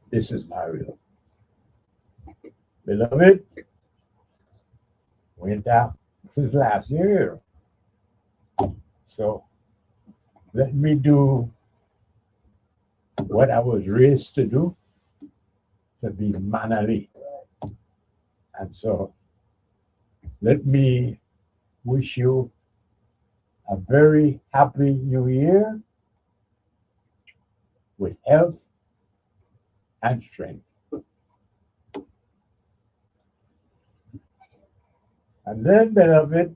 This is Mario. Beloved, winter since last year. So let me do what I was raised to do, to be mannerly. And so let me wish you a very happy new year with health and strength. And then, beloved,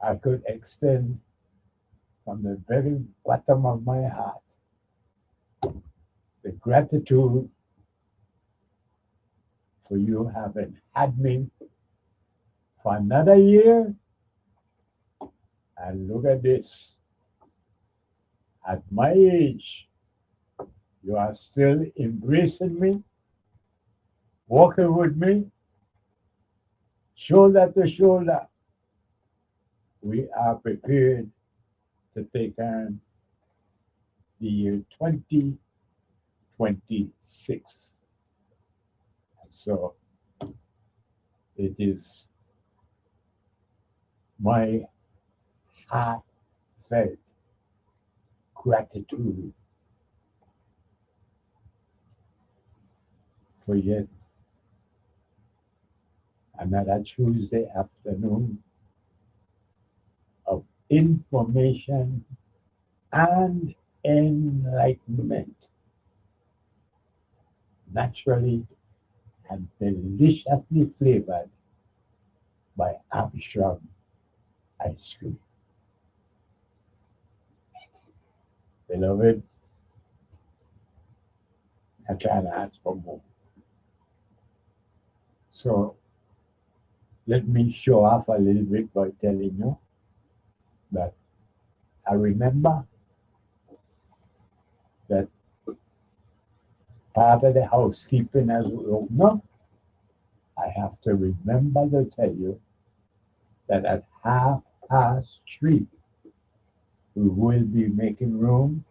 I could extend from the very bottom of my heart the gratitude for you having had me for another year. And look at this. At my age, you are still embracing me, walking with me, shoulder to shoulder. We are prepared to take on the year 2026. So it is my heartfelt gratitude for yet another Tuesday afternoon of information and enlightenment, naturally and deliciously flavored by Armstrong ice cream. Beloved, I can't ask for more. So let me show off a little bit by telling you that I remember that part of the housekeeping as we open up, I have to remember to tell you that at 3:30, we will be making room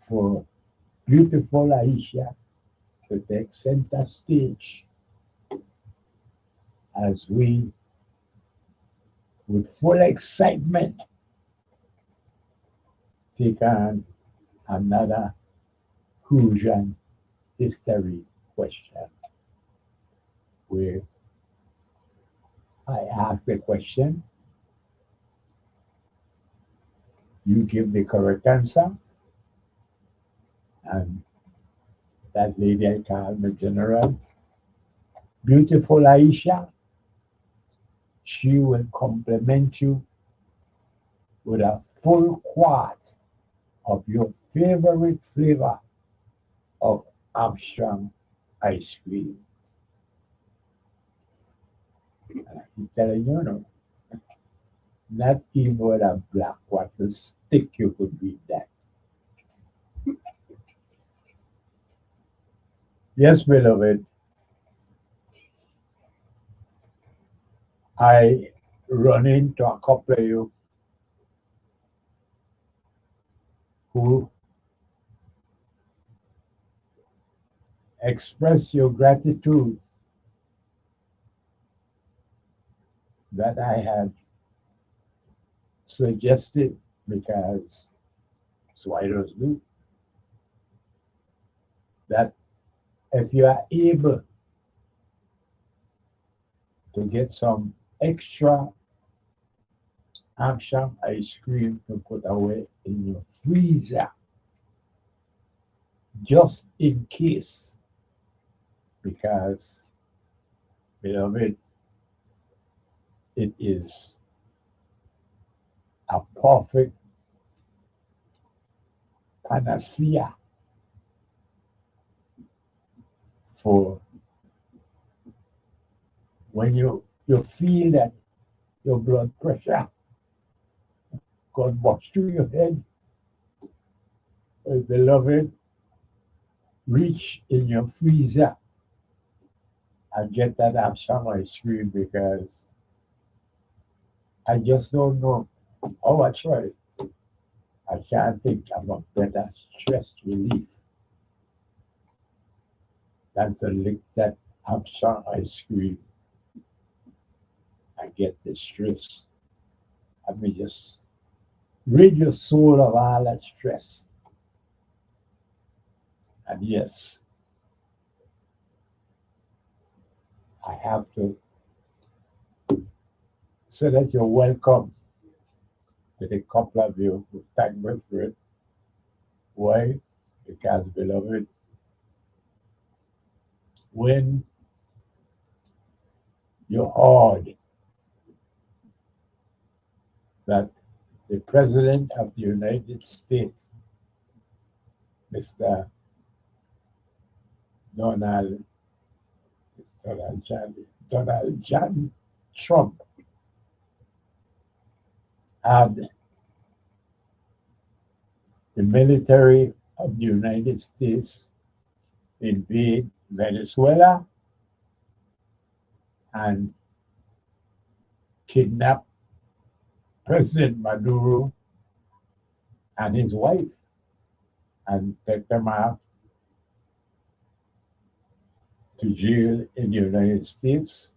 for beautiful Aisha to take center stage as we, with full excitement, take on another Crucian history question, where I ask the question, you give the correct answer, and that lady I call the general, beautiful Aisha, she will compliment you with a full quart of your favorite flavor of Armstrong ice cream. And I keep telling you, not even a black water stick you could beat that. Yes, beloved, I run into a couple of you who express your gratitude that I had suggested, because Swiders do, that if you are able to get some extra Armstrong ice cream to put away in your freezer, just in case, because, beloved, it is a perfect panacea for when you feel that your blood pressure got washed through your head. Beloved, reach in your freezer and get that Armstrong ice cream because I just don't know. Oh, I try. I can't think of a better stress relief than to lick that Armstrong ice cream and get the stress. I mean, just rid your soul of all that stress. And yes, I have to say that you're welcome to the couple of you who thank me for it. Why? Because, beloved, when you heard that the President of the United States, Mr. Donald, Donald John Trump, had the military of the United States invade Venezuela and kidnap President Maduro and his wife and take them out to jail in the United States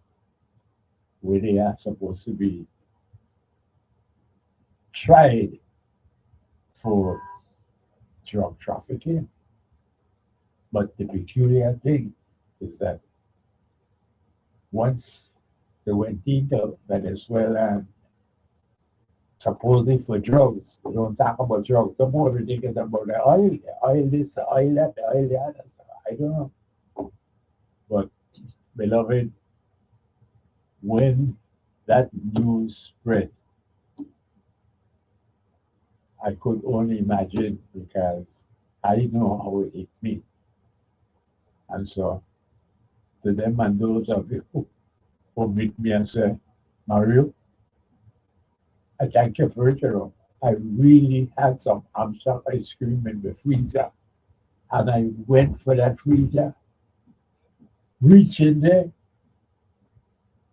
where they are supposed to be tried for drug trafficking. But the peculiar thing is that once they went into Venezuela supposedly for drugs, we don't talk about drugs. The more we think it's about the oil this, the oil that, the oil that. I don't know. But beloved, when that news spread, I could only imagine because I know how it hit me. And so to them and those of you who meet me and say, Mario, I thank you for it. I really had some Amsterdam ice cream in the freezer. And I went for that freezer, reach in there,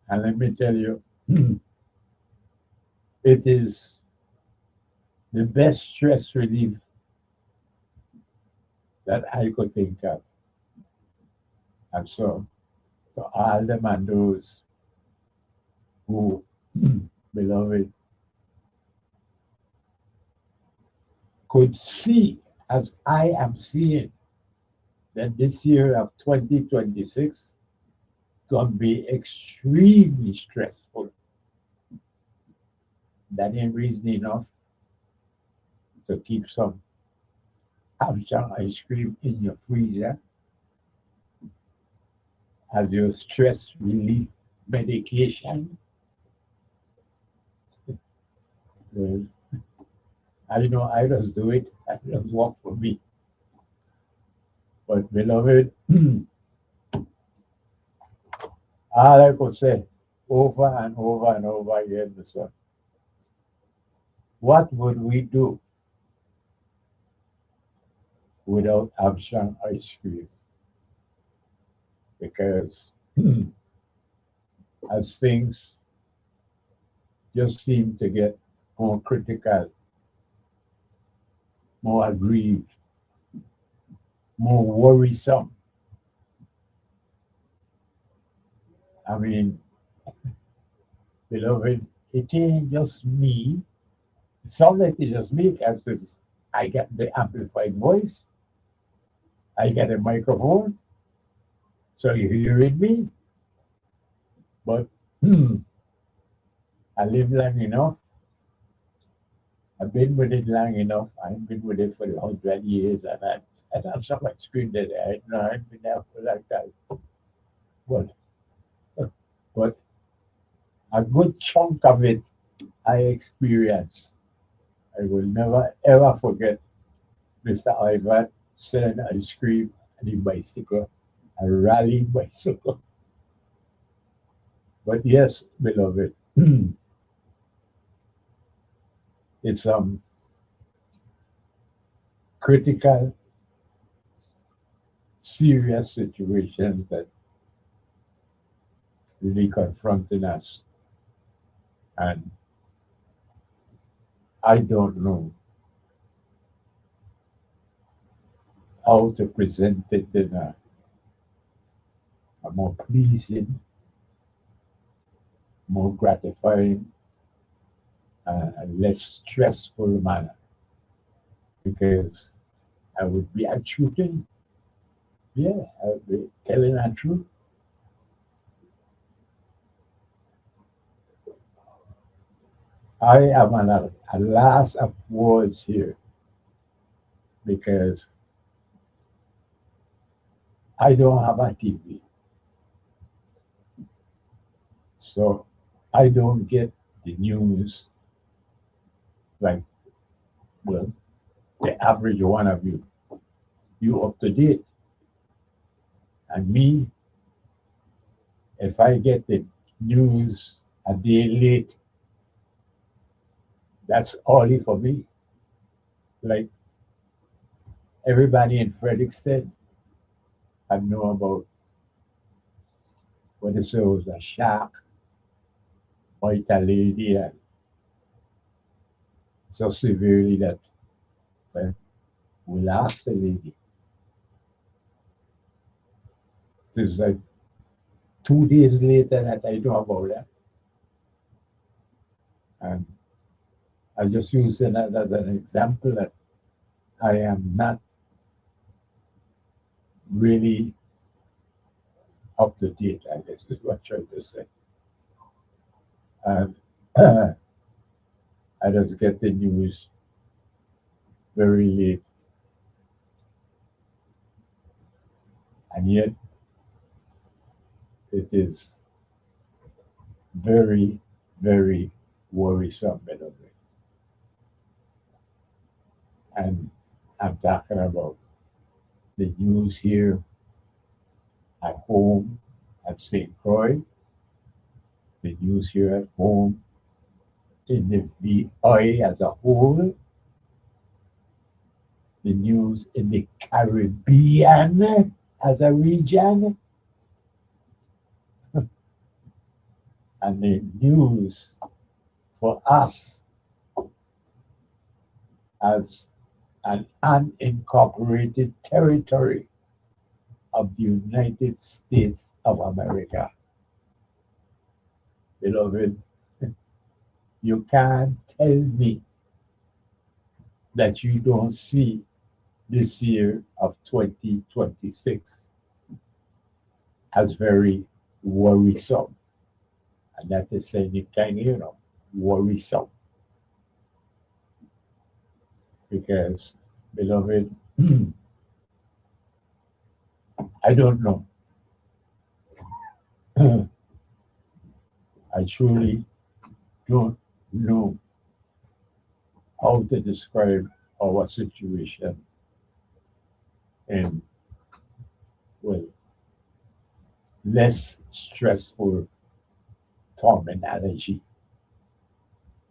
and let me tell you, it is the best stress relief that I could think of. And so, to all them and those who, beloved, could see, as I am seeing, that this year of 2026 going to be extremely stressful. That ain't reason enough to keep some Amsterdam ice cream in your freezer as your stress relief medication. Well, I know I just do it. I just work for me. But beloved, all I could say over and over and over again this one. What would we do without Amsterdam ice cream? Because as things just seem to get more critical, more aggrieved, more worrisome. I mean, beloved, it ain't just me. It sounds like it's just me because I get the amplified voice, I get a microphone, so you're hearing me. But I live long enough. I've been with it long enough. I've been with it for 100 years, and I'm so much screen that I know I've been there for a long time. But but a good chunk of it I experienced. I will never ever forget Mr. Ivan selling ice cream and a bicycle, a rally bicycle. But yes, beloved, it's critical, serious situations that really confronting us. And I don't know how to present it in a more pleasing, more gratifying, and less stressful manner. Because I would be shooting, yeah, I would be telling the truth. I am a loss of words here because I don't have a TV. So I don't get the news like, well, the average one of you. You up to date. And me, if I get the news a day late, that's all for me. Like everybody in Frederickston, I know about whether it was a shark or it a lady that so severely that, well, we lost the lady. It was like 2 days later that I know about that. And I just use it as an example that I am not really up to date, I guess is what I'm trying to say. And I just get the news very late. And yet it is very, very worrisome in a way. And I'm talking about the news here at home at St. Croix, the news here at home in the VI as a whole, the news in the Caribbean as a region, and the news for us as an unincorporated territory of the United States of America. Beloved, you can't tell me that you don't see this year of 2026 as very worrisome. And that is saying it kind of, worrisome. Because, beloved, I don't know. I truly don't know how to describe our situation in, well, less stressful terminology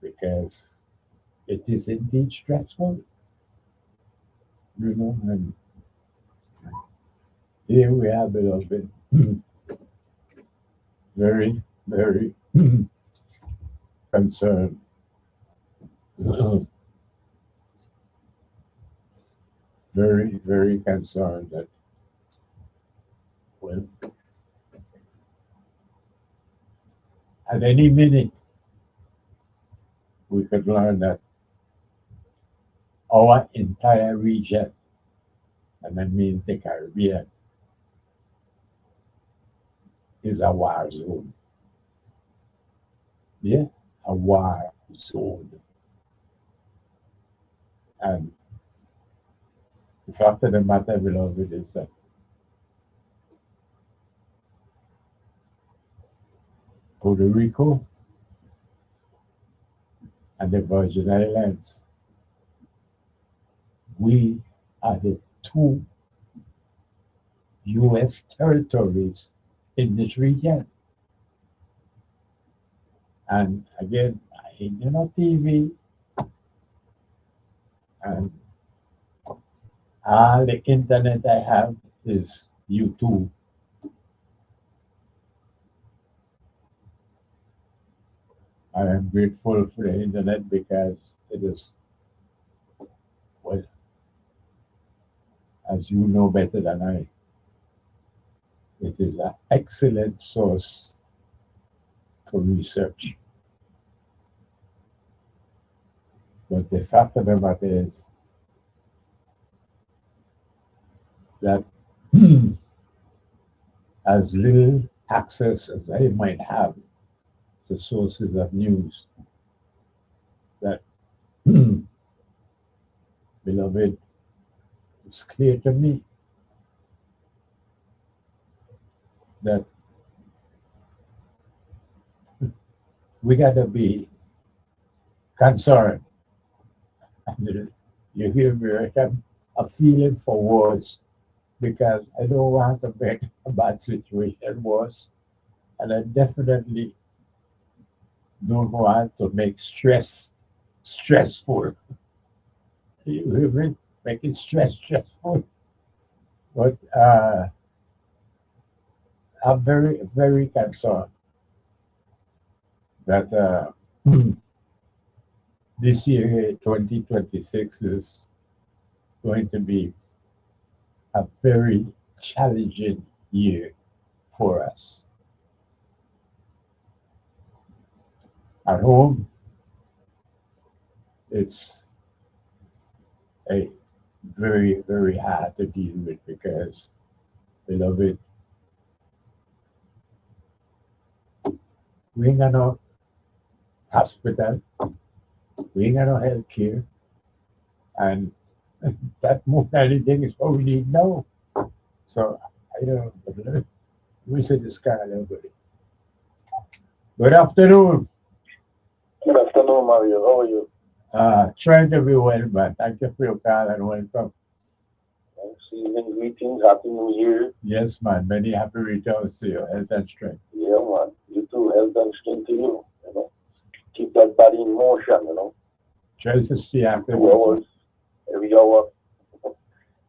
because it is indeed stressful, and here we are, beloved, very, very concerned. Very, very concerned that, well, at any minute we could learn that our entire region, and that means the Caribbean, is a war zone. Yeah, a war zone. And the fact of the matter, beloved, is that Puerto Rico and the Virgin Islands, we are the two U.S. territories in this region. And again, I ain't on TV, and all the internet I have is YouTube. I am grateful for the internet because it is, well, as you know better than I, it is an excellent source for research. But the fact of the matter is that as little access as I might have to sources of news, that beloved, it's clear to me that we got to be concerned. You hear me, I have a feeling for wars because I don't want to make a bad situation worse. And I definitely don't want to make stress stressful. You hear me? Making stress stressful. But I'm very, very concerned that this year, 2026, is going to be a very challenging year for us. At home, it's a very, very hard to deal with because, beloved, we ain't got no hospital, we ain't got no health care, and that more than anything is what we need now. So, I don't know, we say this kind of nobody. Good afternoon. Good afternoon, Mario. How are you? Trying to be well, but thank you for your call and welcome. Season greetings, happy new year. Yes, man. Many happy returns to your health and strength. Yeah, man. You too, health and strength to you. You know, keep that body in motion. You know, Try to stay active. 2 hours every hour.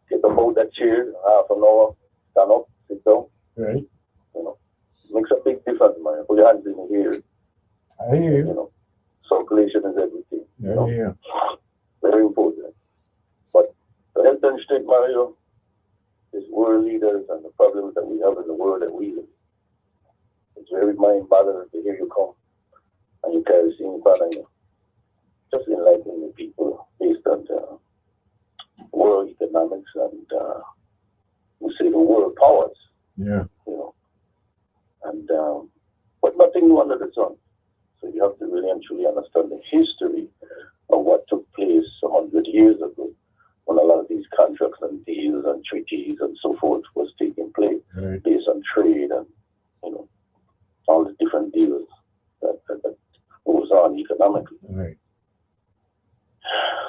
Get about that chair, half an hour. Stand up, sit down. Right. You know, makes a big difference, man. Put your hands in the air. I hear you. You know, circulation is everything. I hear you. Very important. But the health and strength, Mario, is world leaders and the problems that we have in the world that we live. It's very mind-boggling to hear you come and you carry same and you just enlightening the people based on the world economics and we say the world powers, Yeah. you know. And but nothing new under the sun. So you have to really and truly understand the history of what took place 100 years ago when a lot of these contracts and deals and treaties and so forth was taking place Right. based on trade and, you know, all the different deals that goes on economically. Right.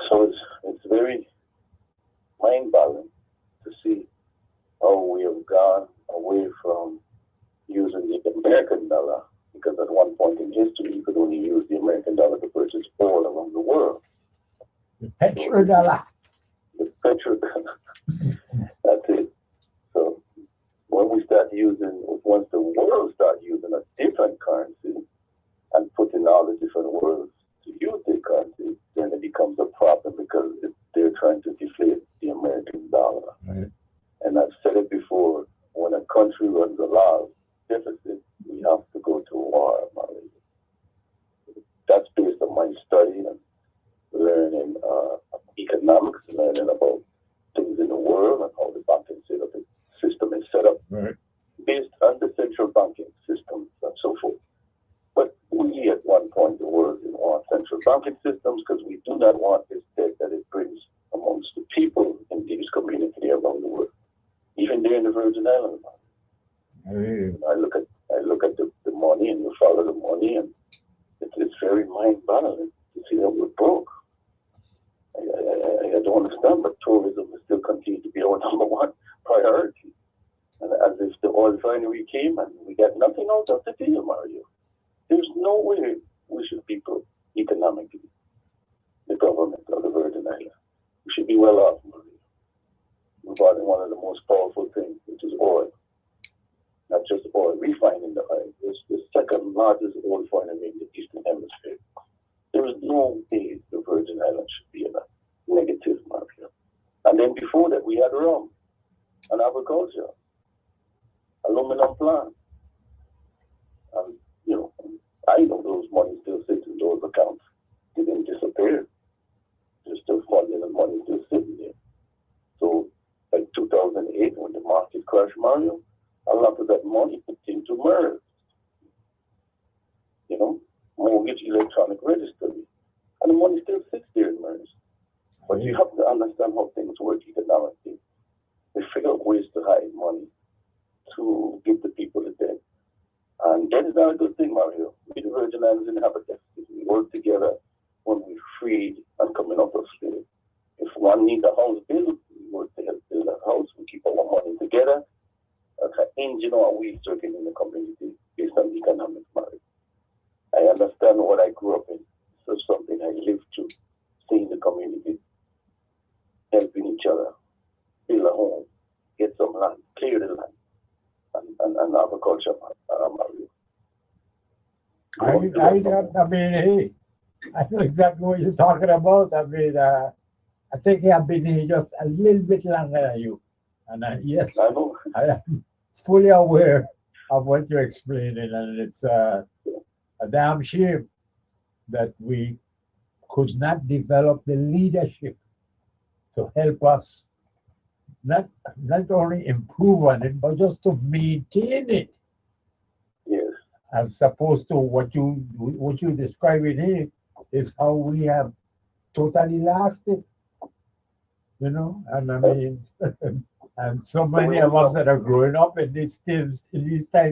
So it's very mind-boggling to see how we have gone away from using the American dollar, because at one point in history you could only use the American dollar to purchase all around the world. The petrodollar. The petrodollar. That's it. So when we start using, once the world start using a different currency and putting all the different worlds to use their currency, then it becomes a problem because they're trying to deflate the American dollar. Right. And I've said it before, when a country runs a large deficit, we have to go to war, Mario. That's based on my study and learning economics, learning about things in the world and how the banking system is set up, Right. based on the central banking systems and so forth. But we at one point, the world didn't want central banking systems because we do not want this debt that it brings amongst the people in these communities around the world. Even there in the Virgin Islands. I hear you. I look at the money and you follow the money, and it's very mind-boggling to see that we're broke. I don't understand, but tourism will still continue to be our number one priority. And as if the oil refinery came and we got nothing out of the deal, Mario. There's no way we should be broke economically, the government of the Virgin Islands. We should be well off, Mario. We're bought in one of the most powerful things, which is oil. Not just oil, refining the oil. It's the second largest oil refinery in the Eastern Hemisphere. I know those money still sits in those accounts. They didn't disappear. There's still funding and money still sitting there. So, like 2008, when the market crashed, Mario, a lot of that money put into MERS, you know, mortgage electronic registry. And the money still sits there in MERS. But you have to understand how things work economically. They figure out ways to hide money to give the people the debt. And that is not a good thing, Mario. We, the Virgin Islands, didn't have a deficit. We worked together when we freed and coming out of slavery. If one needs a house built, we work to help build a house. We keep our money together. That's an engine or a wheel circuit in the community based on economic merit. I understand what I grew up in. So something I lived through, seeing the community, helping each other, build a home, get some land, clear the land, and agriculture. I mean, hey, I know exactly what you're talking about. I mean, I think I've been here just a little bit longer than you. And yes, I know. I am fully aware of what you're explaining. And it's a damn shame that we could not develop the leadership to help us not only improve on it, but just to maintain it. Yes. As opposed to what you describing here is how we have totally lost it. You know, and I mean, and so many of us that are growing up in these times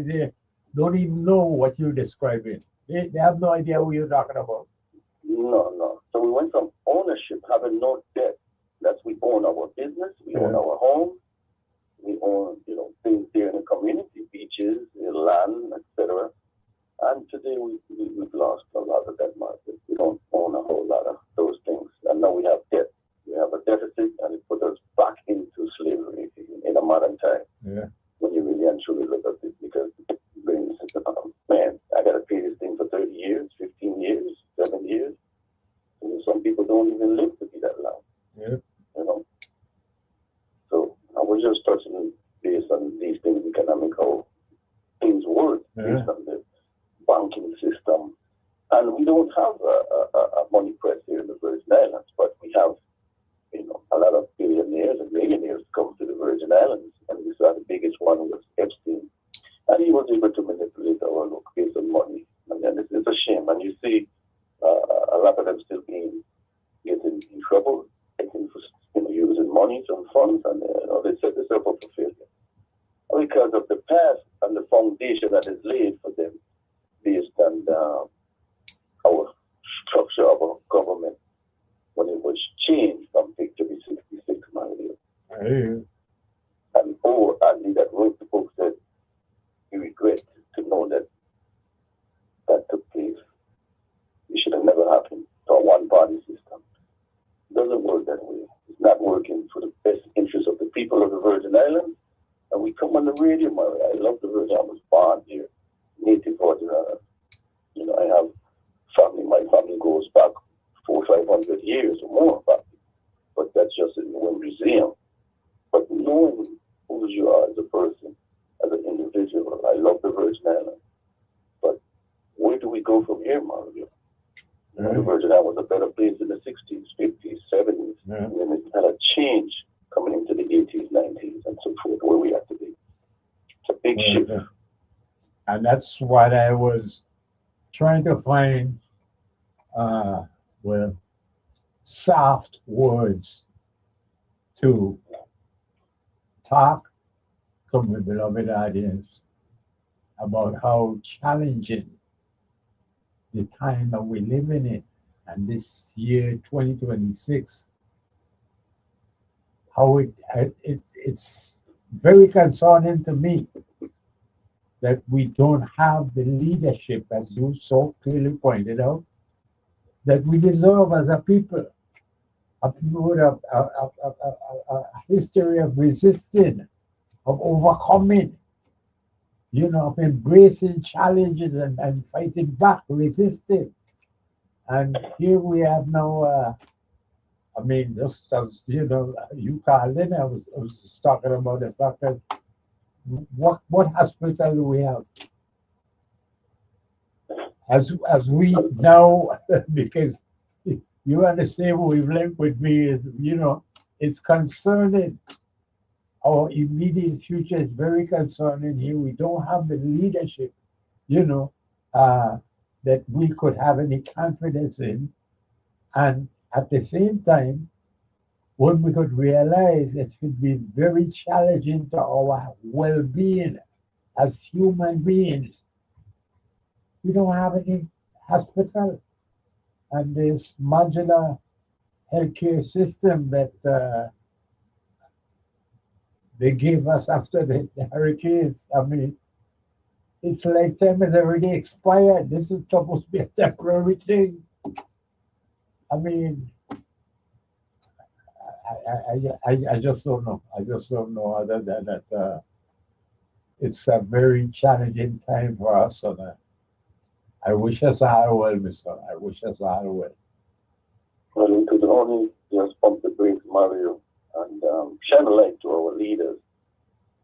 here don't even know what you're describing. They have no idea what you're talking about. No. So we went from ownership, having no debt. That's we own our business, we own our home, we own, things there in the community, beaches, land, etc. And today we've lost a lot of that market. We don't own a whole lot of those things. And now we have debt. We have a deficit, and it put us back into slavery in a modern time. Yeah. When you really and truly look at it, because man, I got to pay this thing for 30 years, 15 years, 7 years. And some people don't even live to be that long. Yeah. So I was just touching based on these things, economic, how things work based on the banking system. And we don't have a money press here in the Virgin Islands, but we have, a lot of billionaires and millionaires come to the Virgin Islands. And we saw the biggest one was Epstein. And he was able to manipulate our look based on money. And then it's a shame. And you see a lot of them still getting in trouble, using money from funds, and they set themselves up for failure because of the past and the foundation that is laid for them based on our structure of our government when it was changed from Victory 66, And Poe Ali that wrote the book said he regrets to know that took place. It should have never happened to a one-party system. It doesn't work that way. It's not working for the best interest of the people of the Virgin Islands. And we come on the radio, Mario. I love the Virgin. I was born here, native Virgin Islands. I have family. My family goes back 400-500 years or more back. But that's just in one museum. But knowing who you are as a person, as an individual, I love the Virgin Islands. But where do we go from here, Mario? The Virgin Islands was a better place in the 60s, 50s, 70s. Yeah. And then it had a change coming into the 80s, 90s, and so forth, where we are today. It's a big shift. And that's what I was trying to find, soft words to talk to my beloved audience about how challenging the time that we're living in, and this year 2026, how it's very concerning to me that we don't have the leadership, as you so clearly pointed out, that we deserve as a people. A people with a history of resisting, of overcoming, of embracing challenges and fighting back, resisting. And here we have now, just as you called in, I was just talking about the fact that what hospital do we have? as we now, because you on the same wavelength with me, is, it's concerning. Our immediate future is very concerning here. We don't have the leadership, you know, uh, that we could have any confidence in. And at the same time, what we could realize it could be very challenging to our well-being as human beings. We don't have any hospital, and this modular healthcare system that they gave us after the hurricanes. I mean, its lifetime has already expired. This is supposed to be a temporary thing. I mean, I just don't know. I just don't know other than that it's a very challenging time for us. And I wish us all well, Mister. I wish us all well. Well, we could only just pump the brakes, Mario, and shine a light to our leaders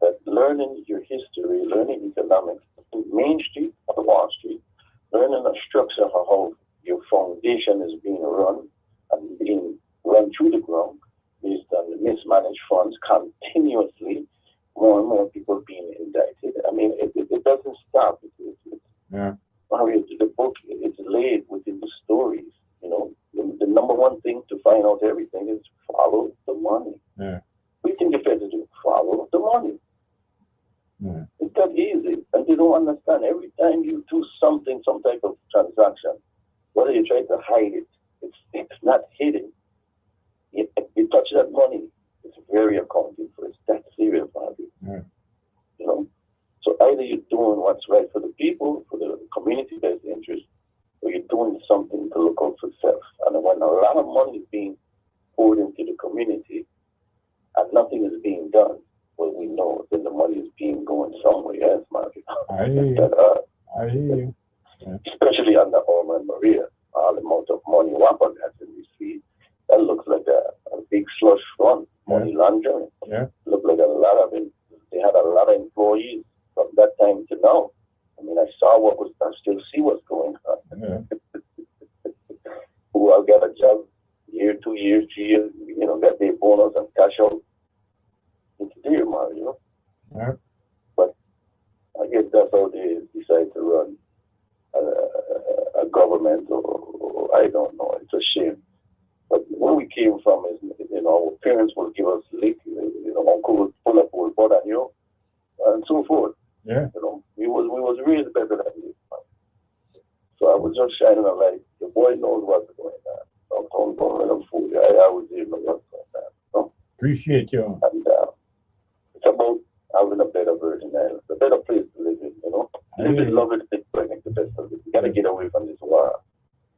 that learning your history, learning economics, Main Street or Wall Street, learning the structure of how your foundation is being run and being run through the ground based on the mismanaged funds continuously, more and more people being indicted. I mean, it doesn't stop. Yeah. Mario, the book is laid within the stories. You know, the number one thing to find out everything is follow the money. Yeah. We think the feds do follow the money. Yeah. It's that easy, and they don't understand. Every time you do something, some type of transaction, whether you try to hide it, it's not hidden. You touch that money, it's very accounting for. It's that serious, Bobby. Yeah. You know, so either you're doing what's right for the people, for the community best interest, or you're doing something to look out for self. And when a lot of money is being poured into the community and nothing is being done, well, we know that the money is being going somewhere else, Market. I hear you. I hear you. Yeah. Especially under Irma and Maria, all the amount of money WAPA has been received, that looks like a big slush fund, money laundering. Yeah. Look like a lot of it. They had a lot of employees from that time to now. I mean, I still see what's going on. Yeah. Who all got a job year, 2 years, 3 years, got their bonus and cash out. It's there, Mario. Yeah. But I guess that's how they decide to run a government, or I don't know. It's a shame. But where we came from is, our parents will give us lick, uncle would pull up with butter, and so forth. Yeah. We was raised better than this. So I was just shining a light. The boy knows what's going on. Don't let him fool you. I always know what's going on. Appreciate you. And it's about having a better version, a better place to live in, Live it, love it, make the best of it. You got to get away from this war,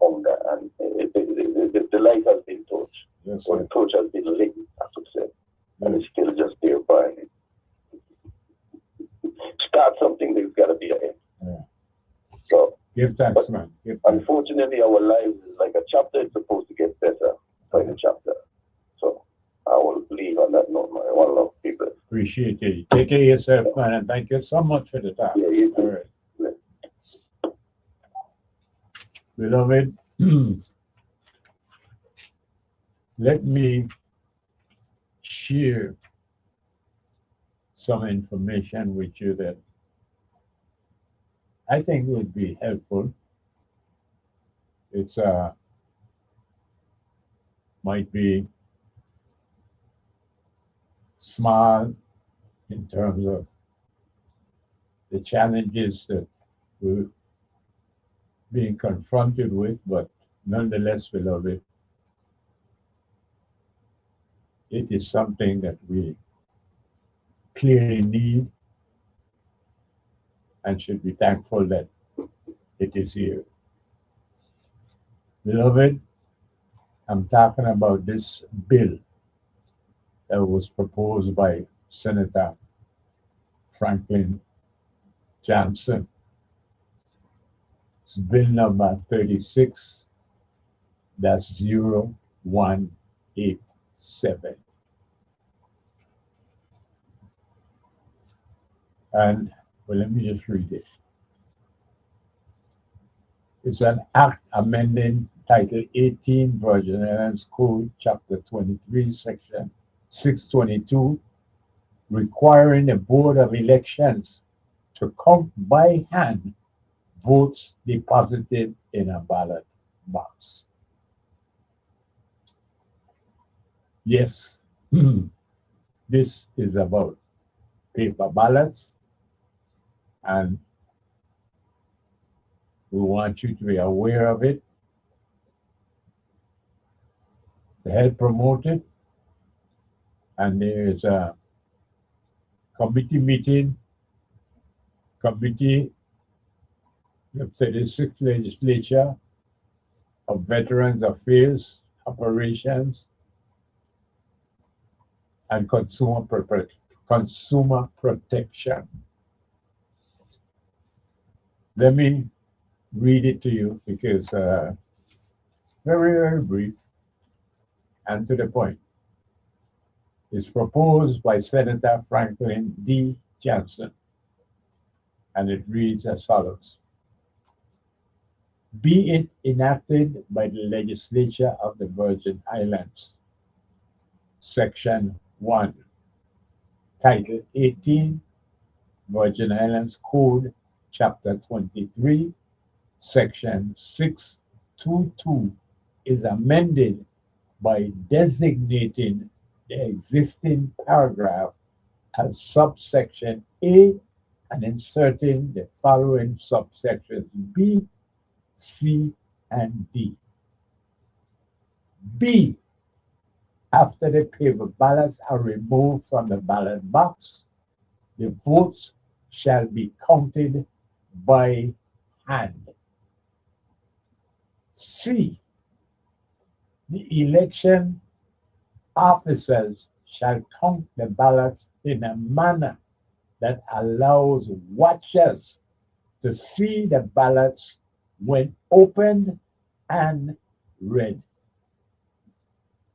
hunger, and the light has been touched. Yes, Or sir. the torch has been lit, I should say. And Yeah. it's still just there burning. Start something, there's got to be an end. Yeah. So, Give thanks, man. Give thanks. unfortunately, our lives is like a chapter. It's supposed to get better by the chapter. So, I will leave on that note, man. I want to love people. Appreciate you. Take care of yourself, man, and thank you so much for the time. Yeah, you All too. right. Yeah. Beloved, let me share some information with you that I think would be helpful. It's might be small in terms of the challenges that we're being confronted with, but nonetheless, beloved, it is something that we clearly need and should be thankful that it is here. Beloved, I'm talking about this bill that was proposed by Senator Franklin Johnson. It's bill number 36 0187. And well, let me just read it. It's an act amending Title 18, Virgin Islands Code, Chapter 23, Section 622, requiring the Board of Elections to count by hand votes deposited in a ballot box. Yes, this is about paper ballots, and we want you to be aware of it, to help promote it. And there is a committee meeting, committee of 36th Legislature of Veterans Affairs, Operations, and Consumer Protection. Let me read it to you because it's very, very brief and to the point. It's proposed by Senator Franklin D. Johnson, and it reads as follows. Be it enacted by the Legislature of the Virgin Islands, Section 1, Title 18, Virgin Islands Code, Chapter 23, Section 622 is amended by designating the existing paragraph as subsection A and inserting the following subsections B, C, and D. B, after the paper ballots are removed from the ballot box, the votes shall be counted by hand. C, the election officers shall count the ballots in a manner that allows watchers to see the ballots when opened and read.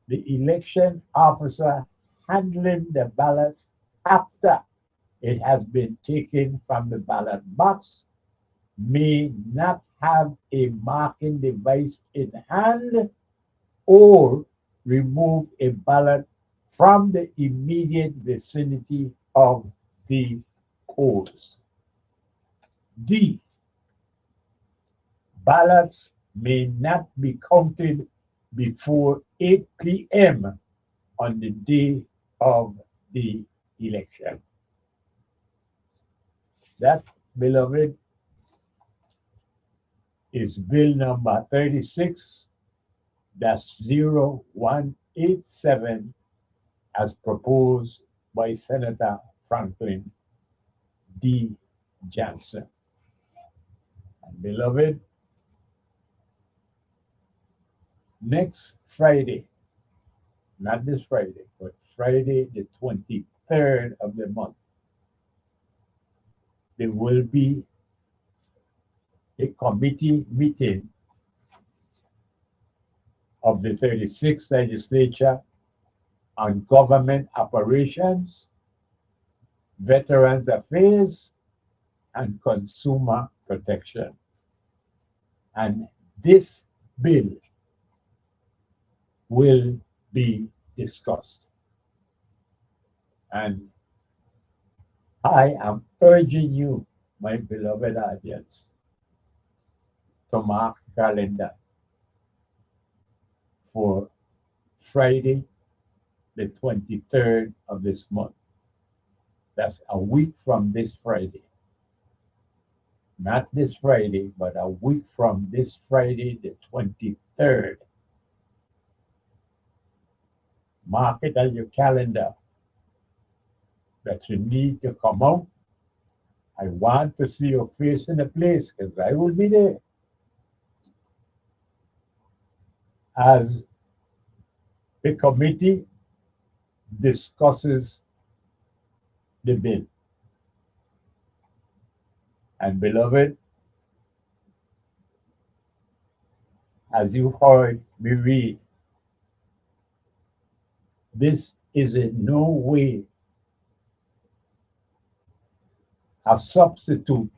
The election officer handling the ballots after it has been taken from the ballot box may not have a marking device in hand or remove a ballot from the immediate vicinity of the polls. D, ballots may not be counted before 8 p.m. on the day of the election. That, beloved, is bill number 36-0187 as proposed by Senator Franklin D. Johnson. And beloved, next Friday, not this Friday, but Friday the 23rd of the month, there will be a committee meeting of the 36th Legislature on Government Operations, Veterans Affairs, and Consumer Protection. And this bill will be discussed. And I am urging you, my beloved audience, to mark calendar for Friday, the 23rd of this month. That's a week from this Friday. Not this Friday, but a week from this Friday, the 23rd. Mark it on your calendar that you need to come out. I want to see your face in the place because I will be there. As the committee discusses the bill. And beloved, as you heard me read, this is in no way a substitute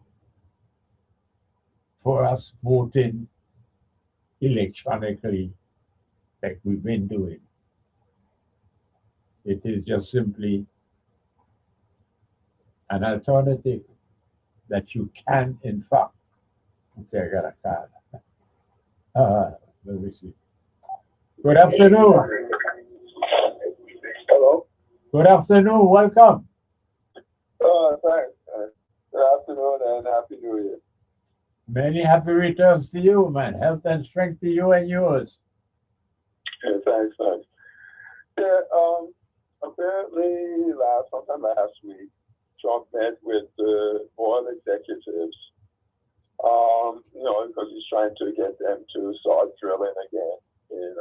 for us voting electronically like we've been doing. It is just simply an alternative that you can, in fact. Okay, I got a card. Let me see. Good afternoon. Hello. Good afternoon. Welcome. Thanks. Good afternoon and happy New Year. Many happy returns to you, man. Health and strength to you and yours. Yeah, thanks. Yeah, apparently sometime last week, Trump met with oil executives, because he's trying to get them to start drilling again in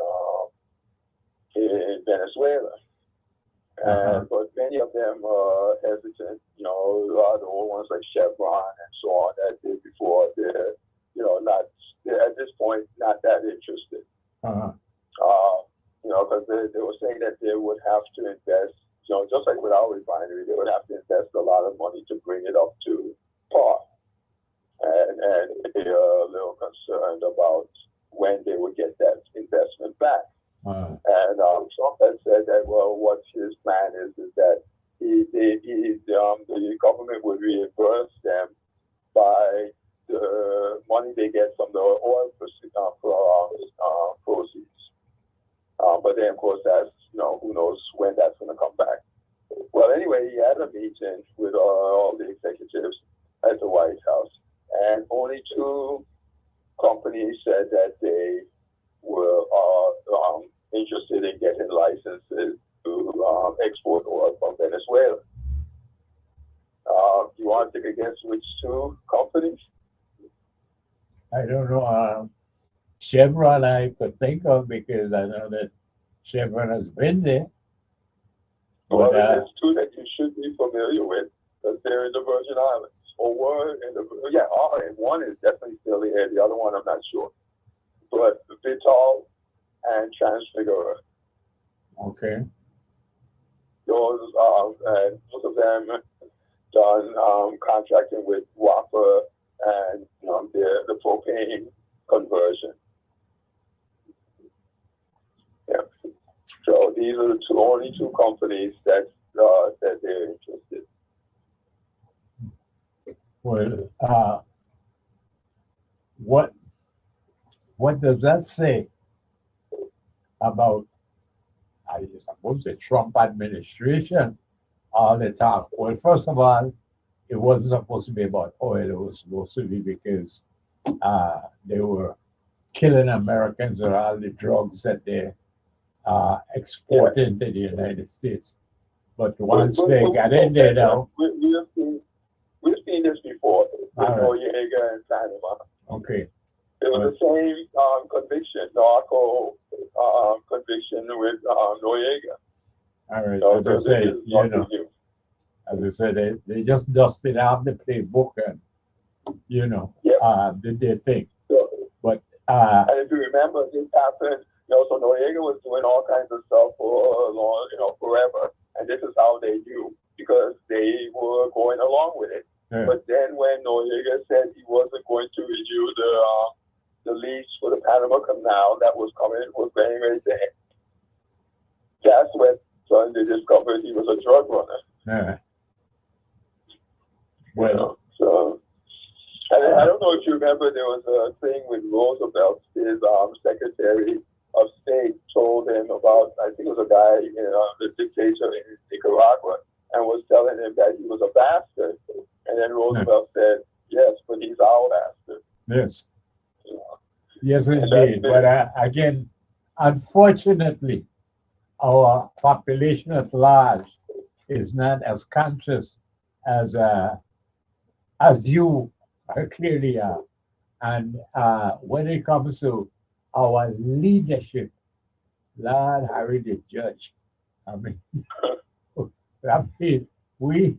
Venezuela. But many of them are hesitant, a lot of the old ones like Chevron and so on that did before, they're at this point, not that interested. Because they were saying that they would have to invest, just like with our refinery, they would have to invest a lot of money to bring it up to par. And they are a little concerned about when they would get that investment back. And Trump has said that, well, what his plan is that the government would reimburse them by the money they get from the oil proceeds. But then, of course, that's, who knows when that's going to come back. Well, anyway, he had a meeting with all the executives at the White House, and only two companies said that they were interested in getting licenses to export oil from Venezuela. You want to take a guess which two companies? I don't know. Chevron I could think of because I know that Chevron has been there. Well, there's two that you should be familiar with because they're in the Virgin Islands. Or were in the, and one is definitely still here. The other one, I'm not sure. But Vitol and Transfigura. Okay. Those both of them done contracting with WAPA and the propane conversion. Yeah. So these are the only two companies that they're interested. Well, what does that say about, I suppose, the Trump administration all the time? Well, first of all, it wasn't supposed to be about oil. It was supposed to be because they were killing Americans with all the drugs that they exported to the United States. But once they got in there now, we've seen this before with Noriega and Panama. Okay. It was the same conviction, narco conviction with Noriega. All right. So as I said, they just dusted out the playbook and, did their thing. So, but and if you remember, this happened. So Noriega was doing all kinds of stuff for forever, and this is how they knew because they were going along with it. Yeah. But then when Noriega said he wasn't going to renew the lease for the Panama Canal that was getting ready to end, that's when they discovered he was a drug runner. Yeah. Well, so and I don't know if you remember, there was a thing with Roosevelt. His Secretary of State told him about, I think it was a guy, the dictator in Nicaragua, and was telling him that he was a bastard. And then Roosevelt said, yes, but he's our bastard. Yes. Yes, indeed. But again, unfortunately, our population at large is not as conscious as you clearly are. And when it comes to our leadership, Lord Harry the Judge, we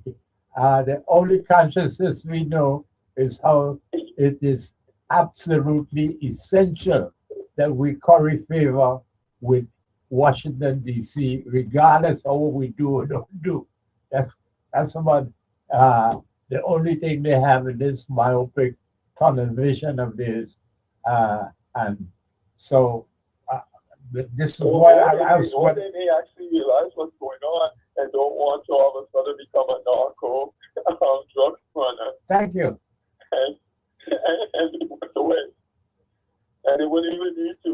the only consciousness we know is how it is absolutely essential that we curry favor with Washington, D.C., regardless of what we do or don't do. That's about the only thing they have in this myopic tunnel vision of this, and so this is why I was. Or they may actually realize what's going on and don't want to all of a sudden become a narco drug runner Thank you. and, and they went away. And it wouldn't even need to,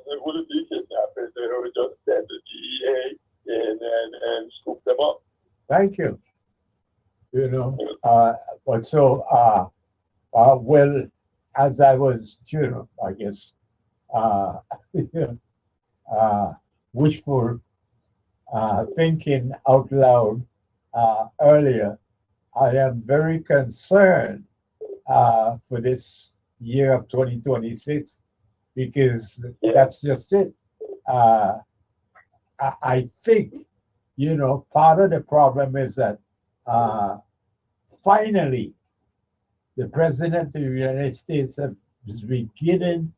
it wouldn't be kidnappers. They would just send the DEA in and scoop them up. Thank you. You know, but so, well, as I was, I guess, uh, wishful thinking out loud earlier, I am very concerned for this year of 2026 because that's just it. I think, part of the problem is that finally the President of the United States is beginning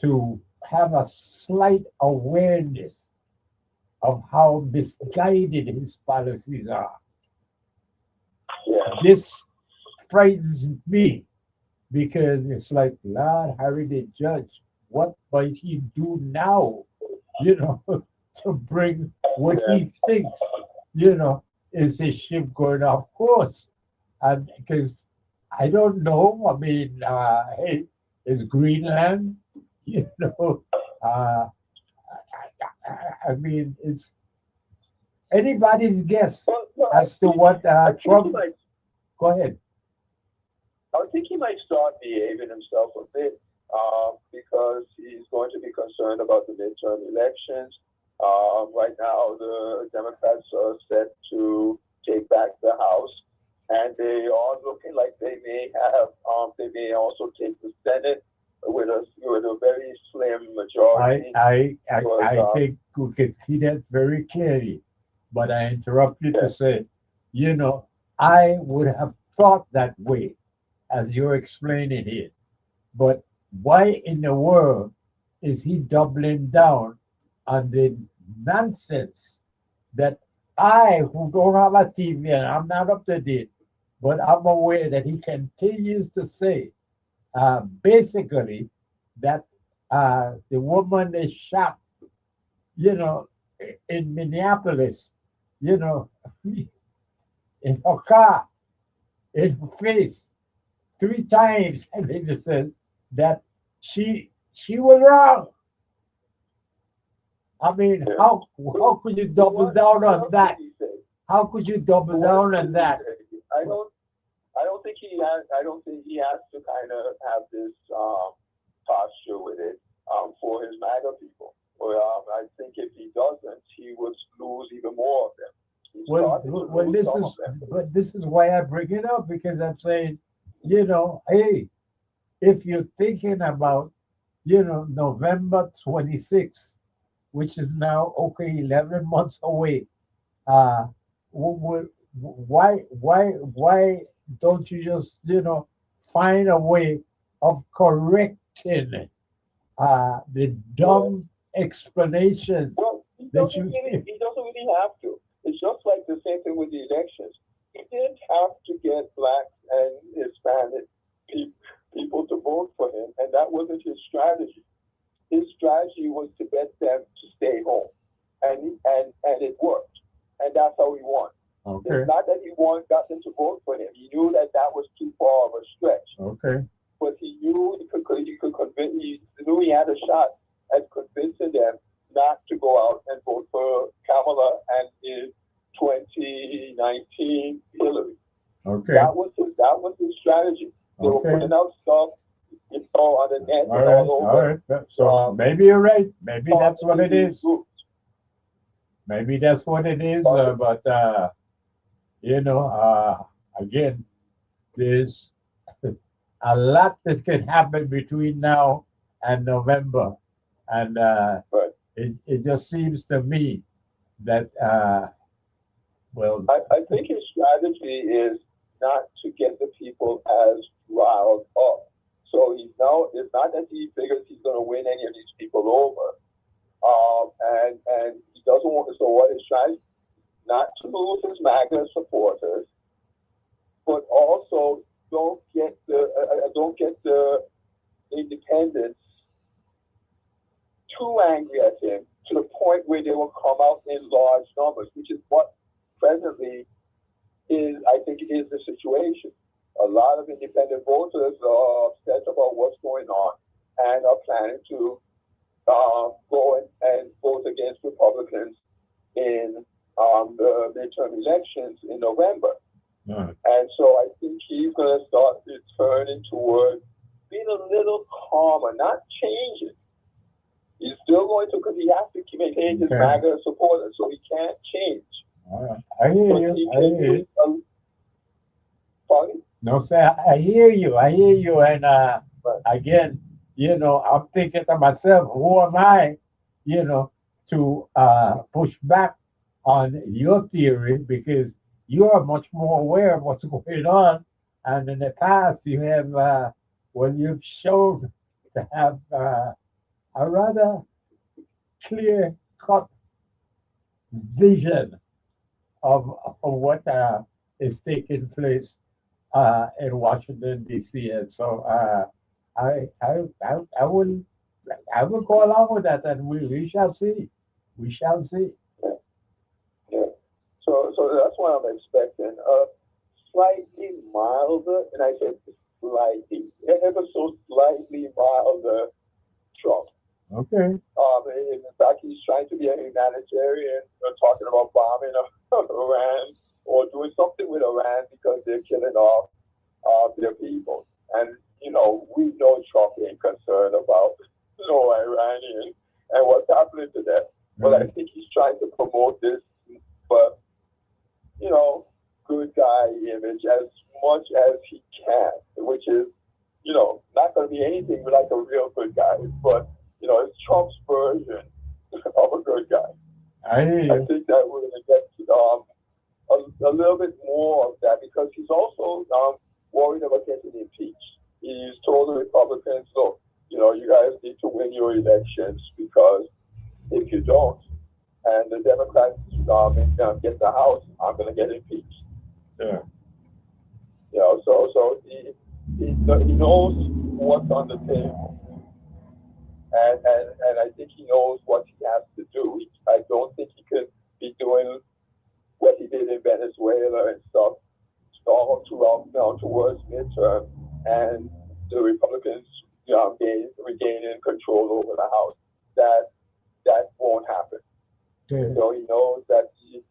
to have a slight awareness of how misguided his policies are. Yeah. This frightens me because it's like, Lord Harry the Judge, what might he do now, to bring what he thinks, is his ship going off course? And because I don't know, I mean, hey, is Greenland, I mean, it's anybody's guess as to what Trump. Go ahead. I think he might start behaving himself a bit because he's going to be concerned about the midterm elections. Right now, the Democrats are set to take back the House, and they are looking like they may also take the Senate with a very slim majority. I think we could see that very clearly, but I interrupt you to say, I would have thought that way as you're explaining it, but why in the world is he doubling down on the nonsense that I, who don't have a TV and I'm not up to date, but I'm aware that he continues to say basically that the woman is shot, in Minneapolis, in her car, in her face, 3 times, and they just said that she was wrong. I mean, how could you double down on that? How could you double down on that? I don't think he has to kind of have this posture with it for his MAGA people. Well, I think if he doesn't, he would lose even more of them. This is why I bring it up, because I'm saying, hey, if you're thinking about, November 26th, which is now 11 months away, why don't you just find a way of correcting the dumb explanations he doesn't really have to. It's just like the same thing with the elections. He didn't have to get Black and Hispanic people to vote for him, and that wasn't his strategy. His strategy was to get them to stay home, and it worked, and that's how he won. Okay. It's not that he got them to vote for him. He knew that was too far of a stretch. Okay. But he knew he could convince. He knew he had a shot at convincing them not to go out and vote for Kamala and in 2019 Hillary. Okay. That was his strategy. They were putting out stuff, on the net and all over. All right. So maybe you're right. Maybe that's what it is. Maybe that's what it is. But again, there's a lot that can happen between now and November, and it just seems to me that I think his strategy is not to get the people as riled up. So it's not that he figures he's going to win any of these people over, and he doesn't want to. So what he's trying not to lose his MAGA supporters, but also don't get the independents too angry at him to the point where they will come out in large numbers, which is what presently I think is the situation. A lot of independent voters are upset about what's going on and are planning to go and vote against Republicans in the midterm elections in November. And so I think he's going to start turning toward being a little calmer, not changing. He's still going to, because he has to maintain his MAGA supporters, so he can't change. All right. I hear you. I hear you. Pardon? No, sir, I hear you. I hear you. And again, you know, I'm thinking to myself, who am I, you know, to push back on your theory, because you are much more aware of what's going on. And in the past, you have, well, you've shown to have a rather clear-cut vision of what is taking place in Washington, D.C. And so I will go along with that, and we shall see. We shall see. Yeah. So that's what I'm expecting. Slightly milder, and I said slightly, ever so slightly milder Trump. Okay. In fact, he's trying to be a humanitarian, talking about bombing Iran or doing something with Iran because they're killing off their people. And, you know, we know Trump ain't concerned about no Iranian and what's happening to them. But I think he's trying to promote this, but, you know, good guy image as much as he can, which is, you know, not going to be anything like a real good guy, but, you know, it's Trump's version of a good guy. I think that we're going to get a little bit more of that, because he's also worried about getting impeached. He's told the Republicans, look, you know, you guys need to win your elections, because if you don't, and the Democrats get the House, I'm going to get impeached. Yeah. You know, so he knows what's on the table. And I think he knows what he has to do. I don't think he could be doing what he did in Venezuela and stuff all throughout towards midterm, and the Republicans regaining control over the House. That won't happen. Yeah. So he knows that he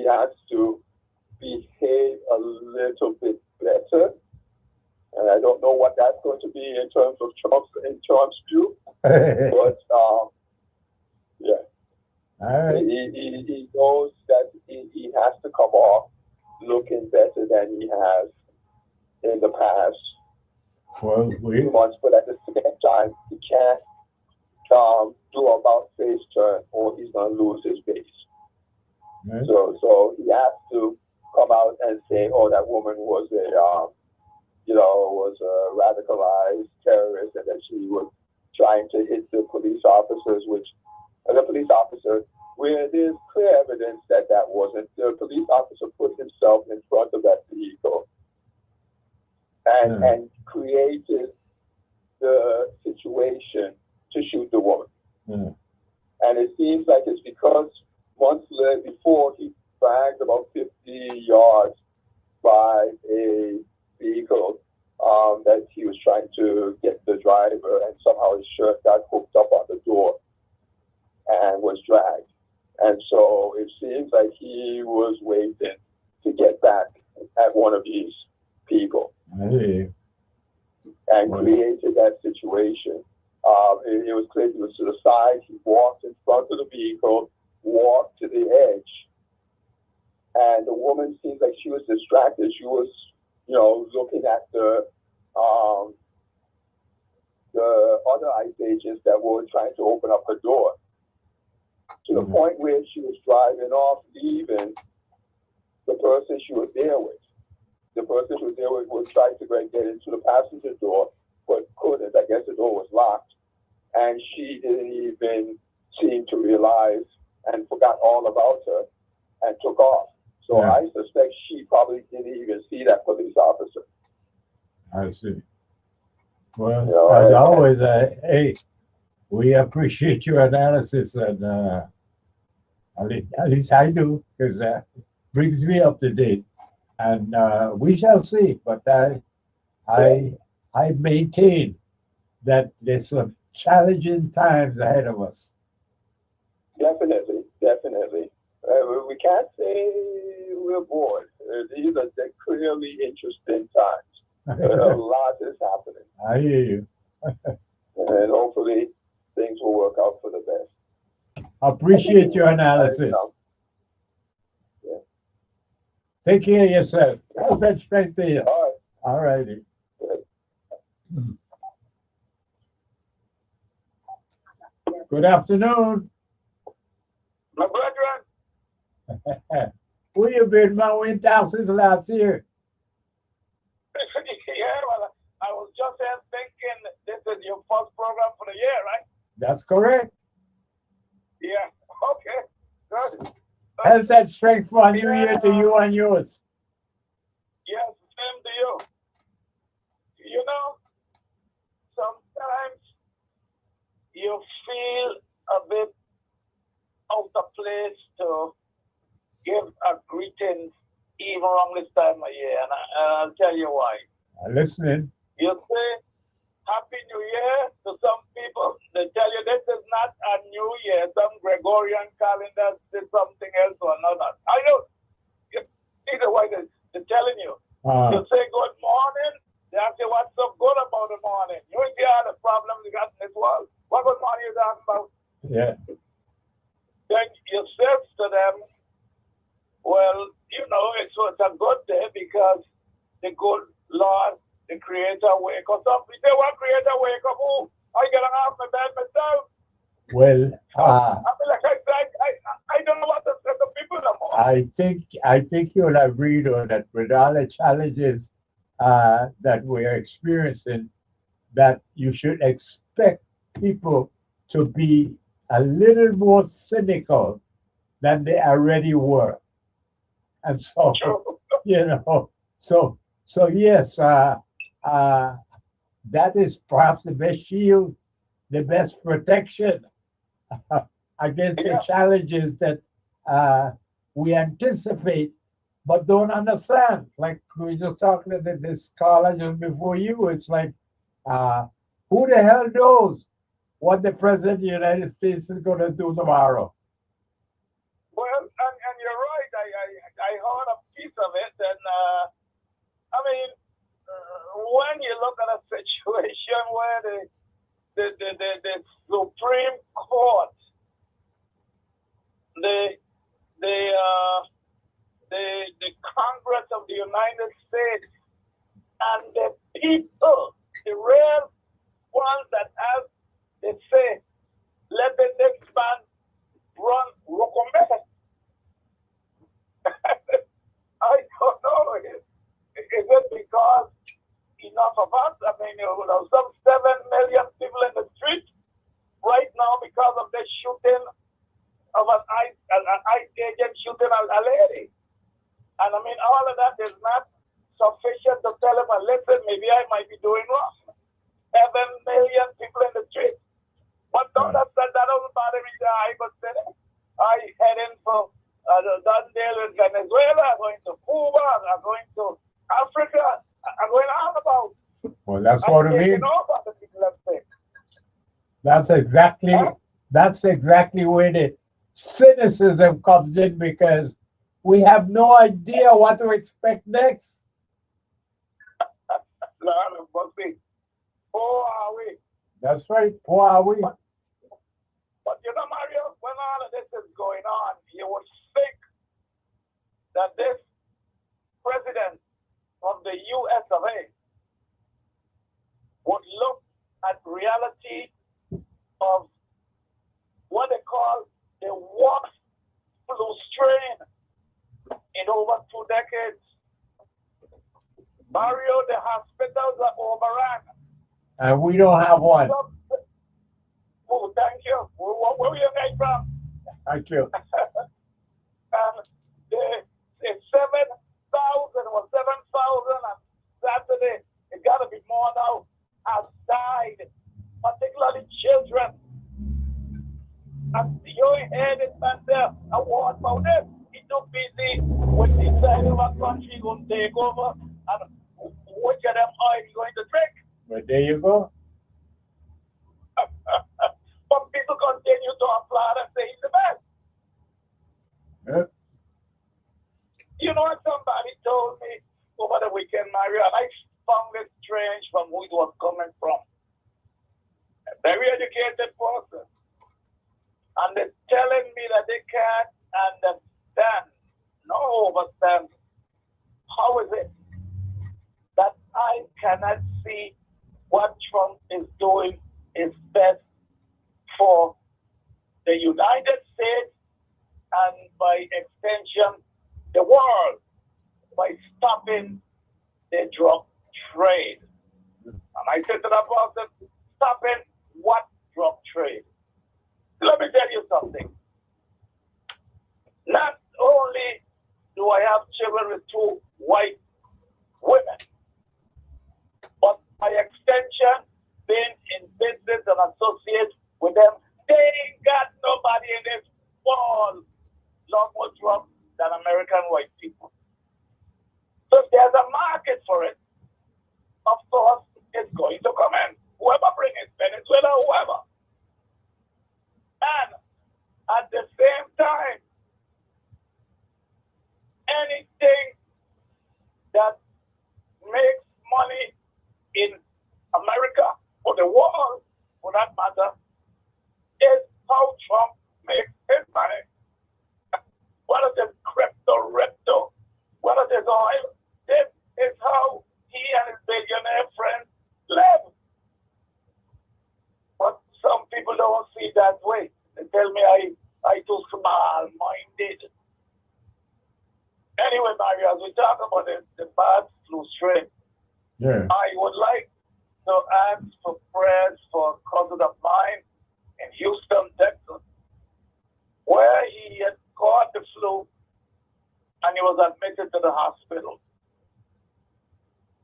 has to behave a little bit better. And I don't know what that's going to be in terms of Trump's view. But yeah. All right. He knows that he has to come off looking better than he has in the past few months, but at the same time, he can't do about face turn, or he's going to lose his base. Right. So he has to come out and say, "Oh, that woman was a radicalized terrorist, and that she was trying to hit the police officers," where there's clear evidence that wasn't. The police officer put himself in front of that vehicle and created the situation to shoot the woman. Yeah. And it seems like it's because months before he bagged about 50 yards by a vehicle that he was trying to get the driver, and somehow his shirt got hooked up on the door and was dragged. And so it seems like he was waiting to get back at one of these people and created that situation. It was clear he was to the side. He walked in front of the vehicle, walked to the edge, and the woman seems like she was distracted. She was, looking at the other ICE agents that were trying to open up the door, to the point where she was driving off, leaving the person she was there with. The person she was there with was trying to get into the passenger door, but couldn't. I guess the door was locked. And she didn't even seem to realize and forgot all about her and took off. So I suspect she probably didn't even see that police officer. I see. Well, You know, as always, hey, we appreciate your analysis, and at least I do, because brings me up to date. And we shall see. But I, I maintain that there's some challenging times ahead of us. definitely, definitely. We can't say we're bored. These are clearly interesting times. A lot is happening, I hear you. and hopefully things will work out for the best. Appreciate your analysis. Yeah. Take care of yourself. How's that strength to you? All right. All righty. Good afternoon. My brethren, Where you been, man? We in town since last year. yeah, well, I was just here thinking this is your first program for the year, right? That's correct. Yeah. Okay. Good. How's that strength for a new year to you and yours? Yes, same to you. You know, sometimes you feel a bit out of place to give a greeting even around this time of year, and I'll tell you why. I'm listening. You say Happy New Year to some people. They tell you this is not a new year. Some Gregorian calendar did something else or another. I know. Either way, they're telling you. You say good morning. They ask you what's so good about the morning. You ain't hear the problems you got in this world. What good morning you talking about? Yeah. Then you say to them, well, you know, it's a good day because the good Lord, the Creator, wake us up. We say, what Creator wake up? Who? I get off my bed myself. Well, I mean, like I don't know what to say to people no more. I think you'll agree though that with all the challenges that we are experiencing, that you should expect people to be a little more cynical than they already were. And so, True. you know, so yes, that is perhaps the best shield, the best protection against the challenges that we anticipate but don't understand. Like we were just talking to this caller just before you, it's like, who the hell knows what the president of the United States is going to do tomorrow? Well, and you're right. I heard a piece of it, and I mean, when you look at a situation where the Supreme Court, the Congress of the United States, and the people, the real ones that have, they say, let the next man run Rokombe. I don't know. Is it because enough of us? I mean, you know, some 7 million people in the street right now because of the shooting of an ICE agent shooting a lady. And I mean, all of that is not sufficient to tell him, listen, maybe I might be doing wrong. 7 million people in the street. But that doesn't bother me. I would say I heading for Dundale in Venezuela, going to Cuba, I'm going to Africa, I'm going all about. Well, that's what I mean. That's exactly where the cynicism comes in, because we have no idea what to expect next. Poor are we? That's right. Poor are we? But you know, Mario, when all of this is going on, you would think that this president of the US of A would look at reality of what they call the worst flu strain in over 2 decades. Mario, the hospitals are overrun. And we don't have one. Oh, thank you. Where were you guys from? Thank you. And the 7,000 or 7,000 on Saturday It gotta be more now, has died, particularly children. And your head is man there, a war about this. He too busy with deciding what country going to take over and which of them oil he going to drink. But there you go. But people continue to applaud and say he's the best. Yep. You know what somebody told me over the weekend, Mario, and I found it strange from who it was coming from. A very educated person. And they're telling me that they can't understand, no understand, how is it that I cannot see what Trump is doing is best for the United States and by extension, the world, by stopping the drug trade. And I said to that person, stopping what drug trade? Let me tell you something. Not only do I have children with two white women, but by extension, being in business and associate with them, they ain't got nobody in this world lot more drugs than American white people. So if there's a market for it, of course, it's going to come in. Whoever brings it, Venezuela, whoever. And at the same time, anything that makes money in America or the world, for that matter, is how Trump makes his money. Whether it's crypto, repto, whether it's oil, this is how he and his billionaire friends live. But some people don't see it that way. They tell me I too small-minded. Anyway, Mario, as we talk about the bad flu strain, Yeah. I would like to ask for prayers for a cousin of mine in Houston, Texas, where he had caught the flu and he was admitted to the hospital.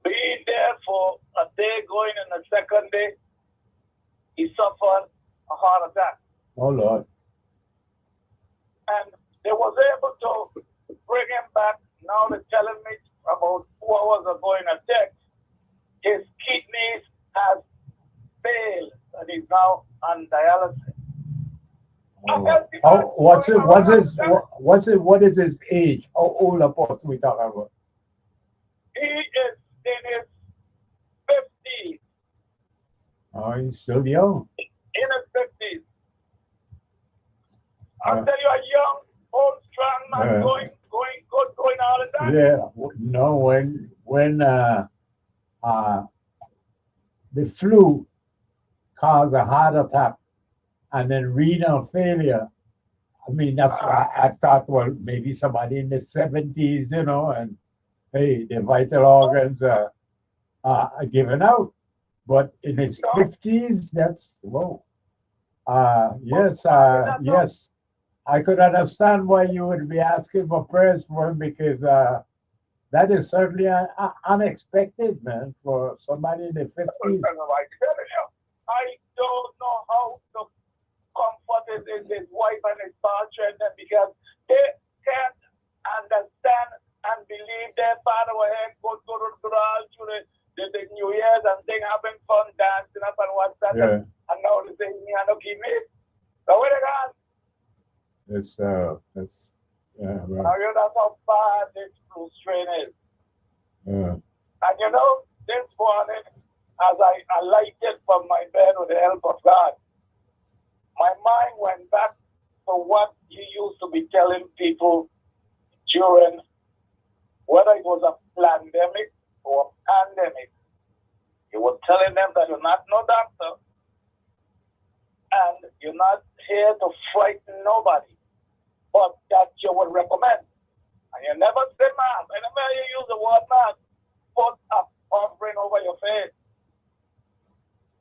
Being there for a day, going in the second day, he suffered a heart attack. Oh, Lord. And they was able to bring him back. Now they're telling me about 2 hours ago in a text, his kidneys have failed and he's now on dialysis. Oh, what is his age? How old a person we talking about? He is in his 50s. Oh, he's still young. In his 50s. I'll tell you, a young, old, strong man going good, going all the time. Yeah, no, when the flu caused a heart attack and then renal failure, I mean, that's why I thought, well, maybe somebody in the 70s, you know, and hey, the vital organs are given out. But in his 50s, that's, whoa. Yes, yes. I could understand why you would be asking for prayers for him because that is certainly unexpected, man, for somebody in the 50s. I don't know how to comfort his wife and his children because they can't understand and believe their father was here, go to the New Year's and thing, having fun, dancing up and what's that. Yeah. And now they say, me, I don't keep me. So where they gone? That's yeah, right. Now, you know, that's how bad this flu strain is. Yeah. And you know, this morning, as I alighted from my bed with the help of God, my mind went back to what you used to be telling people during, whether it was a pandemic or a pandemic. You were telling them that you're not no doctor and you're not here to frighten nobody, but that you would recommend. And you never say mask. Whenever you use the word mask, put a covering over your face.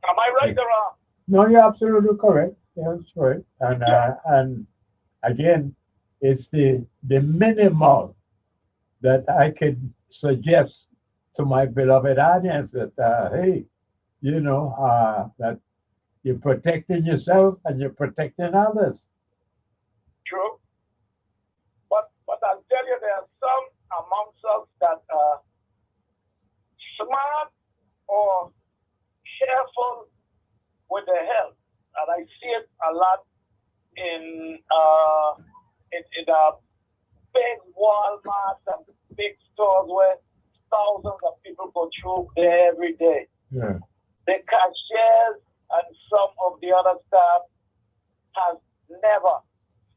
Am I right or wrong? No, you're absolutely correct. Yeah, that's right. And again, it's the minimal that I could suggest to my beloved audience that, hey, that you're protecting yourself and you're protecting others. True. But I'll tell you, there are some amongst us that are smart or careful with their health, and I see it a lot in big Walmarts and big stores where thousands of people go through there every day. Yeah. The cashiers and some of the other staff has never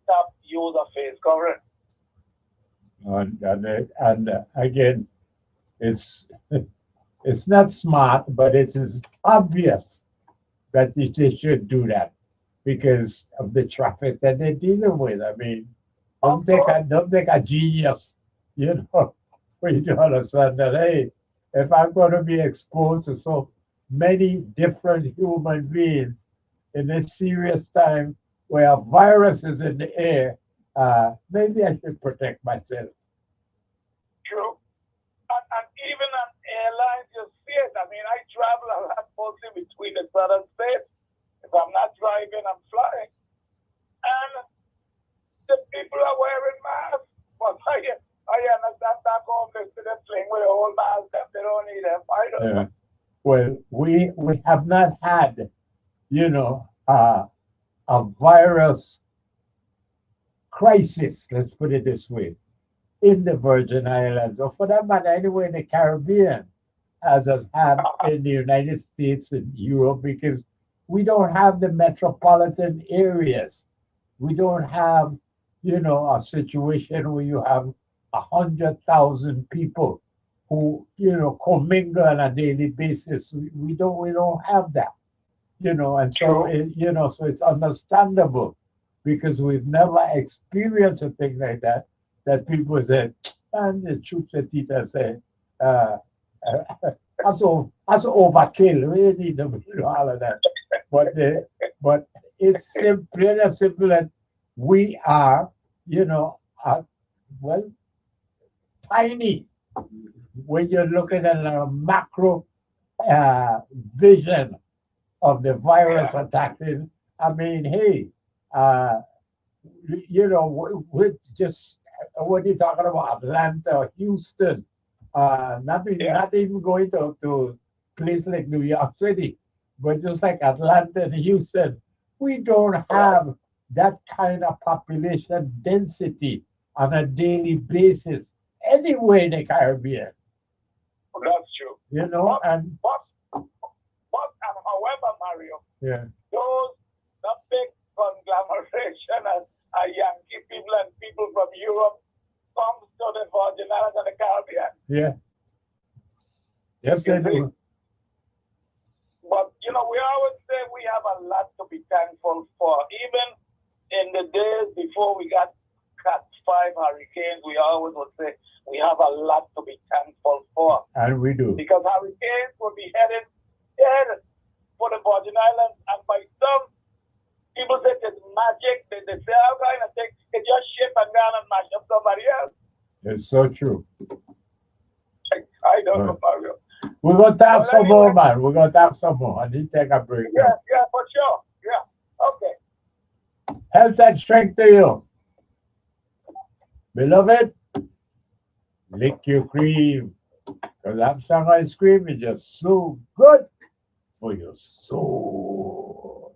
stopped use of face covering. And again, it's it's not smart, but it is obvious that they should do that because of the traffic that they're dealing with. I mean, don't take a genius, for you to understand that, hey, if I'm going to be exposed to so many different human beings in this serious time where a virus is in the air, maybe I should protect myself. True. And even on airlines, you see it. I mean, I travel a lot mostly between the southern states. If I'm not driving, I'm flying. And the people are wearing masks. But I understand back home, they see them playing with a whole mask, they don't need them. I don't know. Well, we have not had, a virus crisis, let's put it this way, in the Virgin Islands, or for that matter, anywhere in the Caribbean, as has had in the United States and Europe, because we don't have the metropolitan areas. We don't have, a situation where you have 100,000 people who, commingle on a daily basis. We don't have that, and so so it's understandable because we've never experienced a thing like that. That people say, and the truth that teacher say, uh, that's overkill. We need to do all of that. But it's simple and simple that we are, well, tiny when you're looking at a macro vision of the virus attacking. I mean, hey, uh, we're just what are you talking about? Atlanta, Houston, not even going to place like New York City, but just like Atlanta and Houston, we don't have that kind of population density on a daily basis anywhere in the Caribbean. That's true. And however, Mario, yeah, the big conglomeration and Yankee people and people from Europe comes to the Virgin Islands and the Caribbean. Yeah. Yes, they do. But we always say we have a lot to be thankful for. Even in the days before we got Cat 5 hurricanes, we always would say we have a lot to be thankful for. And we do. Because hurricanes will be headed for the Virgin Islands, and by some people say it's magic. They say all kind of things. They just ship and down and mash up somebody else. It's so true. I don't know, Mario. We're going to talk some more, man. We're going to talk some more. I need to take a break. Yeah, for sure. Yeah, okay. Health and strength to you. Beloved, lick your cream. Because that song ice cream is just so good for your soul.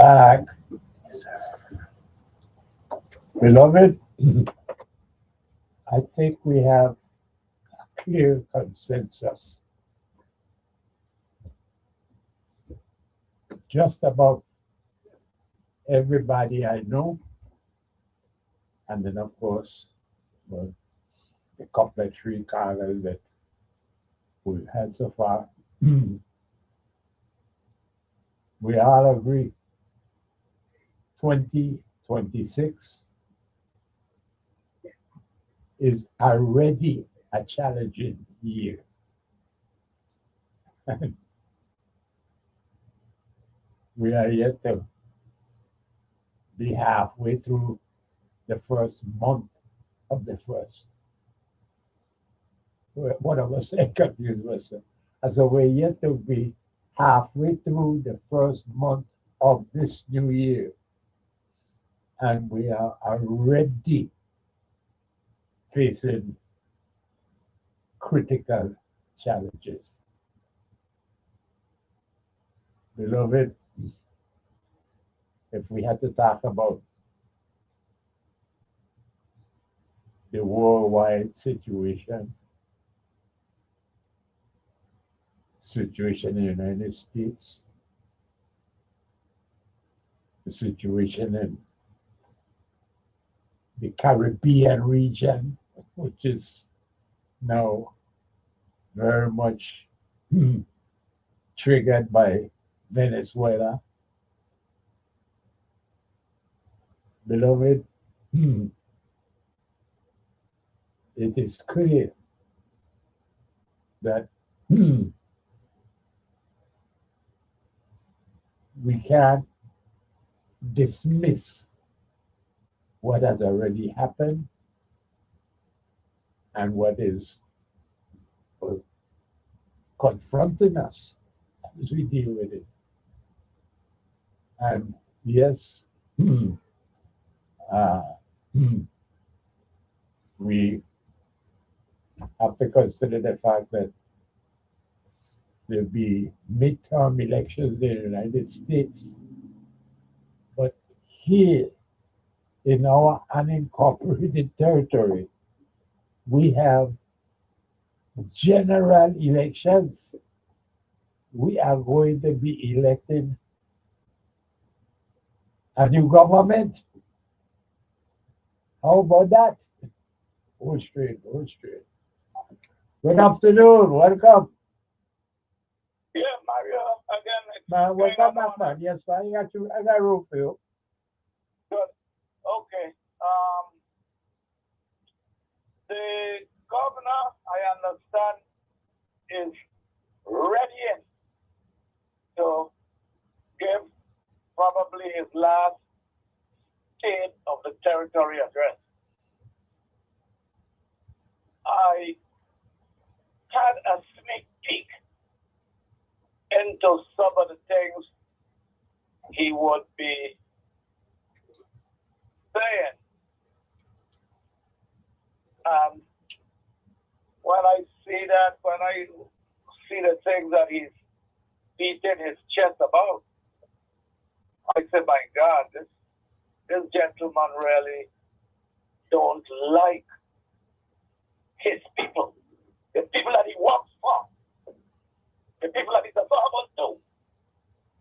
back. Beloved, I think we have a clear consensus. Just about everybody I know, and then of course, well, the couple of three callers that we've had so far, we all agree 2026 is already a challenging year. We are yet to be halfway through the first month of the first. One of us say confused myself. And so we're yet to be halfway through the first month of this new year. And we are already facing critical challenges. Beloved, if we had to talk about the worldwide situation in the United States, the situation in the Caribbean region, which is now very much triggered by Venezuela. Beloved, it is clear that we can't dismiss what has already happened and what is confronting us as we deal with it. And yes, we have to consider the fact that there'll be midterm elections in the United States. But here in our unincorporated territory, we have general elections. We are going to be electing a new government. How about that? Hold straight. Good afternoon, welcome. Yeah, Mario, again. Man, welcome back, man. Yes, man, I got room for you. Good. Okay. The governor, I understand, is ready to give probably his last state of the territory address. I had a sneak peek into some of the things he would be saying. When I see the things that he's beating his chest about, I say, my God, this gentleman really don't like his people, the people that he works for, the people that he's a farmer to.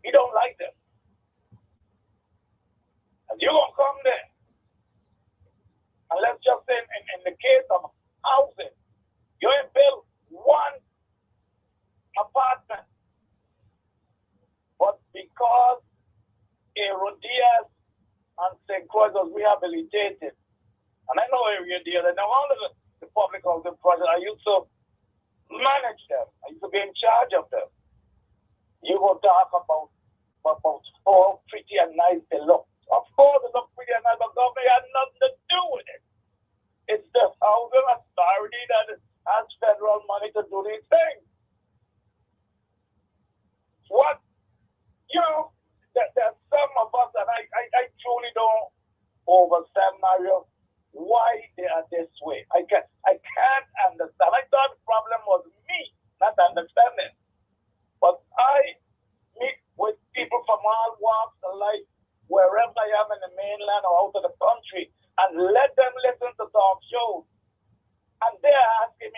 He don't like them. And you're going to come there. And let's just say in the case of housing, you ain't built one apartment. But because Herodias and St. Croix was rehabilitated, and I know Herodias, and all of the public housing projects, I used to manage them. I used to be in charge of them. You will talk about how pretty and nice they look. Of course, they look pretty and nice, but government had nothing to do with it. It's the housing authority that has federal money to do these things. What, there's some of us that I truly don't understand, Mario, why they are this way. I can't understand. I thought the problem was me not understanding. But I meet with people from all walks of life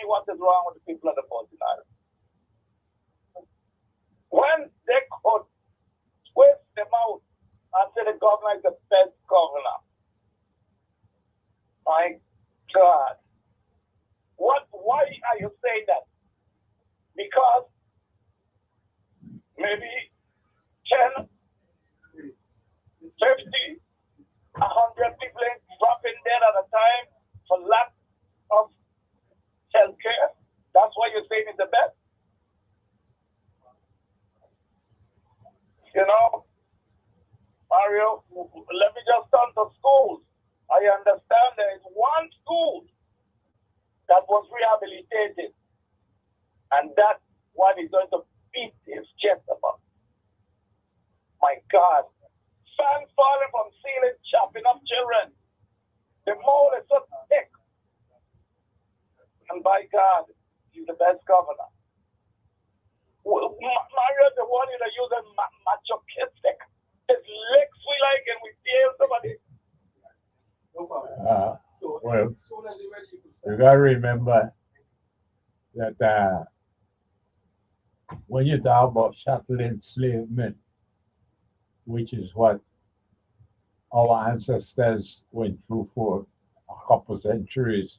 what is wrong with the people of the Virgin Islands. When they could twist them out and say the governor is the best governor. My God. Why are you saying that? Because maybe 10, 50, 100 people ain't dropping dead at a time for lack of health care. That's why you're saying it's the best. You know, Mario, let me just turn to schools. I understand there is one school that was rehabilitated, and that one is going to beat his chest about. My God. Fans falling from ceiling, chopping up children. The mold is so thick. And by God, he's the best governor. Mario, the one that uses masochistic. His legs we like and we feel somebody. Well, you gotta remember that when you talk about chattel enslavement, which is what our ancestors went through for a couple centuries,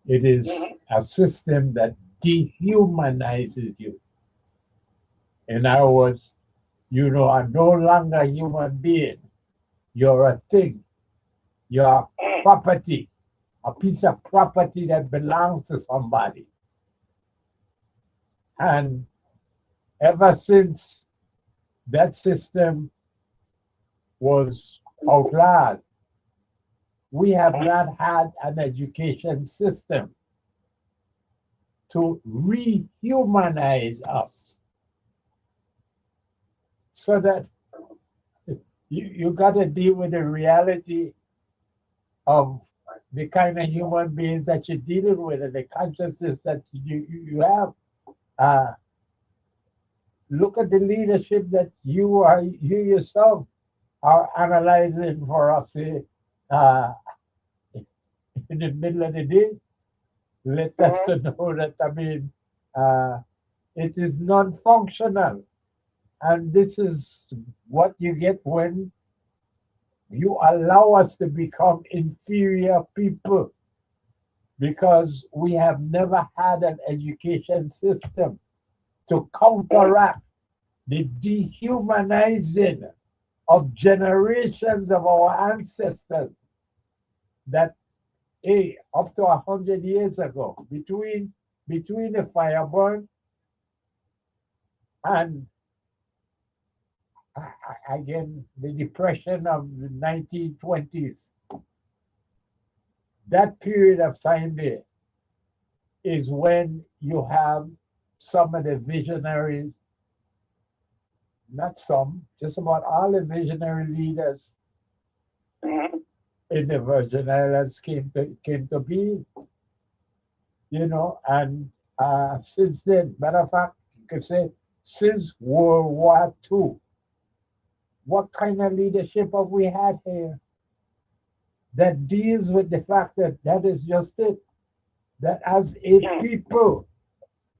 it is a system that dehumanizes you. In other words, you are no longer a human being. You're a thing. You're property, a piece of property that belongs to somebody. And ever since that system was outlawed, we have not had an education system to rehumanize us. So that you got to deal with the reality of the kind of human beings that you're dealing with and the consciousness that you have. Look at the leadership that you yourself are analyzing for us in the middle of the day. Let us to know that, it is non-functional. And this is what you get when you allow us to become inferior people, because we have never had an education system to counteract the dehumanizing of generations of our ancestors that up to 100 years ago, between the fire burn and again the depression of the 1920s, that period of time there is when you have some of the visionaries, not some, just about all the visionary leaders in the Virgin Islands came to be, and since then, matter of fact, you could say since World War II, what kind of leadership have we had here that deals with the fact that is just it, that as a people,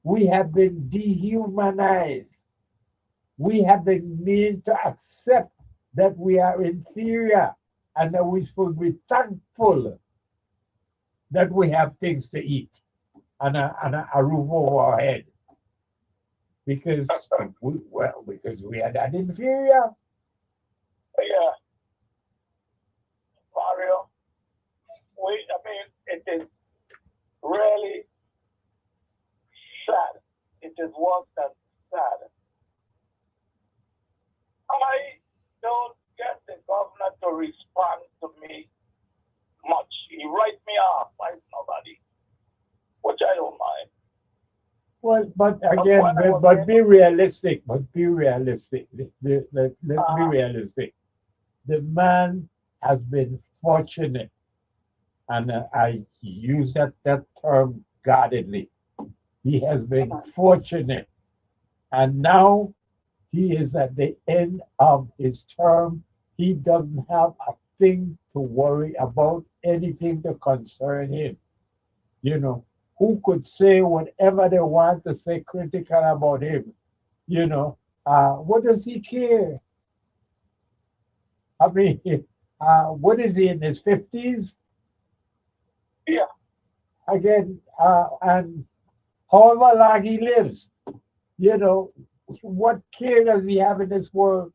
we have been dehumanized. We have been made to accept that we are inferior and that we should be thankful that we have things to eat and a roof over our head. Because we are that inferior. Yeah. Mario, it is really sad. It is worse than sad. I don't get the governor to respond to me much. He writes me off like nobody, which I don't mind. Well, but again, but be realistic. But be realistic. Let's be realistic. The man has been fortunate, and I use that term guardedly. He has been fortunate, and now he is at the end of his term. He doesn't have a thing to worry about, anything to concern him. who could say whatever they want to say critical about him. What does he care? I mean, what is he in his 50s? Yeah. Again, and however long he lives, what care does he have in this world?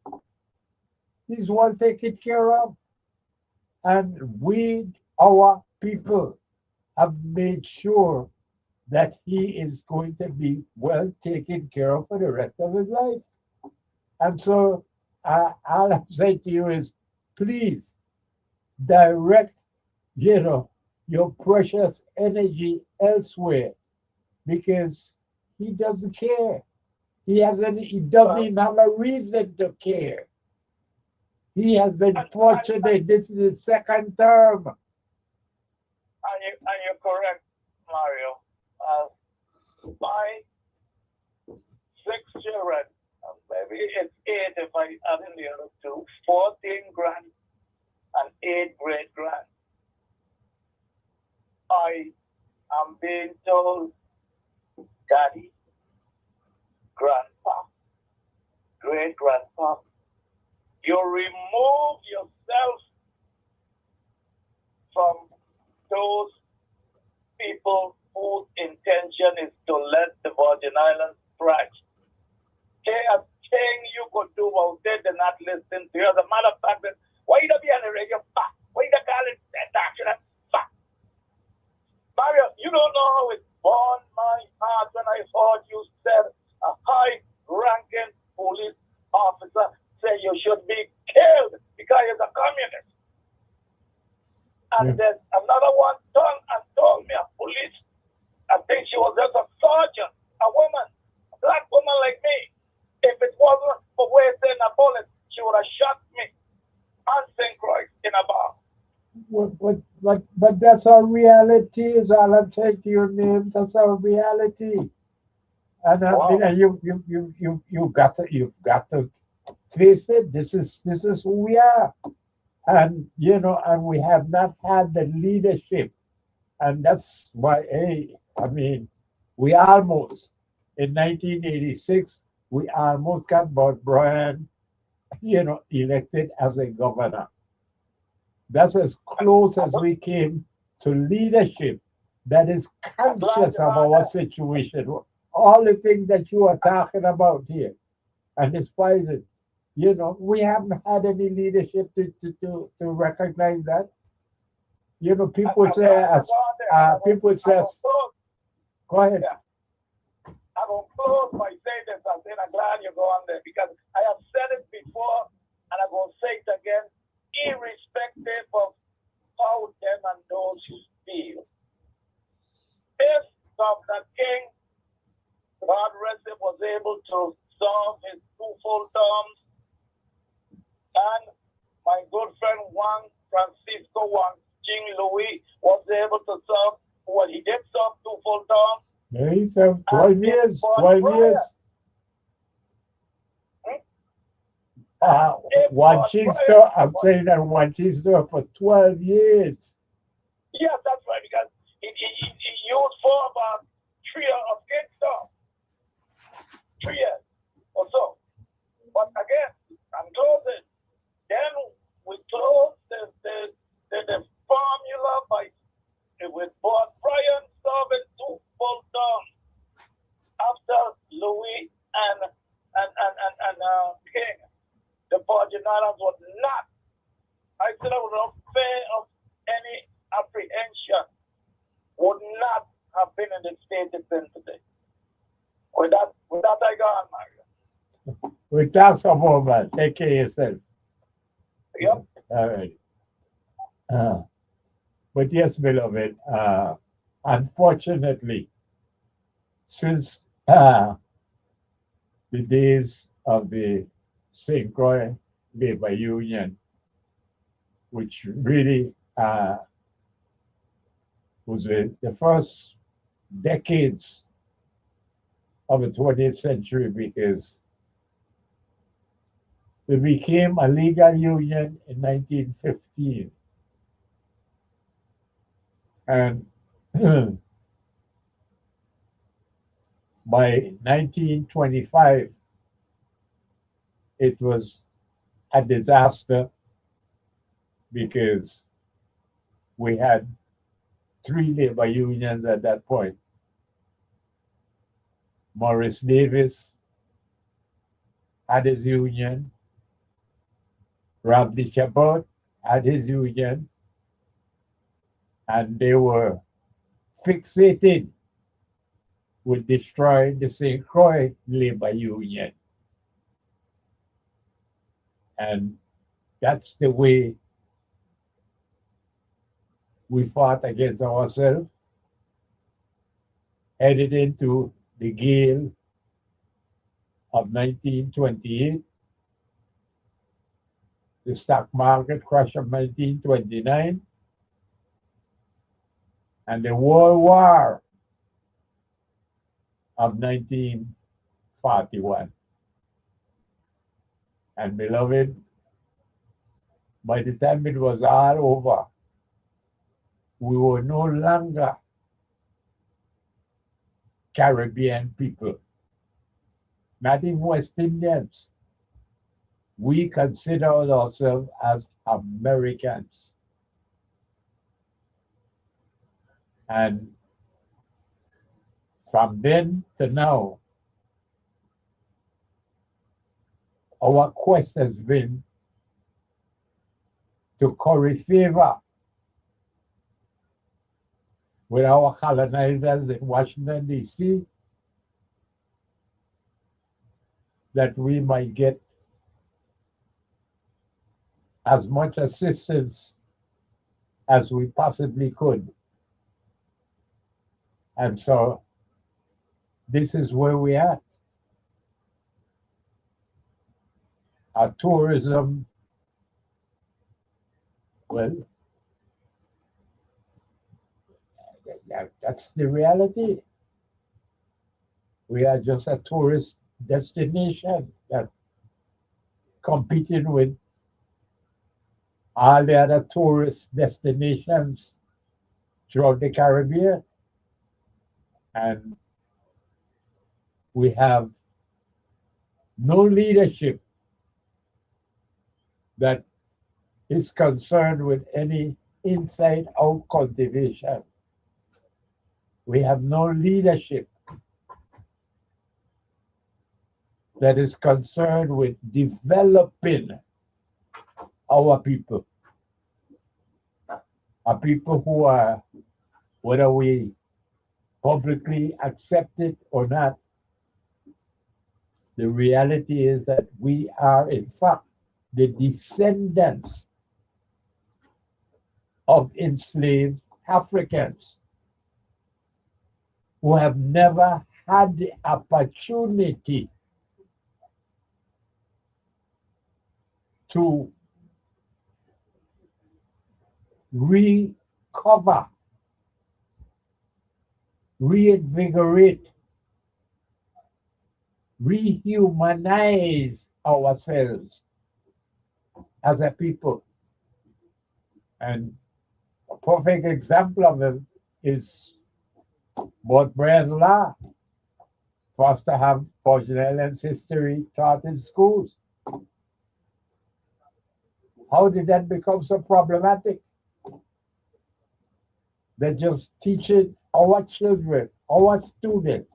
He's well taken care of. And we, our people, have made sure that he is going to be well taken care of for the rest of his life. And so all I'm saying to you is, please direct, your precious energy elsewhere, because he doesn't care. He doesn't even have a reason to care. He has been fortunate. This is his second term. And you're correct, Mario. My 6 children, maybe it's 8 if I add in the other 2, 14 grand and 8 great grand. I am being told, Daddy, Grandpa, great grandpa, you remove yourself from those people whose intention is to let the Virgin Islands thrive. There are things you could do out there, they're not listening to you. As a matter of fact, why you don't be on the radio? Why you don't call it that? Mario, you don't know how it burned my heart when I heard you said a high-ranking police officer say you should be killed because you're a communist. And then another one turned and told me, a police, I think she was just a sergeant, a woman, a black woman like me. If it wasn't for wasting a bullet, she would have shot me on St. Croix in a bar. But that's our reality. Is all I'm saying to your names. That's our reality. And Wow. you've got to face it. This is who we are. And and we have not had the leadership, and that's why. We almost in 1986 we almost got Bob Bryan, elected as a governor. That's as close as we came to leadership that is conscious of our situation. All the things that you are talking about here, and despite it, we haven't had any leadership to recognize that. People say, go ahead. I will close by saying this, and then I'm glad you go on there, because I have said it before, and I will say it again, irrespective of how them and those feel. If Dr. King, God rest him, was able to serve his 2 full terms, and my good friend Juan Francisco Juan Jing Louis was able to serve, he did serve 2 full terms. Yeah, he served 12 years. 12 years. Wanchester, I'm saying that Wanchester for 12 years. Yes, that's right, because he used for about 3 years of Kingston. 3 years or so. But again, I'm closing. Then we close the formula with Bob Bryan serving 2 full terms after Louis and King. The Virgin Islands was not, I said I would not fear of any apprehension, would not have been in the state it's in today. With that I go on, Mario. We talk some more, man. Take care of yourself. Yep. All right. But yes, beloved, unfortunately, since the days of the St. Croix Labor Union, which really was the first decades of the 20th century, because it became a legal union in 1915. And By 1925, it was a disaster because we had three labor unions at that point. Morris Davis had his union, Rabdi Chabot had his union, and they were fixated with destroying the St. Croix labor union. And that's the way we fought against ourselves, headed into the gale of 1928, the stock market crash of 1929, and the World War of 1941. And beloved, by the time it was all over, we were no longer Caribbean people, not even West Indians. We considered ourselves as Americans. And from then to now, our quest has been to curry favor with our colonizers in Washington, D.C., that we might get as much assistance as we possibly could. And so this is where we are. Our tourism, well, that's the reality. We are just a tourist destination that competing with all the other tourist destinations throughout the Caribbean. And we have no leadership that is concerned with any inside-out cultivation. We have no leadership that is concerned with developing our people. A people who are, whether we publicly accept it or not, the reality is that we are, in fact, the descendants of enslaved Africans who have never had the opportunity to recover, reinvigorate, rehumanize ourselves as a people. And a perfect example of it is what Brian Law for us to have Virgin Islands history taught in schools. How did that become so problematic? They're just teaching our children, our students,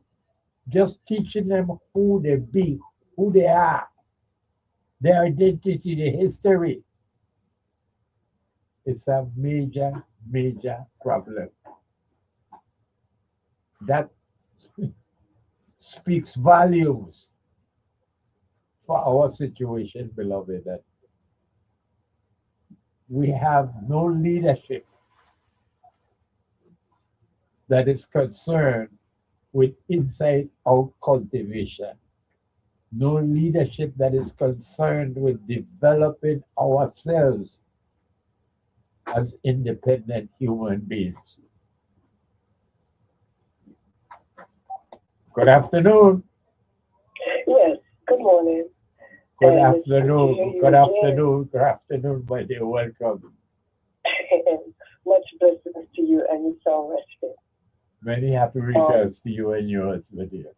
just teaching them who they be, who they are, their identity, their history. It's a major, major problem. That speaks volumes for our situation, beloved, that we have no leadership that is concerned with inside-out cultivation, no leadership that is concerned with developing ourselves as independent human beings. Good afternoon. Yes, good morning. Good And afternoon. hear you Good again. afternoon. Good afternoon, my dear. Welcome. Much blessings to you and your soul rested. Many happy returns to you and yours, my dear.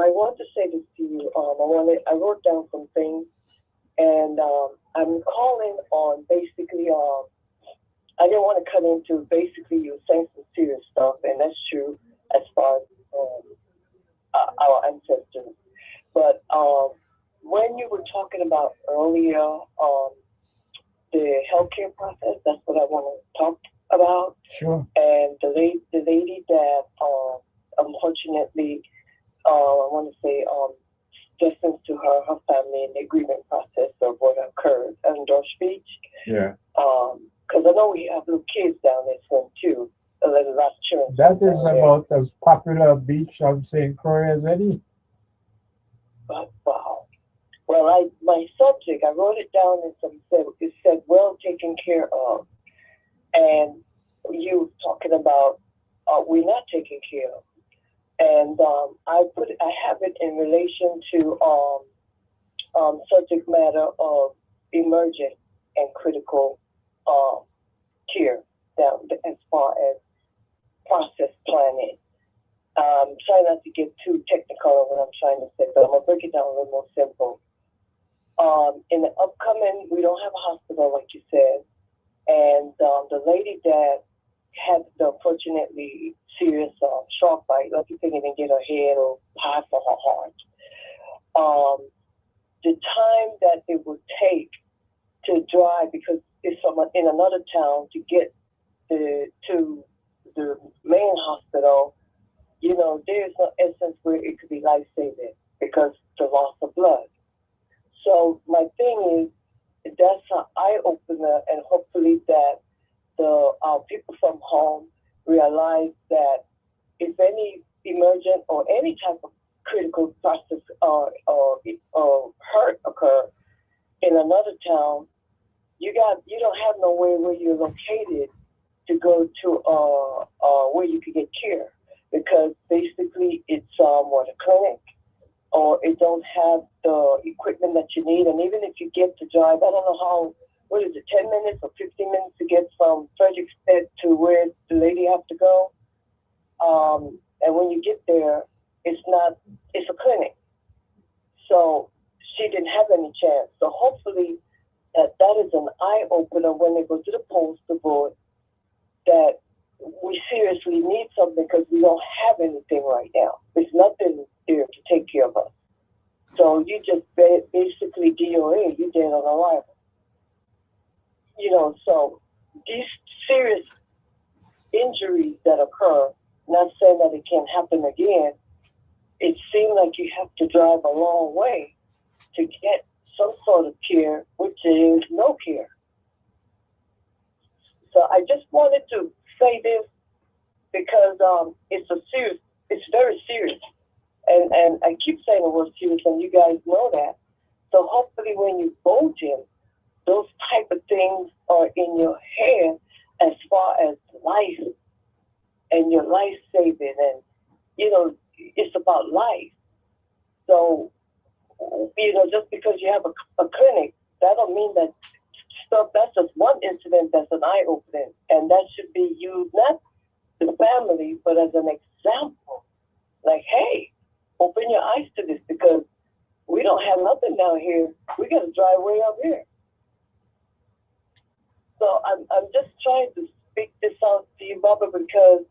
I want to say this to you. I wrote down some things, and I'm calling on basically. I didn't want to cut into basically you were saying some serious stuff, and that's true as far as our ancestors. But when you were talking about earlier the healthcare process, that's what I want to talk about. Sure. And the lady that unfortunately, I want to say, distance to her family in the agreement process of what occurred in Dorch Beach. Yeah. Because I know we have little kids down there swim too, a little last children. That is about as popular a beach on St. Croix as any. But, wow. Well, my subject, I wrote it down and it said well taken care of. And you talking about we're not taken care of. And I have it in relation to subject matter of emergent and critical care down as far as process planning. Try not to get too technical on what I'm trying to say, but I'm gonna break it down a little more simple. In the upcoming, we don't have a hospital like you said, and the lady that had the unfortunately serious shark bite, like you couldn't even get her head or half of her heart. The time that it would take to drive, because it's in another town, to get to the main hospital, you know, there's no instance where it could be life-saving because the loss of blood. So my thing is, that's an eye-opener, and hopefully that the people from home realize that if any emergent or any type of critical process or hurt occur in another town, you don't have nowhere where you're located to go to where you can get care, because basically it's a clinic, or it don't have the equipment that you need. And even if you get to drive, I don't know what is it, 10 minutes or 15 minutes to get from Frederiksted to where the lady has to go. And when you get there, it's a clinic. So she didn't have any chance. So hopefully that is an eye-opener when they go to the postal board, that we seriously need something, because we don't have anything right now. There's nothing there to take care of us. So you just basically DOA, you dead on arrival. You know, so these serious injuries that occur, not saying that it can't happen again, it seems like you have to drive a long way to get some sort of care, which is no care. So I just wanted to say this because it's very serious. And I keep saying the word serious, and you guys know that. So hopefully when you vote in, those type of things are in your head as far as life and your life saving, and you know, it's about life. So, you know, just because you have a clinic, that don't mean that stuff. That's just one incident that's an eye opening, and that should be used not the family, but as an example. Like, hey, open your eyes to this, because we don't have nothing down here. We got to drive way up here. So I'm just trying to speak this out to you, Baba, because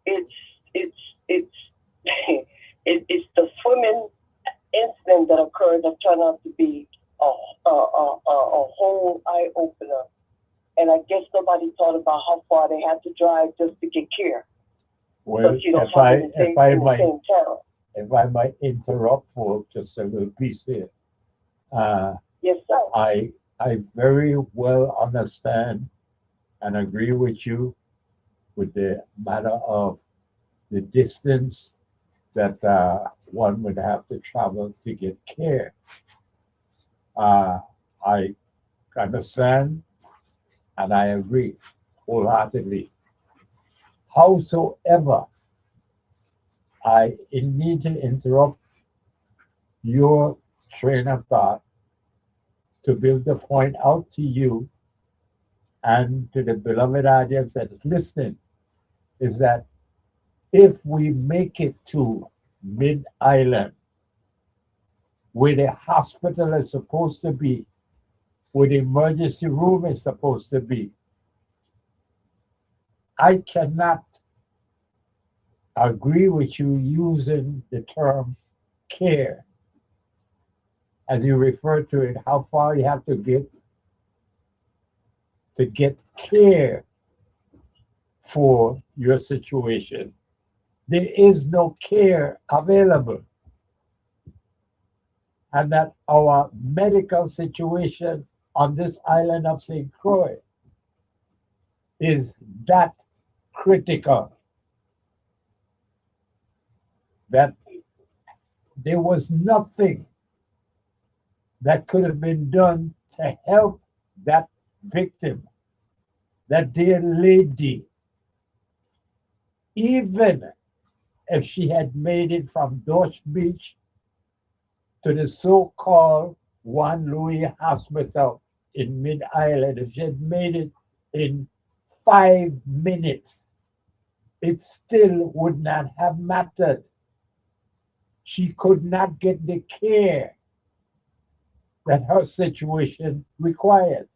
it's it's the swimming incident that occurred that turned out to be a whole eye opener. And I guess nobody thought about how far they had to drive just to get care. Well, if I might interrupt for just a little piece here. Yes, sir. I very well understand and agree with you with the matter of the distance that one would have to travel to get care. I understand and I agree wholeheartedly. Howsoever, I need to interrupt your train of thought to be able to point out to you and to the beloved audience that is listening, is that if we make it to Mid-Island, where the hospital is supposed to be, where the emergency room is supposed to be. I cannot agree with you using the term care as you refer to it, how far you have to get care for your situation. There is no care available. And that our medical situation on this island of St. Croix is that critical that there was nothing that could have been done to help that victim, that dear lady, even if she had made it from Dorch Beach to the so-called Juan Louis Hospital in Mid-Island, if she had made it in 5 minutes, it still would not have mattered. She could not get the care that her situation required.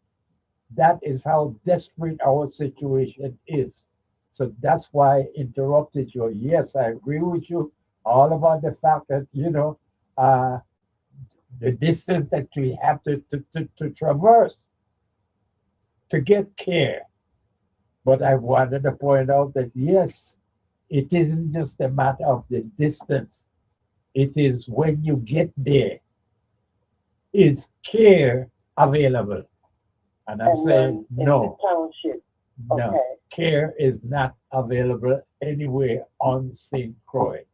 That is how desperate our situation is. So that's why I interrupted you. Yes, I agree with you all about the fact that, the distance that we have to traverse to get care. But I wanted to point out that, yes, it isn't just a matter of the distance. It is when you get there, is care available? And I'm saying in no, the township. no, Okay. care is not available anywhere on St. Croix.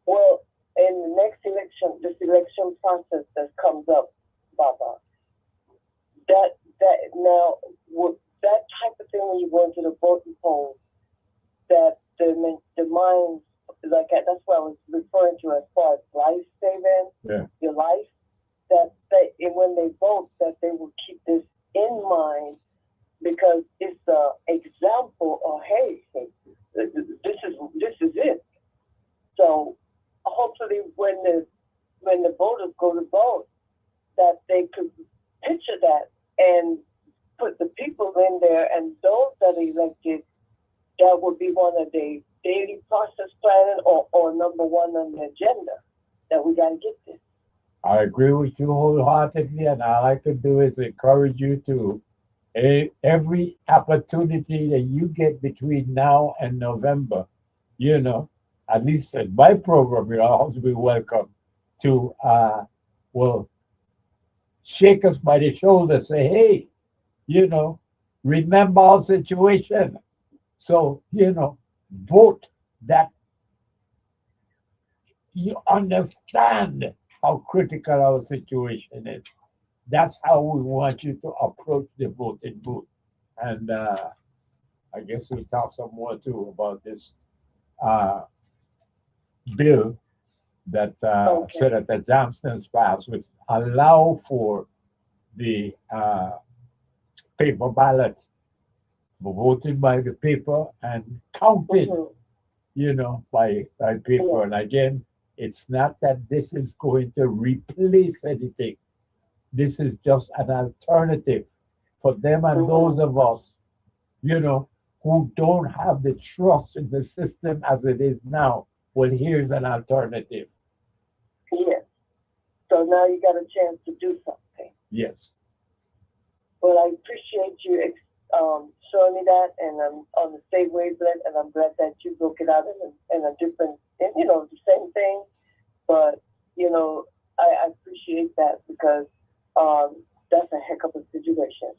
Well, in the next election, this election process that comes up, Baba, that now that type of thing when you go into the voting polls, that the minds like that's what I was referring to as far as life saving, your life. That when they vote, that they will keep this in mind because it's an example of hey, this is it. So hopefully, when the voters go to vote, that they could picture that and put the people in there, and those that are elected, that would be one of the daily process planning or number one on the agenda that we got to get this. I agree with you wholeheartedly, and all I can do is encourage you to every opportunity that you get between now and November, at least in my program, you'll also be welcome to, shake us by the shoulder, say, hey, remember our situation. So, vote that you understand how critical our situation is. That's how we want you to approach the voting booth. And I guess we'll talk some more too about this bill that Senator Johnston's passed, which allow for the paper ballots, voting by the paper and counted, by paper. And again, it's not that this is going to replace anything. This is just an alternative for them and those of us, who don't have the trust in the system as it is now. Well, here's an alternative. Yes. So now you got a chance to do something. Yes. Well, I appreciate you showing me that, and I'm on the same wavelength, and I'm glad that you broke it out in a different, the same thing. But, I appreciate that because that's a heck of a situation,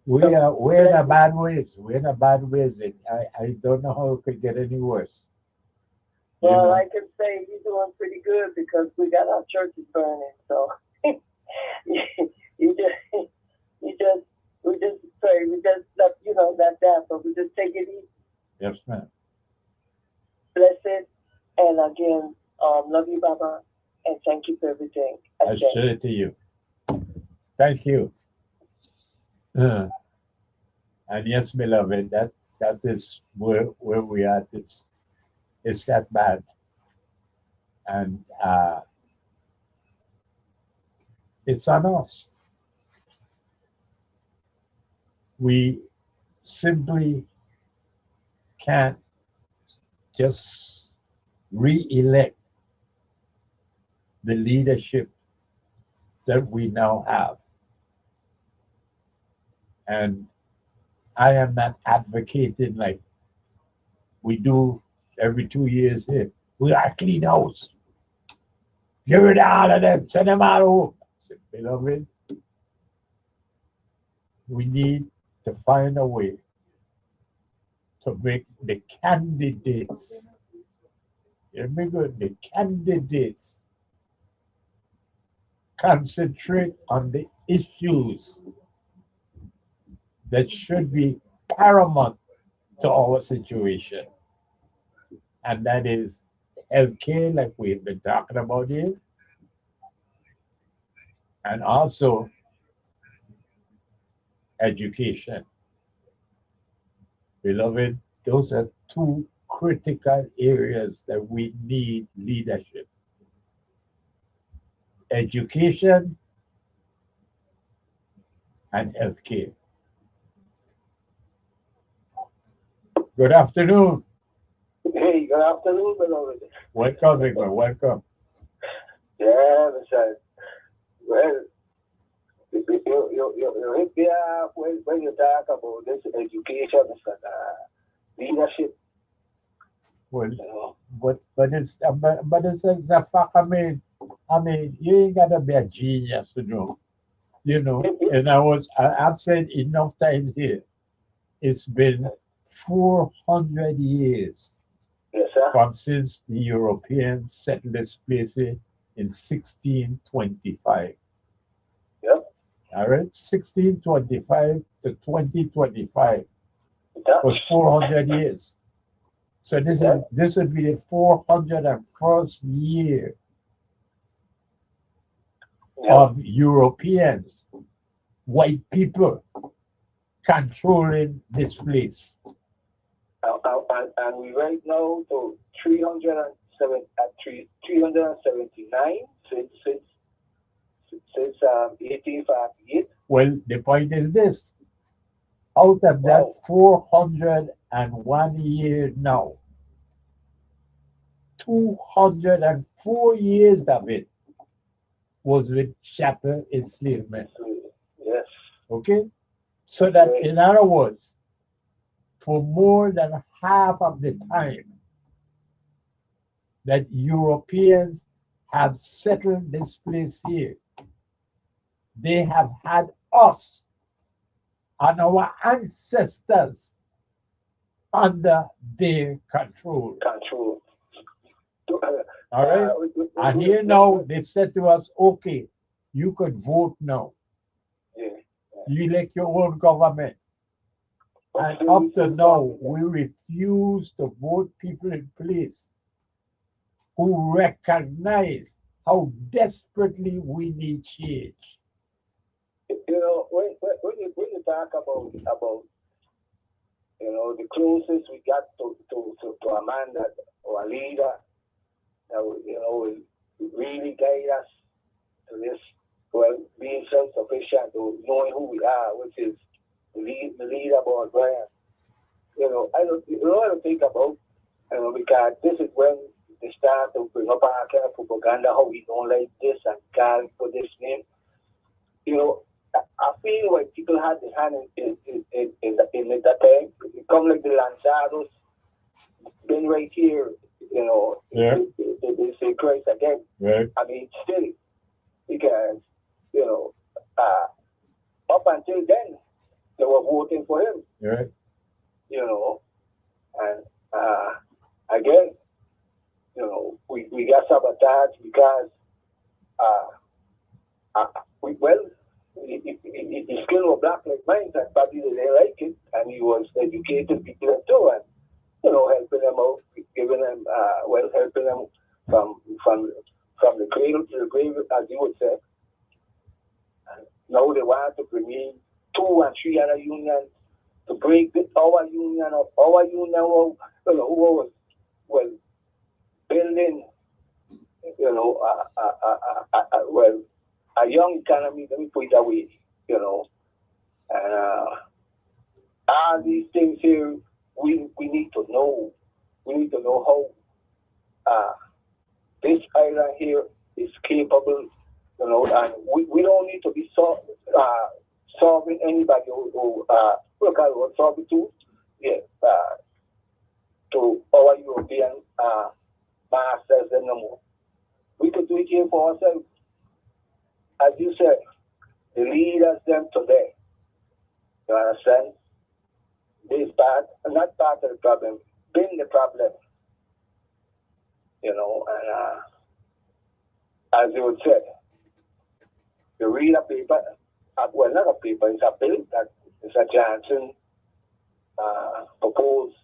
We're in a bad ways. We're in a bad ways. I don't know how it could get any worse. Well, I can say you're doing pretty good because we got our churches burning. So we just pray. We just not that, but we just take it easy. Yes, ma'am. Bless it, and again, love you, Baba, and thank you for everything. I share it to you. Thank you. And yes, beloved, that is where we are. It's that bad. And it's on us. We simply can't just re-elect the leadership that we now have. And I am not advocating like we do every 2 years here. We got to clean house. Get rid of all of them. Send them out home. Beloved, we need to find a way to make the candidates, hear me good, the candidates concentrate on the issues that should be paramount to our situation. And that is healthcare, like we've been talking about here, and also education. Beloved, those are two critical areas that we need leadership. Education and healthcare. Good afternoon. Hey, good afternoon, beloved. Welcome, Victor. Welcome. Yeah, Mr. Well, you hit me up when you talk about this education, Mr. Leadership. Well, You know. but it's a fact. I mean, you ain't gotta be a genius to know. You know, and I've said enough times here. It's been 400 years Yes, sir. from since the Europeans settled this place here in 1625. Yep. All right, 1625 to 2025 Yeah. was 400 years. So this would be the 401st year Yeah. of Europeans, white people controlling this place. And we right now to 379 since 1858. Well, the point is this: out of that Wow. 401 years now, 204 years of it was with chattel enslavement. Yes. Okay? So that, in other words, for more than half of the time that Europeans have settled this place here, they have had us and our ancestors under their control. Control. All right? And here now, they've said to us, okay, you could vote now. Yeah. You elect your own government. And up to now, we refuse to vote people in place who recognize how desperately we need change. You know, when you talk about the closest we got to a man that or a leader that will really guide us to this, well, being self-sufficient, or knowing who we are, which is the leader about Brian. I don't think about, because this is when they start to bring up our kind of propaganda, how we don't like this and can't for this name. I feel like people had the hand in that time. It come like the Lanzados, been right here, Yeah. they say Christ again. Right? I mean, still, because, up until then, they were voting for him, Right? and again, we got sabotaged because, his skin was black like mine, and probably they didn't like it, and he was educating people too, and, helping them out, giving them, helping them from the cradle to the grave, as you would say. And now they want to bring in 2 and 3 other unions to break our union up. Our union, building, well, a young economy, let me put it that way, and all these things here, we need to know. We need to know how this island here is capable, and we don't need to be solving anybody who look at what solving to, to our European masters and no more. We could do it here for ourselves. As you said, the leaders them today, you understand? This part, not part of the problem, been the problem, and as you would say, you read a paper, well, not a paper, it's a bill that Mr. Johnson proposed.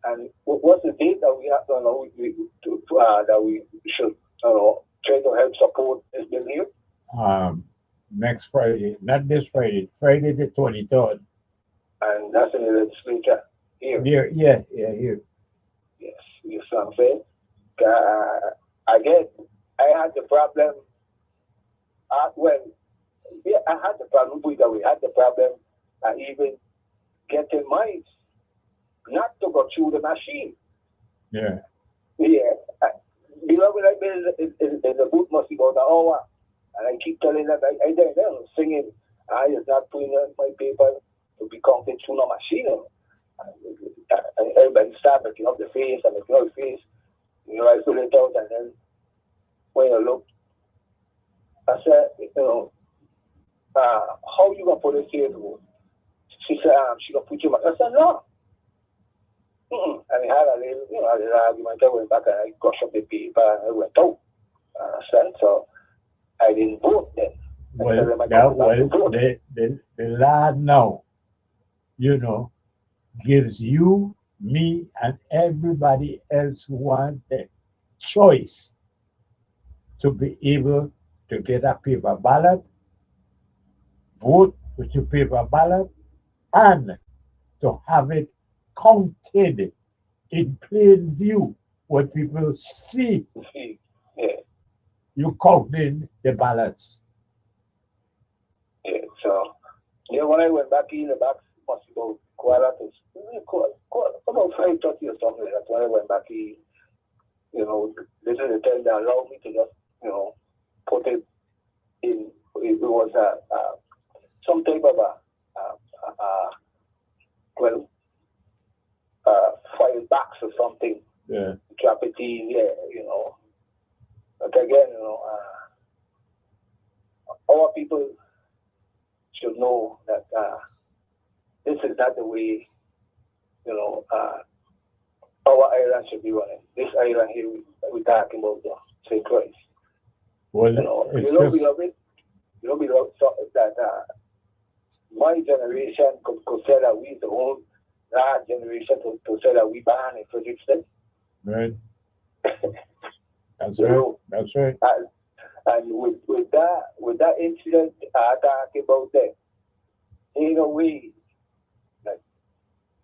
And what's the date that we have that we should try to help support this bill here? Next Friday, not this Friday, Friday the 23rd. And that's in the legislature here. Here. Yes, you see what I'm saying? Again, I had the problem. I had the problem with that. We had the problem even getting mines not to go through the machine. Yeah. Beloved, I been in the boot must be about an hour, and I keep telling them, I singing, I is not putting on my paper to be counted through the machine. And everybody start making up the face and making up the face. I fill it out, and then when I look, I said, how you gonna put it here? She said, she gonna put you. I said, no. And I had a little argument. I went back and I crushed up the paper and I went out. So I didn't vote then. The lad now, gives you, me, and everybody else who wants the choice to be able to get a paper ballot, vote with your paper ballot, and to have it counted in plain view what people see. Yeah. You counting the ballots. Yeah, so when I went back in, the back must go about 5:30 or something. That's when I went back in. This is the time that allowed me to just, put it in. It was some type of file box or something. Yeah. Drop it in, But again, our people should know that this is not the way, our island should be running. This island here we're talking about, say Christ. Well, beloved, that my generation could say that we the whole last generation to say that we ban it for extent. Right. That's right. That's right. And with that incident talking about that, in a way, like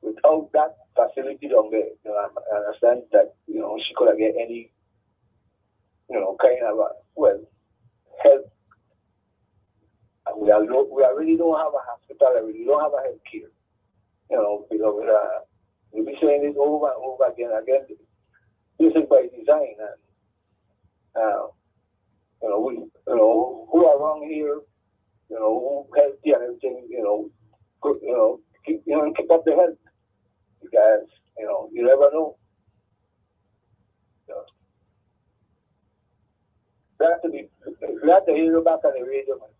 without that facility down there, I understand that she could have get any kind of help. And we already don't have a hospital. We don't have a health care. We'll be saying this over and over again. This is by design, and who are around here, who healthy and everything, keep up the health, because you never know. Glad to hear you back on the radio, man.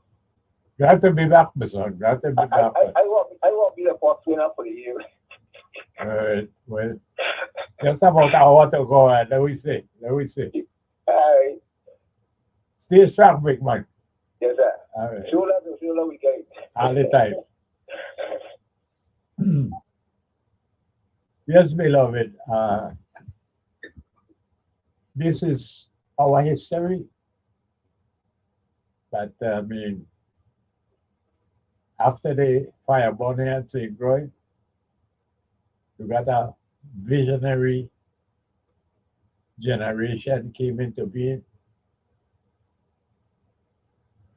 Glad to be back, my son. Glad to be back. I won't be the first winner for the year. All right. Well, just about an hour to go. Let me see. All right. Stay strong, big man. Yes, sir. All right. Sure, we get it. All the time. Yes, beloved. This is our history. But after the fire burning at St. Croix, you got a visionary generation came into being,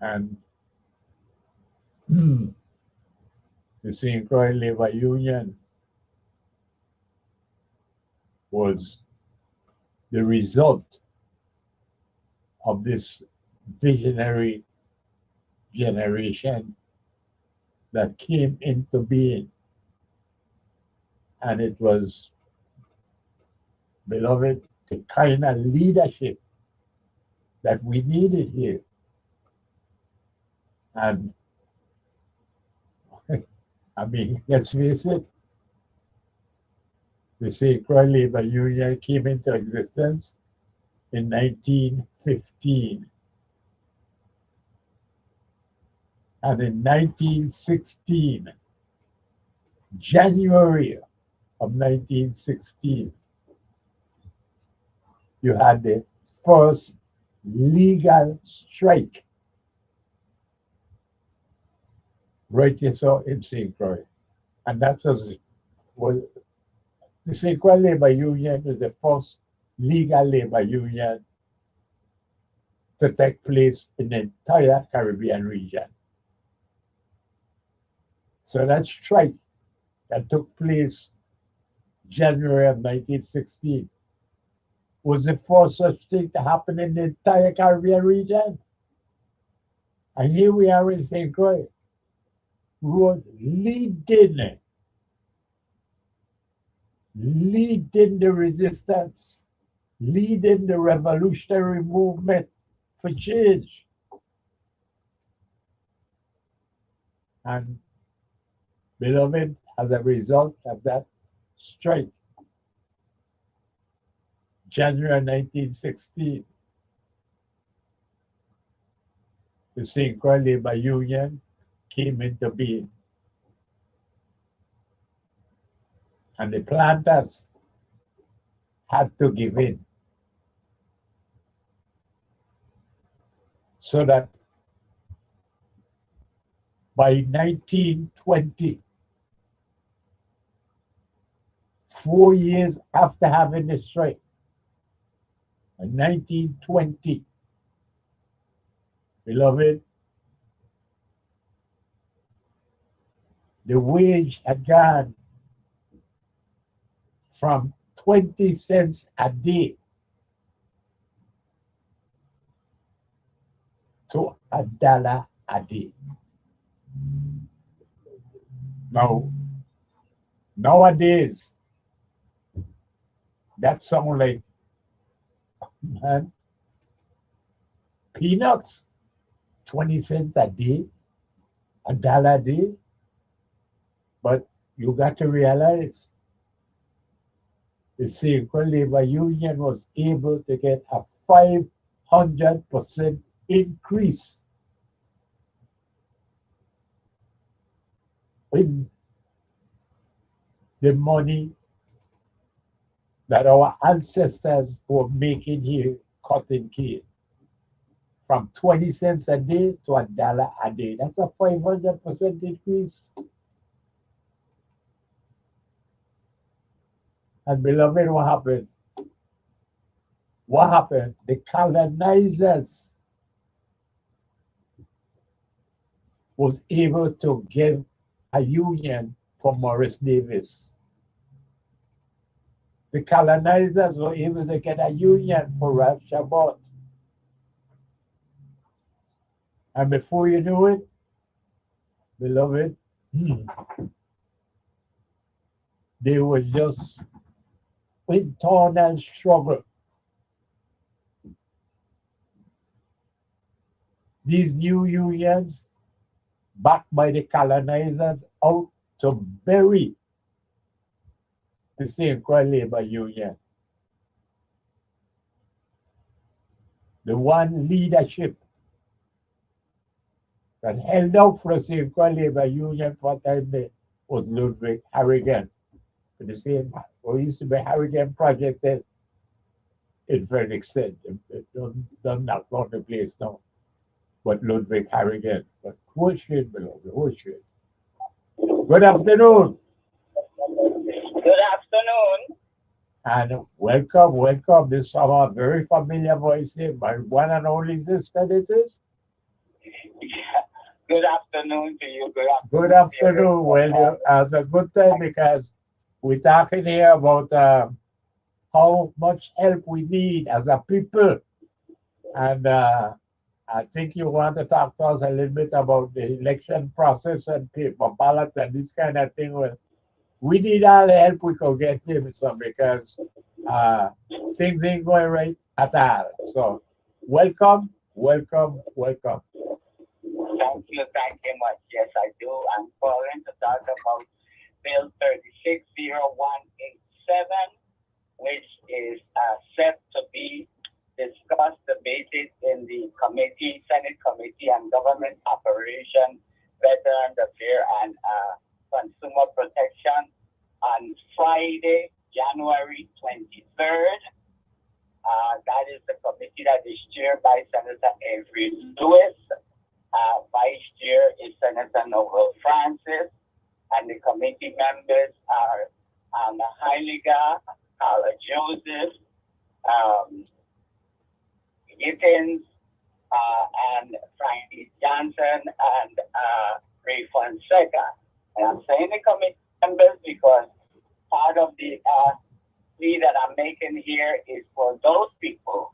and the St. Croix Labor Union was the result of this visionary generation that came into being. And it was, beloved, the kind of leadership that we needed here. And I mean, let's face it, the St. Croix Labor Union came into existence in 1915. And in 1916, January of 1916, you had the first legal strike right here so in St. Croix. And that was the St. Croix Labor Union is the first legal labor union to take place in the entire Caribbean region. So that strike that took place January of 1916 was the first such thing to happen in the entire Caribbean region. And here we are in St. Croix, who was leading the resistance, leading the revolutionary movement for change. And beloved, as a result of that strike, January 1916, the St. Croix Labor Union came into being. And the planters had to give in. So that by 1920, 4 years after having the strike, in 1920, beloved, the wage had gone from 20 cents a day to $1 a day. Now, nowadays, that sounds like, man, peanuts, 20 cents a day, $1 a day. But you got to realize the St. Croix Labor Union was able to get a 500% increase in the money that our ancestors were making here cutting cane. From 20 cents a day to $1 a day. That's a 500% increase. And beloved, what happened? What happened? The colonizers was able to give a union for Morris Davis. The colonizers were able to get a union for Ralph Chabot. And before you knew it, beloved, they were just internal struggle. These new unions, backed by the colonizers, out to bury the St. Croix Labor Union. The one leadership that held out for the St. Croix Labor Union for a time there was Ludwig Harrigan. The same, or used to be Harrigan Project in Fredericton. It done not run the place now. But Ludwig Harrigan. But who should belong? Who should? Good afternoon. Good afternoon. And welcome, welcome. This is some very familiar voice here. My one and only sister, this is. Good afternoon to you. Good afternoon. Well, you have a good time because we're talking here about how much help we need as a people. And I think you want to talk to us a little bit about the election process and paper ballots and this kind of thing. Well, we need all the help we could get him some because uh, things ain't going right at all. So, welcome, welcome, welcome. Thank you much. Yes, I do. I'm calling to talk about Bill 360187, which is set to be discussed, debated in the committee, Senate Committee on Government Operation, Veterans Affairs, and Consumer Protection on Friday, January 23rd. That is the committee that is chaired by Senator Avery Lewis. Vice Chair is Senator Noel Francis, and the committee members are Anna Heiliger, Carla Joseph, Gittins, and Frankie Johnson, and Ray Fonseca. And I'm saying the committee members because part of the plea that I'm making here is for those people,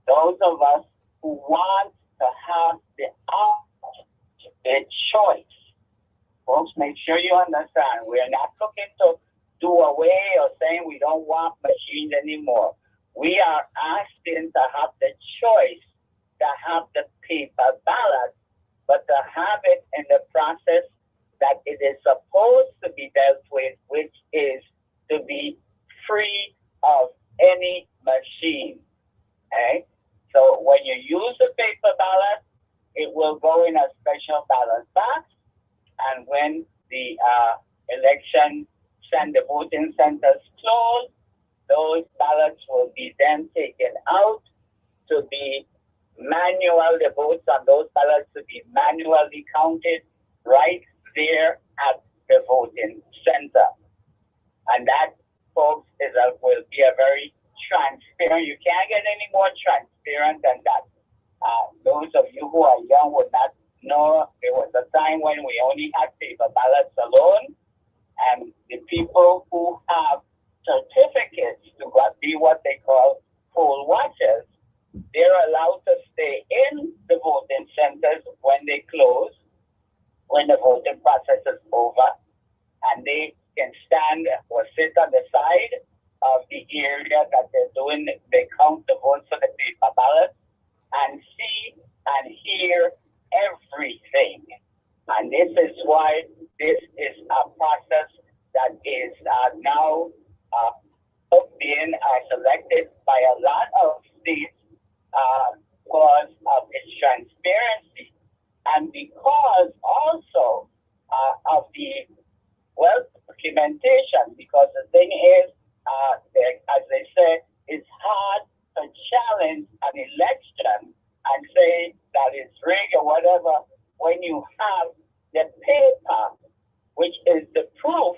those of us who want to have the choice. Folks, make sure you understand, we're not looking to do away or saying we don't want machines anymore. We are asking to have the choice to have the paper ballot, but to have it in the process that it is supposed to be dealt with, which is to be free of any machine. Okay? So when you use the paper ballot, it will go in a special ballot box, and when the election the voting centers close, those ballots will be then taken out to be manual, the votes on those ballots to be manually counted right there at the voting center. And that, folks, will be a very transparent. You can't get any more transparent than that. Those of you who are young would not know there was a time when we only had paper ballots alone, and the people who have certificates to be what they call poll watchers, they're allowed to stay in the voting centers when they close, when the voting process is over, and they can stand or sit on the side of the area that they're doing, they count the votes for the paper ballot and see and hear everything. And this is why this is a process that is now being selected by a lot of states because of its transparency and because also of the documentation. Because the thing is, as they say, it's hard to challenge an election and say that it's rigged or whatever when you have the paper, which is the proof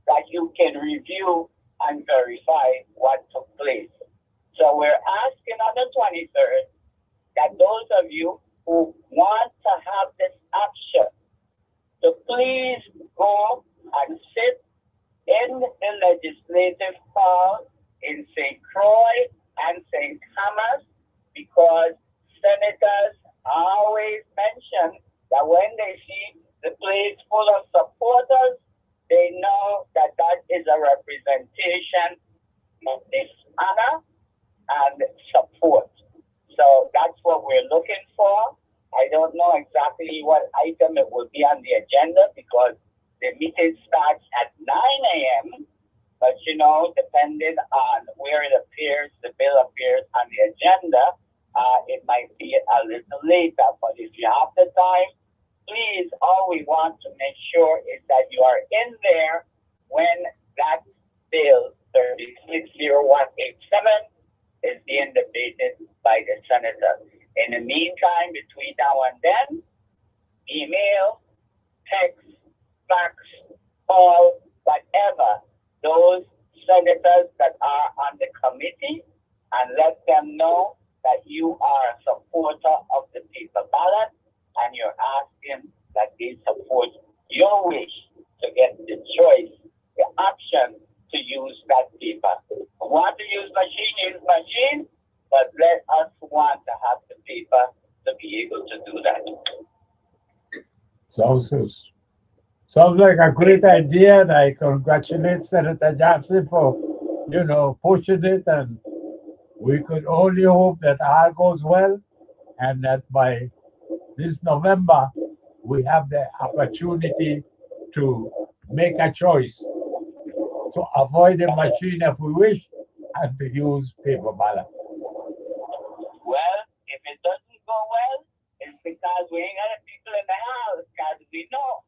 that you can review and verify what took place. So we're asking on the 23rd that those of you who want to have this option to please go and sit in the legislative hall in St. Croix and St. Thomas, because senators always mention that when they see the place full of supporters, they know that that is a representation of this honor and support. So that's what we're looking for. I don't know exactly what item it will be on the agenda because the meeting starts at 9 a.m. But depending on where it appears, the bill appears on the agenda, it might be a little later. But if you have the time, please, all we want to make sure is that you are in there when that bill 360187 is being debated by the senator. In the meantime, between now and then, email, text, fax, call, whatever, those senators that are and let them know that you are a supporter of the paper ballot and you're asking that they support your wish to get the choice, the option to use that paper. Want to use machine, but let us want to have the paper to be able to do that. Sounds like a great idea, and I congratulate Senator Johnson for, pushing it, and we could only hope that all goes well, and that by this November, we have the opportunity to make a choice to avoid the machine if we wish, and to use paper ballot. Well, if it doesn't go well, it's because we ain't got the people in the house, because we know.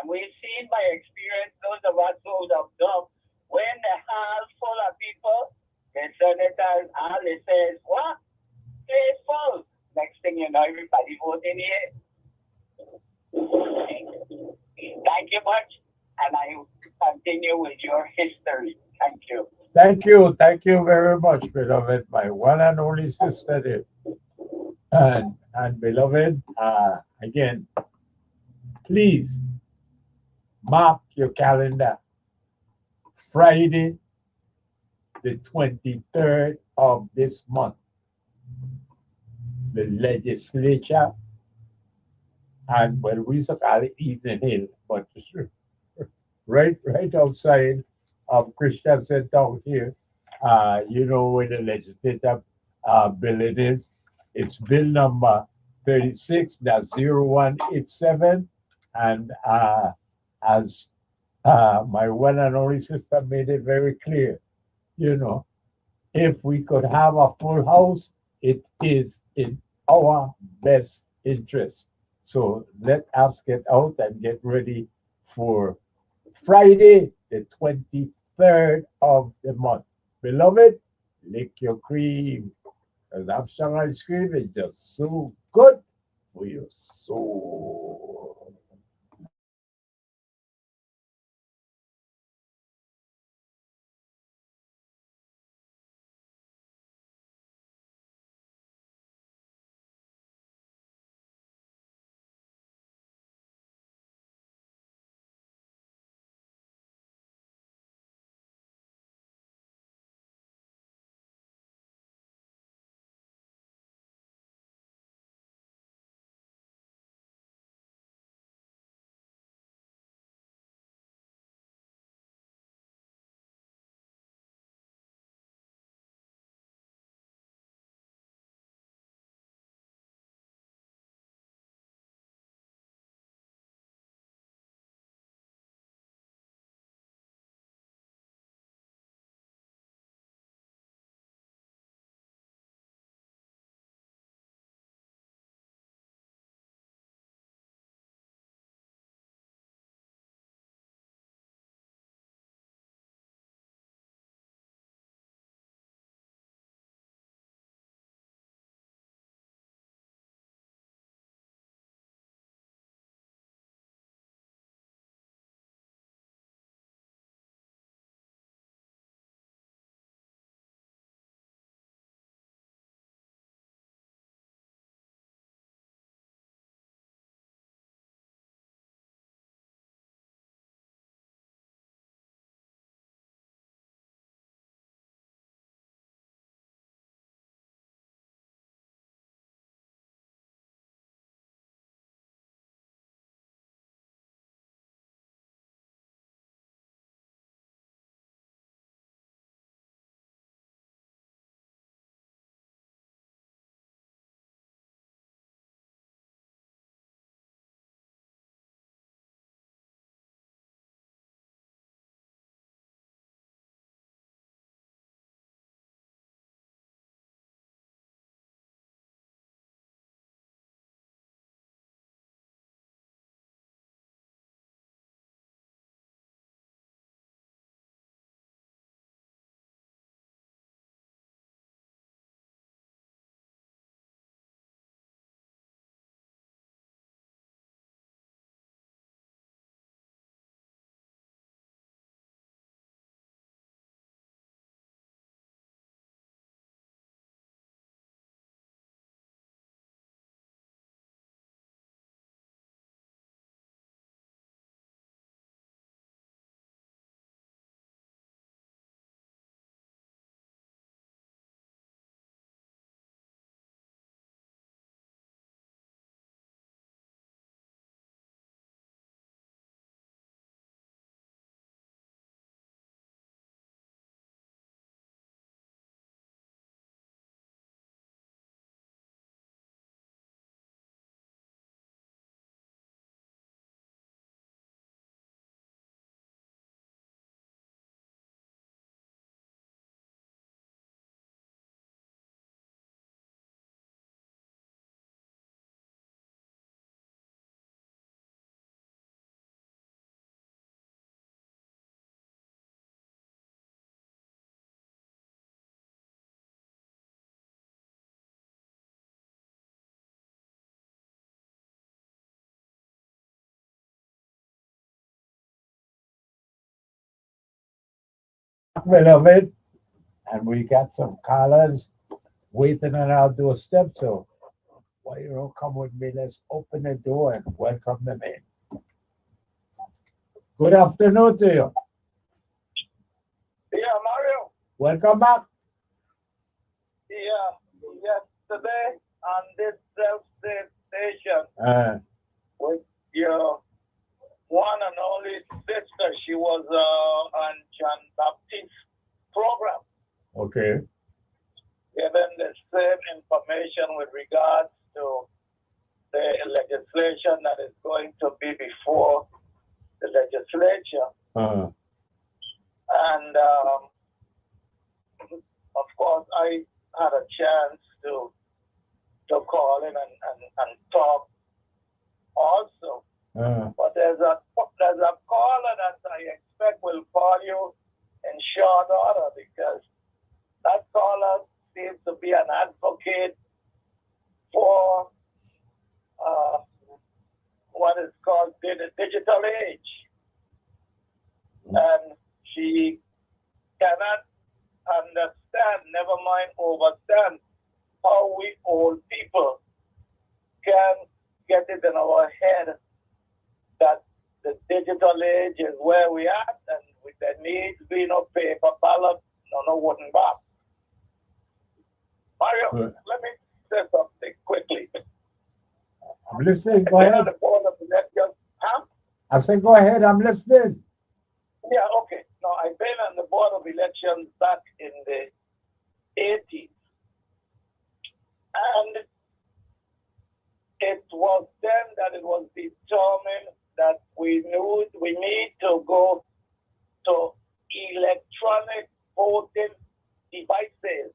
And we've seen by experience, those of us who have done, when the house full of people, the senators, all they say is, what? It's full. Next thing you know, everybody voting here. Thank you much, and I continue with your history. Thank you. Thank you very much, beloved, my one and only sister there. And beloved, again, please mark your calendar. Friday, the 23rd of this month, the legislature, and well, we used to call it Evening Hill, but right outside of Christian Center here, where the legislative building is. It's bill number 36-0187, and as my one and only sister made it very clear, if we could have a full house, it is in our best interest. So let us get out and get ready for Friday, the 23rd of the month. Beloved, lick your cream. Because Upshaw ice cream is just so good for your soul. Beloved, and we got some callers waiting on our doorstep. So why you don't come with me? Let's open the door and welcome them in. Good afternoon to you. Yeah, Mario. Welcome back. Yeah, yesterday on this self-same station with your one and only sister, she was on John Baptist's program, Okay. giving the same information with regards to the legislation that is going to be before the legislature. And of course, I had a chance to call in and talk also. But there's a caller that I expect will call you in short order, because that caller seems to be an advocate for what is called the digital age. And she cannot understand, never mind overstand, how we old people can get it in our head that the digital age is where we are, and with there needs be no paper ballot, no wooden box. Mario, let me say something quickly. I'm listening. Go ahead. Huh? I said, go ahead. I'm listening. Yeah, okay. No, I've been on the board of elections back in the 80s. And it was then that it was determined that we need to go to electronic voting devices.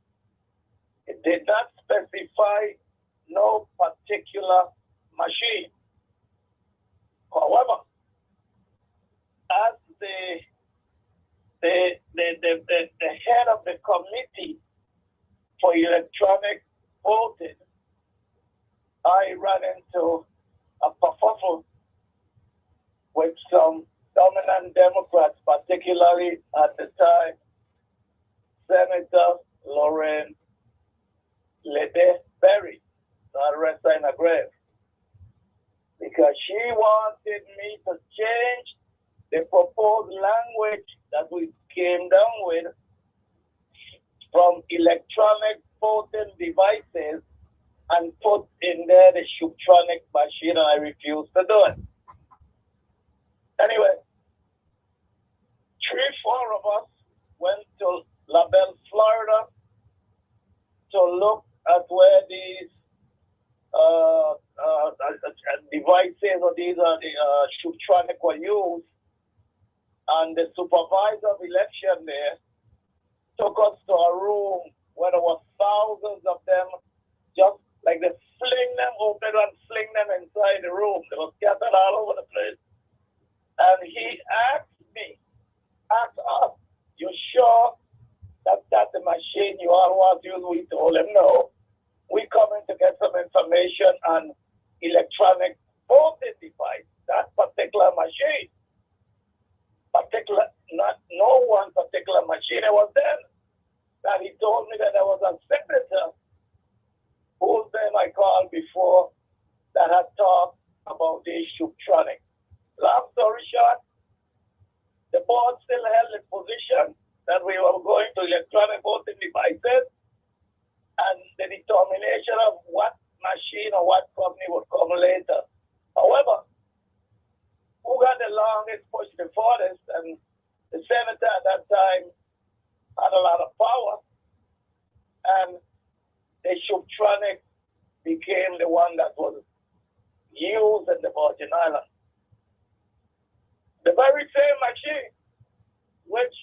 It did not specify no particular machine. However, as the head of the committee for electronic voting, I ran into a kerfuffle with some dominant Democrats, particularly at the time, Senator Lauren Leatherberry, God rest her in her grave, because she wanted me to change the proposed language that we came down with from electronic voting devices and put in there the Shubtronic machine, and I refused to do it. Anyway, 3-4 of us went to La Belle, Florida to look at where these devices or these Shubtronic were used, and the supervisor of election there took us to a room where there were thousands of them, just like they fling them open and fling them inside the room. They were scattered all over the place. And he asked us, you sure that that's the machine you all want to use? We told him no. We coming to get some information on electronic voting device, that particular machine. No one particular machine. It was then that he told me that there was a senator whose name I called before that had talked about the Shubtronic. Long story short, the board still held the position that we were going to electronic voting devices, and the determination of what machine or what company would come later. However, who got the longest push before this, and the senator at that time had a lot of power, and the Shubtronic became the one that was used in the Virgin Islands. The very same machine, which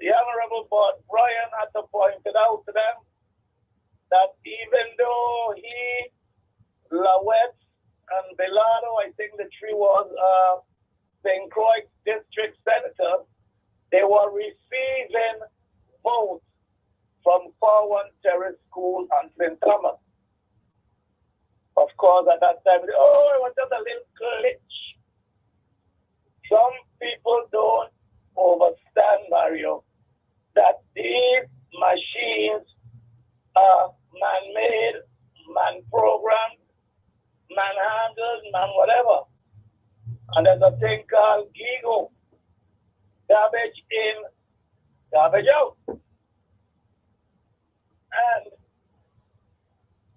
the Honorable Board Brian had to point it out to them, that even though he, Lawet, and Belado, I think the three was St. Croix district senators, they were receiving votes from Corwan Terrace School and St. Thomas. Of course, at that time, it was just a little glitch. Some people don't understand, Mario, there's a thing called GIGO, garbage in, garbage out. And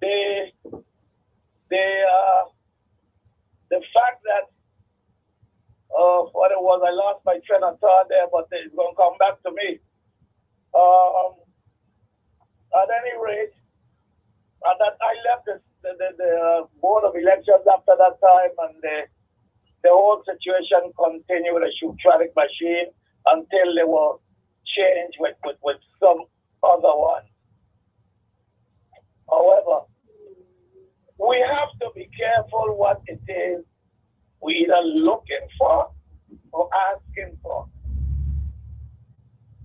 the fact that what it was, I lost my train of thought there, but it's going to come back to me. At any rate, and that I left the Board of Elections after that time, and the whole situation continued with a Shubtronic machine until they were changed with some other one. However, we have to be careful what it is we either looking for or asking for.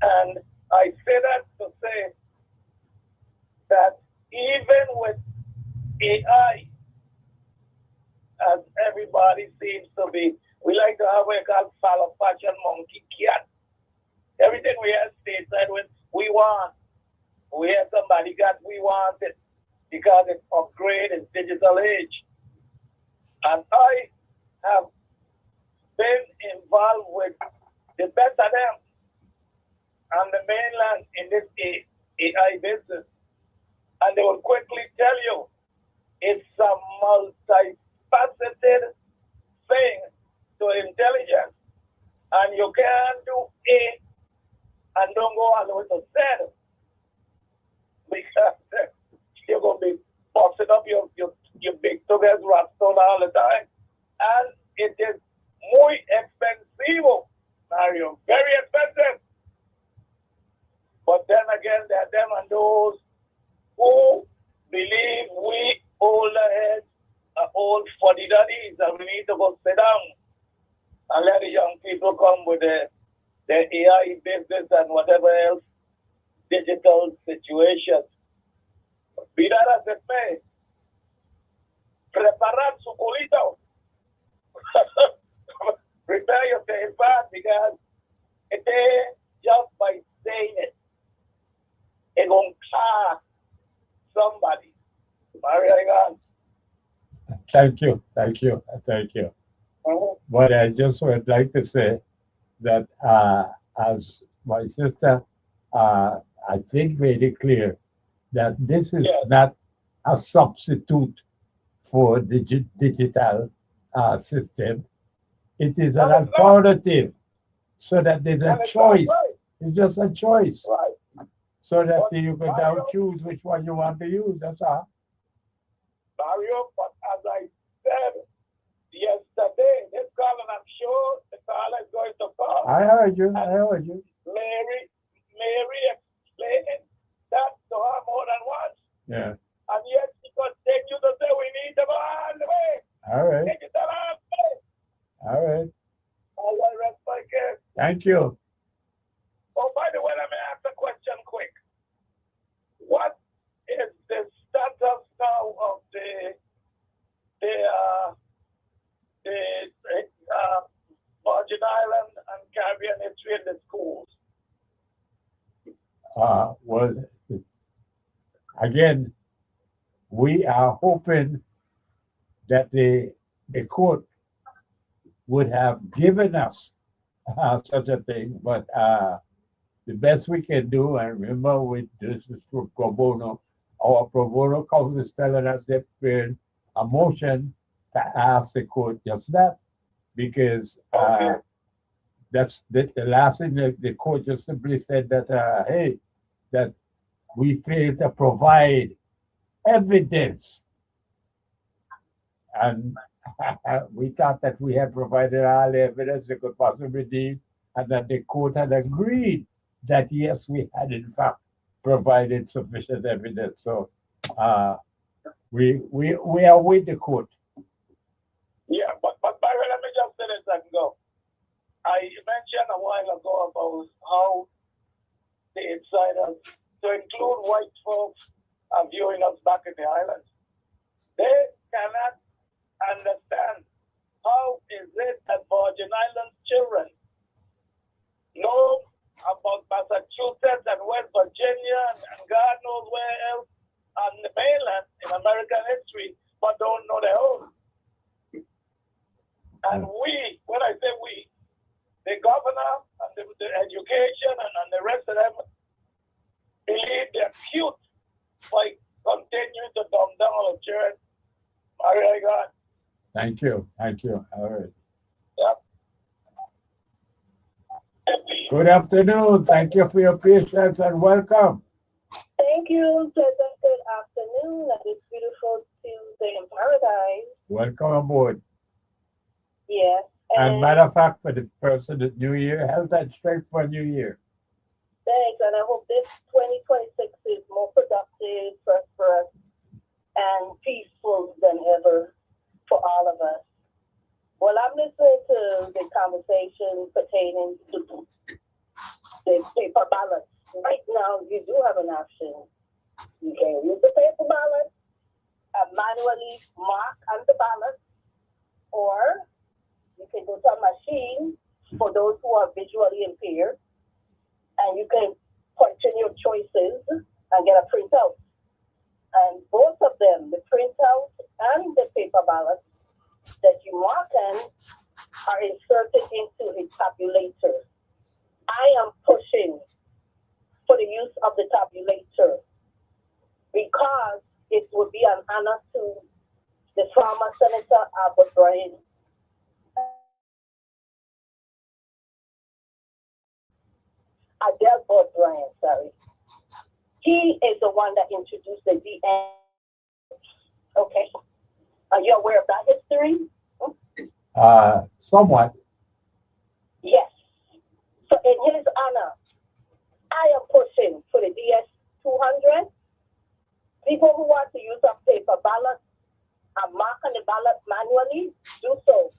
And I say that to say that even with AI, as everybody seems to be, we like to have what we call fall of fashion monkey cat. Everything we have stateside with, we want. We have somebody got, we want it because it's upgrade, it's digital age. And I have been involved with the best of them on the mainland in this AI business. And they will quickly tell you it's a multifaceted thing to intelligence. And you can't do A and don't go all the way to Z, because you're going to be boxing up your big together rapstone all the time. And it is muy expensivo, Mario, very expensive. But then again, there are them and those who believe we older heads are old fuddy-duddies and we need to go sit down and let the young people come with their AI business and whatever else digital situations. Be that as it may, preparar su culito. Prepare yourself fast, because it is just by saying it, it's going to cost somebody. Mario, Thank you. But I just would like to say that as my sister, I think made it clear that this is not a substitute for the digital system. It is an alternative, so that there's a choice. It's just a choice. Right. So that you can now choose which one you want to use. That's all. Mario, but as I said yesterday, this call, and I'm sure the caller is going to call. I heard you. Mary explaining that to her more than once. Yeah. And yet she continue to say we need to go all the way. All right. Digital all the way. All right. All I rest my case. Thank you. Oh, by the way, let me ask a question quick. What is the status now of the Virgin Island and Caribbean history in the schools? Well, again, we are hoping that the court would have given us such a thing, but the best we can do, and remember, with this is for pro bono, our pro bono counsel is telling us they prepared a motion to ask the court just that, because that's the last thing the court just simply said that, hey, that we failed to provide evidence. And we thought that we had provided all the evidence they could possibly need, and that the court had agreed that yes, we had in fact provided sufficient evidence. So we are with the court. Yeah, but Byron, let me just say this and go. I mentioned a while ago about how the insiders, to include white folks, are viewing us back in the islands. They cannot understand how is it that Virgin Islands children know about Massachusetts and West Virginia and God knows where else on the mainland in American history, but don't know their own. And we, when I say we, the governor and the education and the rest of them believe they're cute by continuing to dumb down our children. My God. Thank you. Thank you. All right. Yep. Good afternoon. Thank you for your patience and welcome. Thank you. Pleasant good afternoon on this beautiful Tuesday in paradise. Welcome aboard. Yes. And matter of fact, for the first of the new year, health and strength for a new year. Thanks, and I hope this 2026 is more productive, prosperous, and peaceful than ever for all of us. Well, I'm listening to the conversation pertaining to the paper ballots. Right now, you do have an option. You can use the paper ballot, manually mark on the ballot, or you can go to a machine for those who are visually impaired, and you can punch in your choices and get a printout. And both of them, the printout and the paper ballot that you mark in, are inserted into a tabulator. I am pushing for the use of the tabulator because it would be an honor to the former Senator Albert Bryan. Adelbert Bryan, sorry. He is the one that introduced the DN. Okay. Are you aware of that history? Somewhat. Yes. So in his honor, I am pushing for the DS 200. People who want to use a paper ballot and mark on the ballot manually, do so.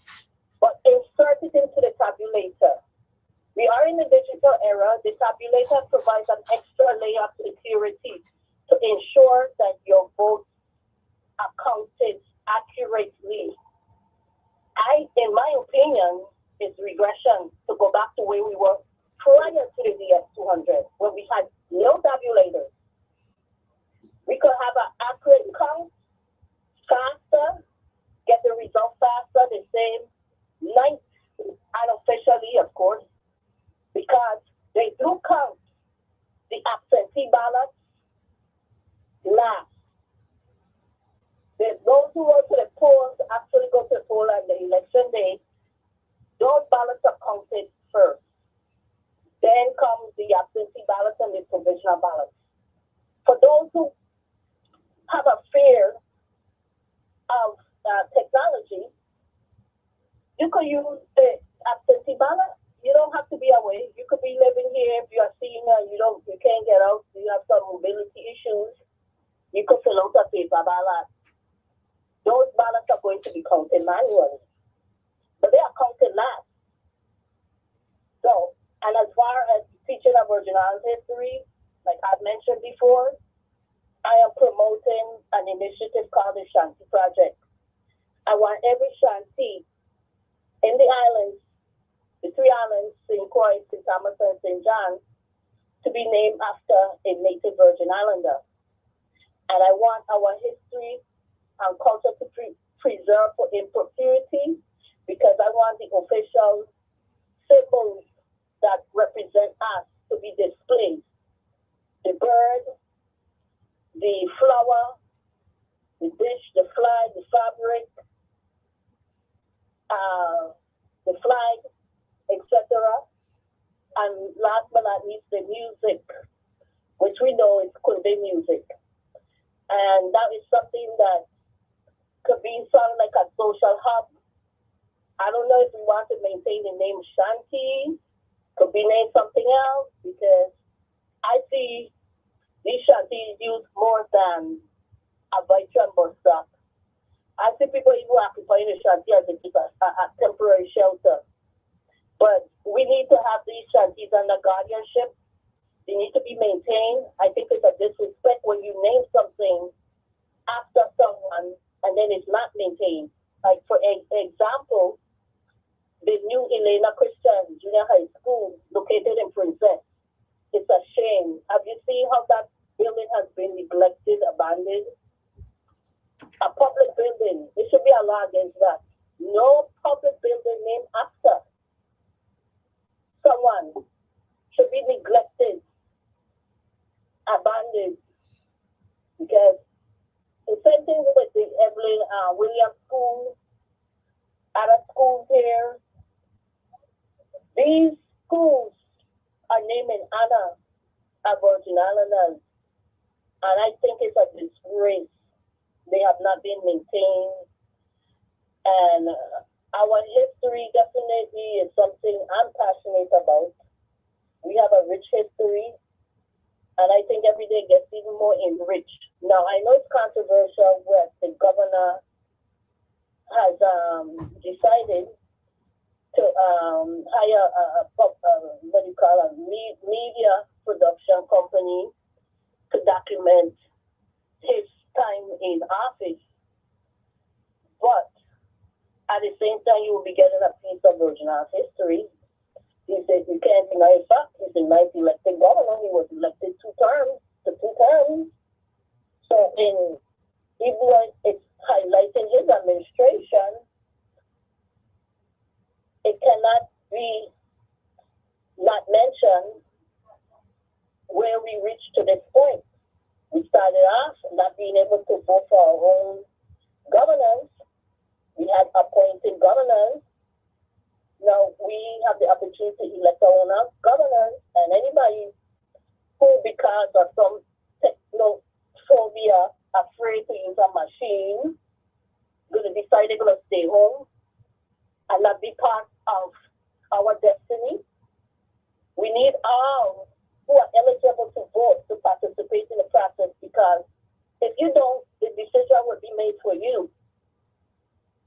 But insert it into the tabulator. We are in the digital era. The tabulator provides an extra layer of security to ensure that your votes are counted accurately. In my opinion, is regression to go back to where we were prior to the DS200, when we had no tabulators. We could have an accurate count faster, get the result faster, the same night, unofficially, of course, because they do count the absentee ballots last. There's those who go to the polls, actually go to the poll on the election day. Those ballots are counted first. Then comes the absentee ballots and the provisional ballots. For those who have a fear of technology, you could use the absentee ballot. You don't have to be away. You could be living here. If you're a senior, you can't get out, you have some mobility issues, you could fill out a paper ballot. Those ballots are going to be counted manually, but they are counted last. So, and as far as teaching Aboriginal history, like I've mentioned before, I am promoting an initiative called the Shanti Project. I want every Shanti in the islands, the three islands, St. Croix, St. Thomas, and St. John, to be named after a native Virgin Islander. And I want our history and culture to preserve in perpetuity, because I want the official symbols that represent us to be displayed. The bird, the flower, the dish, the flag, the fabric, the flag, etc. And last but not least, the music, which we know is Kunde music. And that is something that could be sort of like a social hub. I don't know if we want to maintain the name Shanti, could be named something else, because I see these Shantis used more than a veteran bus stop. I see people even occupying the Shanti as a temporary shelter. But we need to have these Shantis under guardianship. They need to be maintained. I think it's a disrespect when you name something after someone and then it's not maintained. Like, for example, the new Elena Christian Junior High School located in Princess. It's a shame. Have you seen how that building has been neglected, abandoned? A public building. There should be a law against that. no public building named after someone should be neglected, abandoned, because the same thing with the Evelyn Williams School, other schools here. These schools are named in honor of Virgin Islanders, and I think it's a disgrace. They have not been maintained, and our history definitely is something I'm passionate about. We have a rich history, and I think every day gets even more enriched. Now, I know it's controversial what the governor has decided to hire what do you call a media production company to document his time in office. But at the same time, you will be getting a piece of Virgin Islands history. He said you can't deny a fact. He's a ninth elected governor. He was elected two terms. So even though it's highlighting his administration, it cannot be not mentioned where we reached to this point. We started off not being able to vote for our own governors. We had appointed governors. Now we have the opportunity to elect our own governors, and anybody who, because of some technophobia, afraid to use a machine, going to decide they're going to stay home and not be part of our destiny. We need all who are eligible to vote to participate in the process, because if you don't, the decision will be made for you.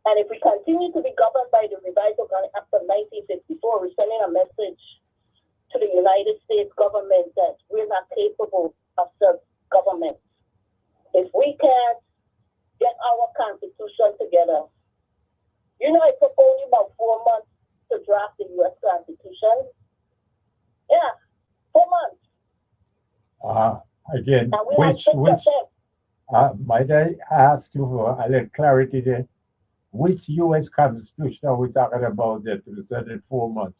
And if we continue to be governed by the Revised Organic Act of 1954, we're sending a message to the United States government that we're not capable of self-government. If we can't get our constitution together, you know, it took only about 4 months to draft the U.S. Constitution. Yeah, 4 months. Again, And we might I ask you for a little clarity there? Which U.S. Constitution are we talking about that presented 4 months?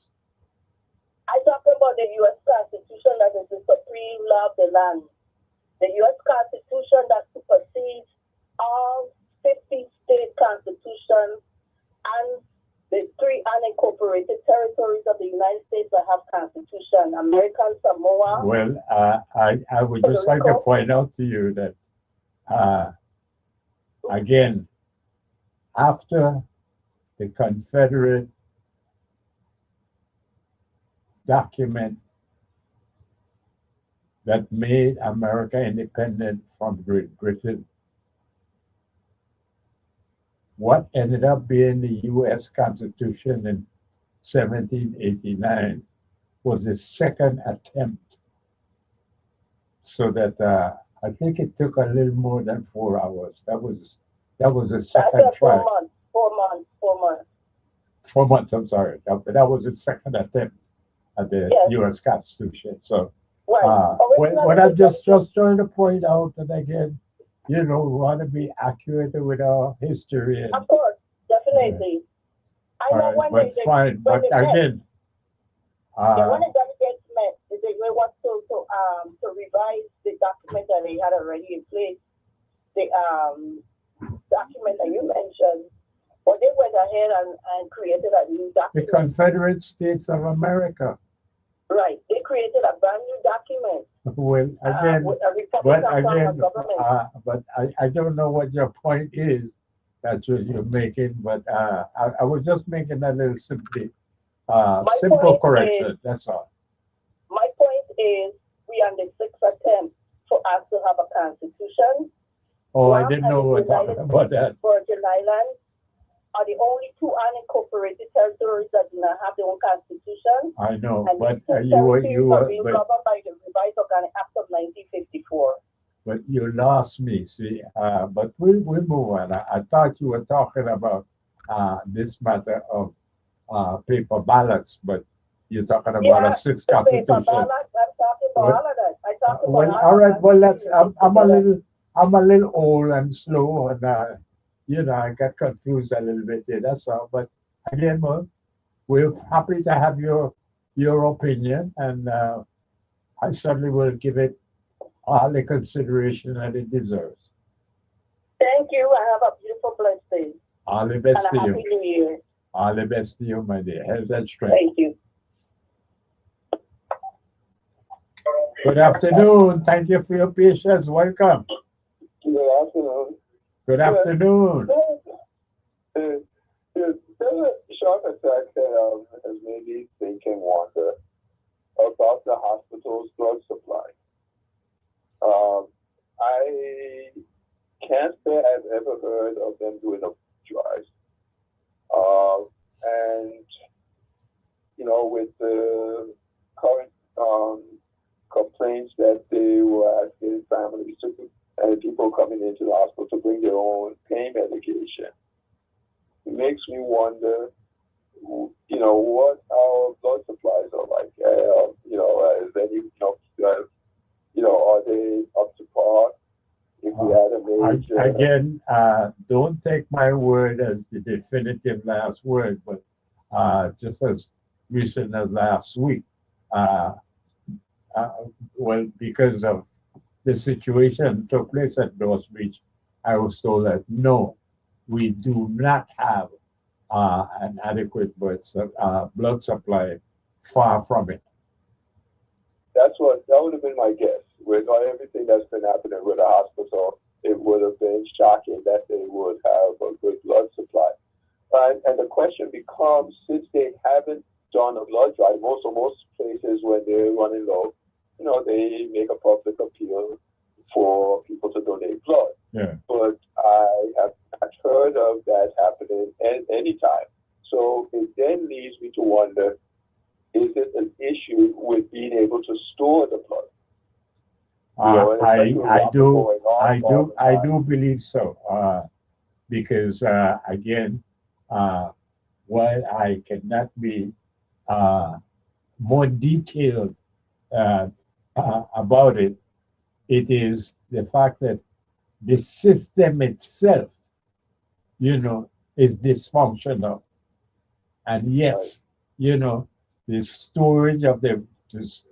I'm talking about the U.S. Constitution that is the supreme law of the land. The U.S. Constitution that supersedes all 50 state constitutions and the 3 unincorporated territories of the United States that have constitution, American Samoa. Well, I would just like to point out to you that, again, after the Confederate document that made America independent from Great Britain, what ended up being the U.S. Constitution in 1789 was a second attempt. So that I think it took a little more than 4 hours. That was a second try. 4 months. 4 months, I'm sorry. That was a second attempt at the U.S. Constitution. So what I'm just trying to point out that, again, you know, we want to be accurate with our history. Of course, definitely. I know when but they fine, but again, when the delegates met, they want to revise the document that they had already in place. The document that you mentioned, but they went ahead and created a new document. The Confederate States of America. Right, they created a brand new document. Well, again, but I don't know what your point is. That's what you're making, but I was just making a little simple correction. That's all. My point is, we are on the 6th attempt for us to have a constitution. Oh, I didn't know we were talking about that. Virgin Islands are the only 2 unincorporated territories that do not have their own constitution. I know, and but you were governed by the Revised Organic Act of 1954. But you lost me, see. But we'll move on. I thought you were talking about this matter of paper ballots, but you're talking about a 6th constitution. Paper ballots, I'm talking about all of that. I talk about all right. Well, I'm a little old and slow, and I got confused a little bit there. That's all. But again, well, we're happy to have your opinion, and I certainly will give it all the consideration that it deserves. Thank you. I have a beautiful, blessed day. All the best And to a happy you. new year. All the best to you, my dear. Health and strength. Thank you. Good afternoon. Thank you for your patience. Welcome. Good afternoon. Good afternoon. The shark attack has made me think and wonder about the hospital's drug supply. I can't say I've ever heard of them doing a drive. And, with the current complaints that they were asking families and people coming into the hospital to bring their own pain medication, it makes me wonder, what our blood supplies are like. Is any, are they up to par? If we had a major, Again, don't take my word as the definitive last word, but just as recent as last week, well, because of the situation that took place at Dawes Beach, I was told that no, we do not have an adequate blood supply. Far from it. that would have been my guess. With everything that's been happening with the hospital, it would have been shocking that they would have a good blood supply. And the question becomes, since they haven't done a blood drive, most places when they're running low, they make a public appeal for people to donate blood. Yeah. But I have not heard of that happening at any time. So it then leads me to wonder, is it an issue with being able to store the blood? I do believe so. Because again, while I cannot be more detailed about it, it is the fact that the system itself, is dysfunctional. And yes, the storage of the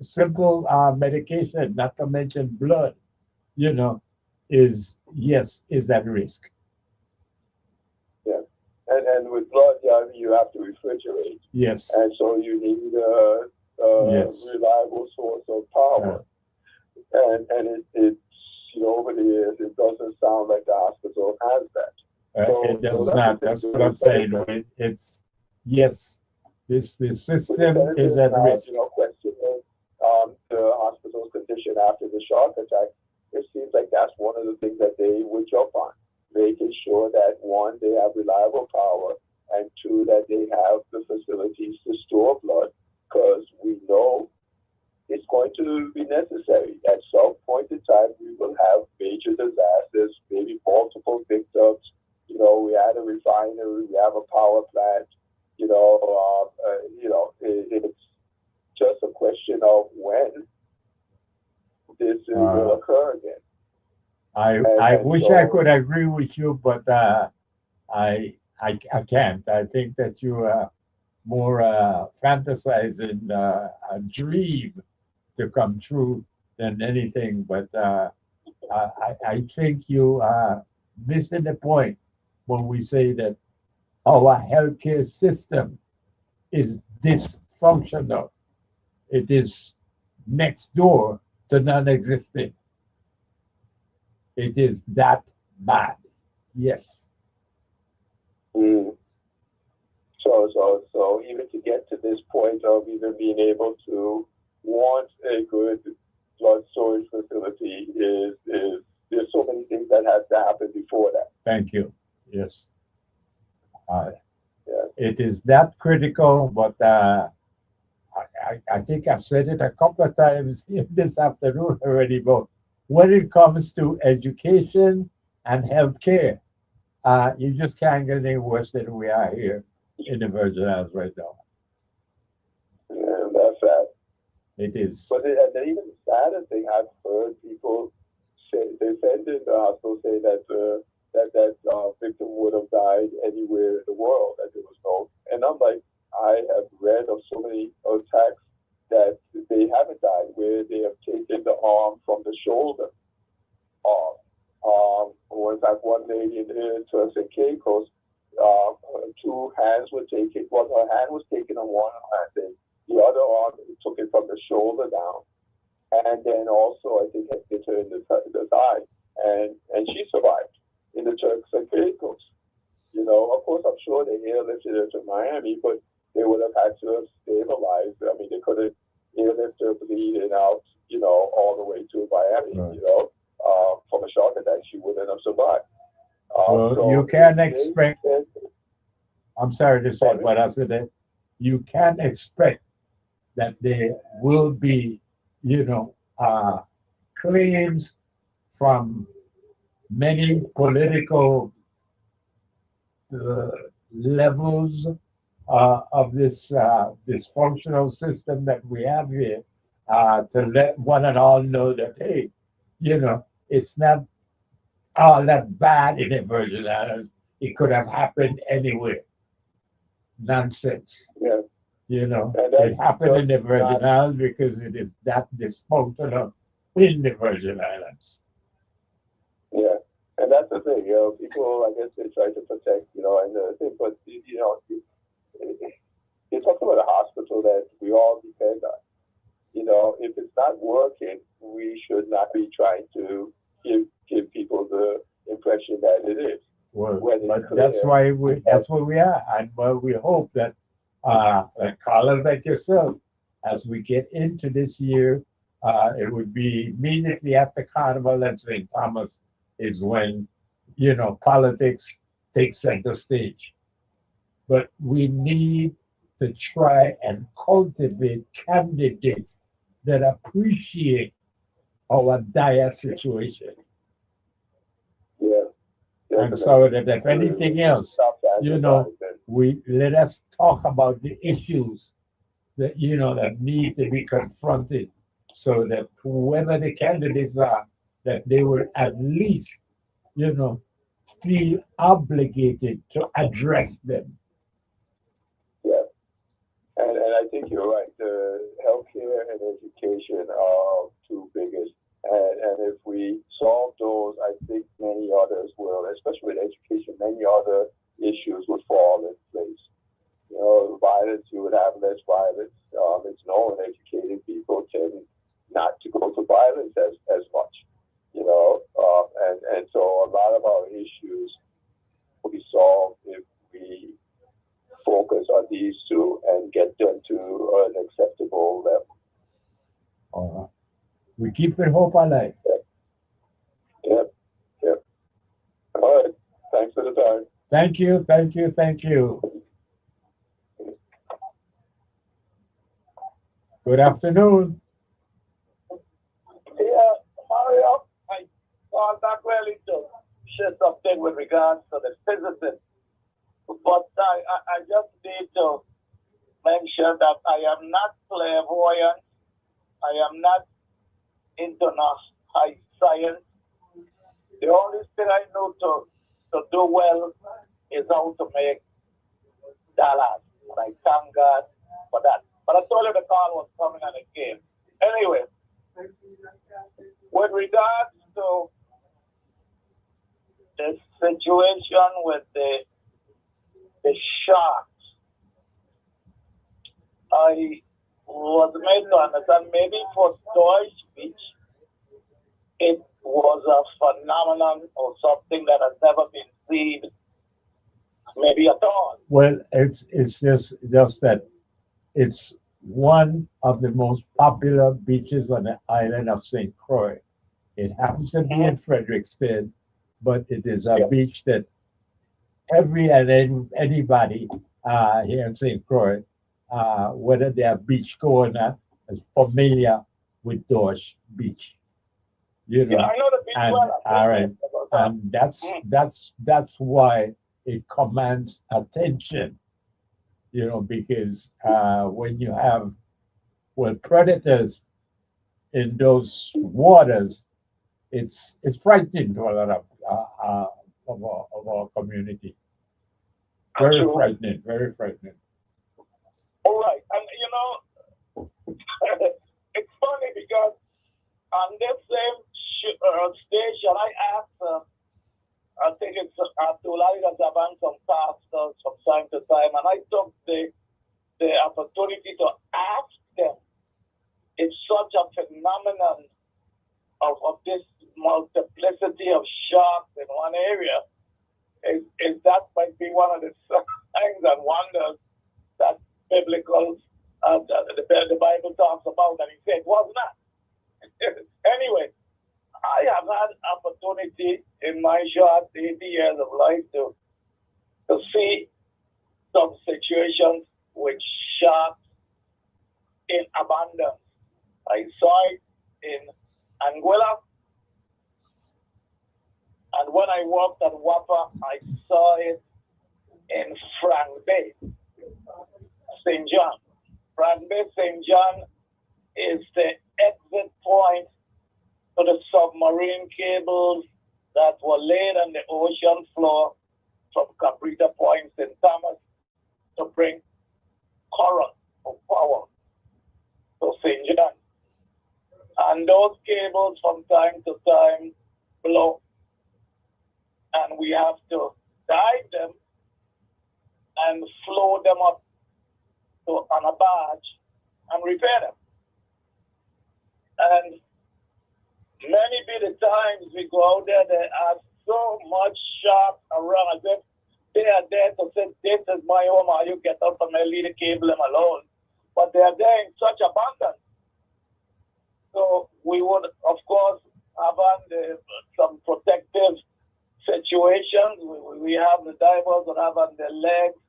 simple medication, not to mention blood, is at risk. Yeah, and with blood, you have to refrigerate. Yes. And so you need a reliable source of power. And it's over the years, it doesn't sound like the hospital has that. It does not. That's what I'm saying. It's yes. The system is at risk. Questioning the hospital's condition after the shark attack, it seems like that's one of the things that they would jump on, making sure that one, they have reliable power, and two, that they have the facilities to store blood, because we know it's going to be necessary. At some point in time, we will have major disasters, maybe multiple victims. We had a refinery, we have a power plant. It's just a question of when this will occur again. I wish I could agree with you, but I can't. I think that you are more fantasizing a dream to come true than anything. But I think you are missing the point when we say that our healthcare system is dysfunctional. It is next door to non-existent. It is that bad. Yes. So even to get to this point of even being able to want a good blood storage facility is there's so many things that have to happen before that. Thank you. Yes. It is that critical, but I think I've said it a couple of times this afternoon already, but when it comes to education and healthcare, you just can't get any worse than we are here in the Virgin Islands right now. Yeah, that's sad. It is. But even the sadder thing, I've heard people say, defending the hospital say that that victim would have died anywhere in the world, as it was known. And I'm like, I have read of so many attacks that they haven't died, where they have taken the arm from the shoulder off. Or in fact, one lady in the Turks and Caicos, her two hands were taken. Well, her hand was taken on one hand, and the other arm took it from the shoulder down, and then also I think hit her in the thigh, and she survived in the Turks and Caicos. You know, of course, I'm sure they airlifted her to Miami, but they would have had to have stabilized. I mean, they could have airlifted her bleeding out, you know, all the way to Miami. Right. You know, from a shark attack, she wouldn't have survived. Well, So you can they expect. said, I'm sorry to say, but I said that you can expect that there will be, you know, claims from many political levels of this dysfunctional system that we have here, to let one and all know that, hey, you know, it's not all that bad in the Virgin Islands. It could have happened anywhere. Nonsense. yeah. You know, And that's it happened in the just Virgin not- Islands because it is that dysfunctional in the Virgin Islands. Yeah, and that's the thing. You know, people, I guess, they try to protect, you know, and the thing, but you know, you're talking about a hospital that we all depend on. You know, if it's not working, we should not be trying to give people the impression that it is. Well, When it's but clear. that's where we are, and we hope that like callers like yourself, as we get into this year, it would be immediately after Carnival and St. Thomas is when, you know, politics takes center stage. But we need to try and cultivate candidates that appreciate our dire situation. Yeah. And so that if anything else, Stop that, you know, and we let us talk about the issues that, you know, that need to be confronted, so that whoever the candidates are, that they will at least, you know, feel obligated to address them. Yeah, and I think you're right. The healthcare and education are two biggest, and if we solve those, I think many others will, especially with education, many other issues would fall in place. You know, violence, you would have less violence. It's known educated people tend not to go to violence as much. You know, and so a lot of our issues will be solved if we focus on these two and get them to an acceptable level. We keep it hope alive. Yep. All right. Thanks for the time. Thank you, thank you, thank you. Good afternoon. Yeah, Mario, I called back really to share something with regards to the physicist. But I just need to mention that I am not clairvoyant. I am not into high science. The only thing I know to do well is how to make dollars. And I thank God for that. But I told you the call was coming and it came. Anyway, with regards to the situation with the sharks, I was made to understand maybe for Deutsch Beach, it was a phenomenon or something that has never been seen, maybe at all. Well, it's just that it's one of the most popular beaches on the island of St. Croix. It happens to be in Frederickston, but it is a beach that anybody here in St. Croix, whether they are beach going, is familiar with Deutsch Beach. You know, Yeah, I know the beach and well. all right, and that's why it commands attention. You know, because when you have predators in those waters, it's frightening to a lot of of our community. Very True. frightening, very frightening. All right. And you know, it's funny because on this same station, I asked, I think it's Abdullah Zaban, some pastors from time to time, and I took the opportunity to ask them if such a phenomenon of this multiplicity of sharks in one area is that might be one of the signs and wonders that biblical the Bible talks about, and he said was not. Anyway, I have had opportunity in my short 80 years of life to see some situations with sharks in abundance. I saw it in Anguilla, and when I worked at WAPA, I saw it in Frank Bay, St. John. Frank Bay, St. John is the exit point to the submarine cables that were laid on the ocean floor from Cabrita Point, St. Thomas, to bring current or power to St. John. And those cables from time to time blow, and we have to dive them and flow them up on a barge and repair them. And many be the times we go out there, there are so much sharks around as if they are there to say, this is my home, or you get up and I leave the cable them alone. But they are there in such abundance. So we would, of course, have on some protective situations. We have the divers that have on their legs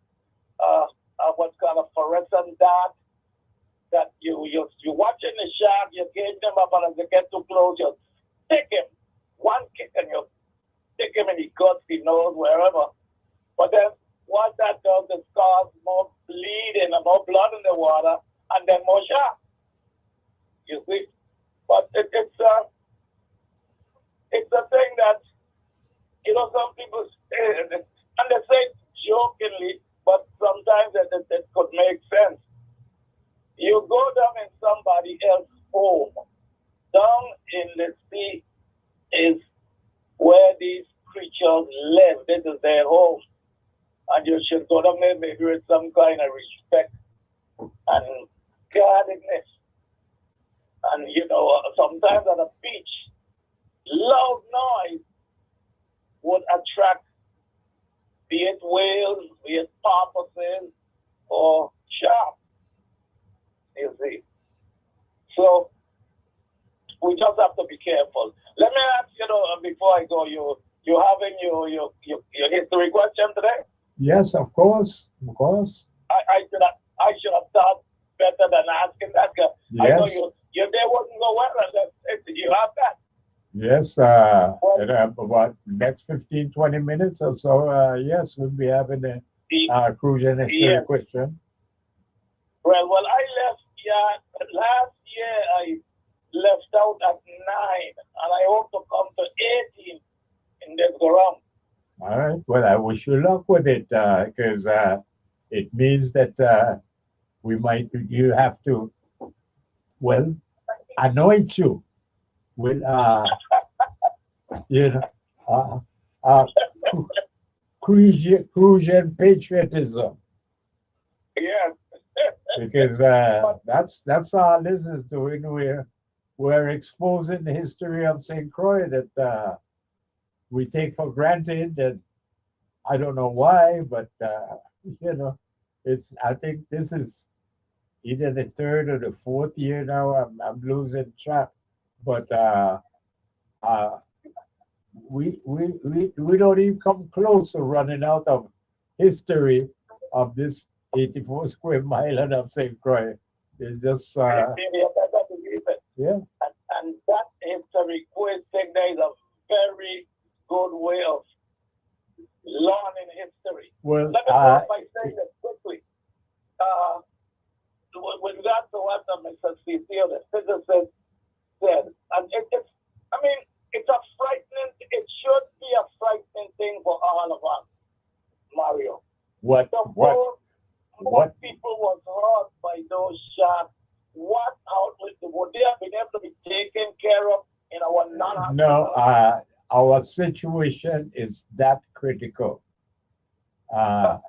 what's called a fluorescent dart, that you're watching the shark, you gauge them up, and as they get too close, you stick him, one kick, and you stick him in the guts, the nose, wherever. But then what that does is cause more bleeding and more blood in the water, and then more sharks. You see? But it's a thing that, you know, some people say, and they say jokingly, but sometimes it could make sense. You go down in somebody else's home. Down in the sea is where these creatures live. This is their home. And you should go down there maybe with some kind of respect and guardedness. And, you know, sometimes at a beach, loud noise would attract, be it whales, be it porpoises, or sharks. You see. So we just have to be careful. Let me ask you, before I go, you having your history question today? Yes, of course, of course. I should have thought better than asking that. Yes. I know your day wouldn't go well unless you have that. Yes, in about next 15, 20 minutes or so, yes, we'll be having a crucial history question. Well, I left last year. I left out at 9, and I hope to come to 18 in this go round. All right. Well, I wish you luck with it, because it means that you have to, well, anoint you with, Crucian patriotism. Yes. Because that's all this is doing. We're exposing the history of St. Croix that we take for granted, and I don't know why, but I think this is either the third or the fourth year now. I'm losing track, but we don't even come close to running out of history of this 84 square mile of St. Croix. It's just yeah. And that history quiz thing, there is a very good way of learning history. Well, let me start by saying this quickly. With regard to what Mr. Cecile, the physicist, said, and it's a frightening, it should be a frightening thing for what What people was hurt by those shots? What outlet would they have been able to be taken care of in our non? No, our situation is that critical.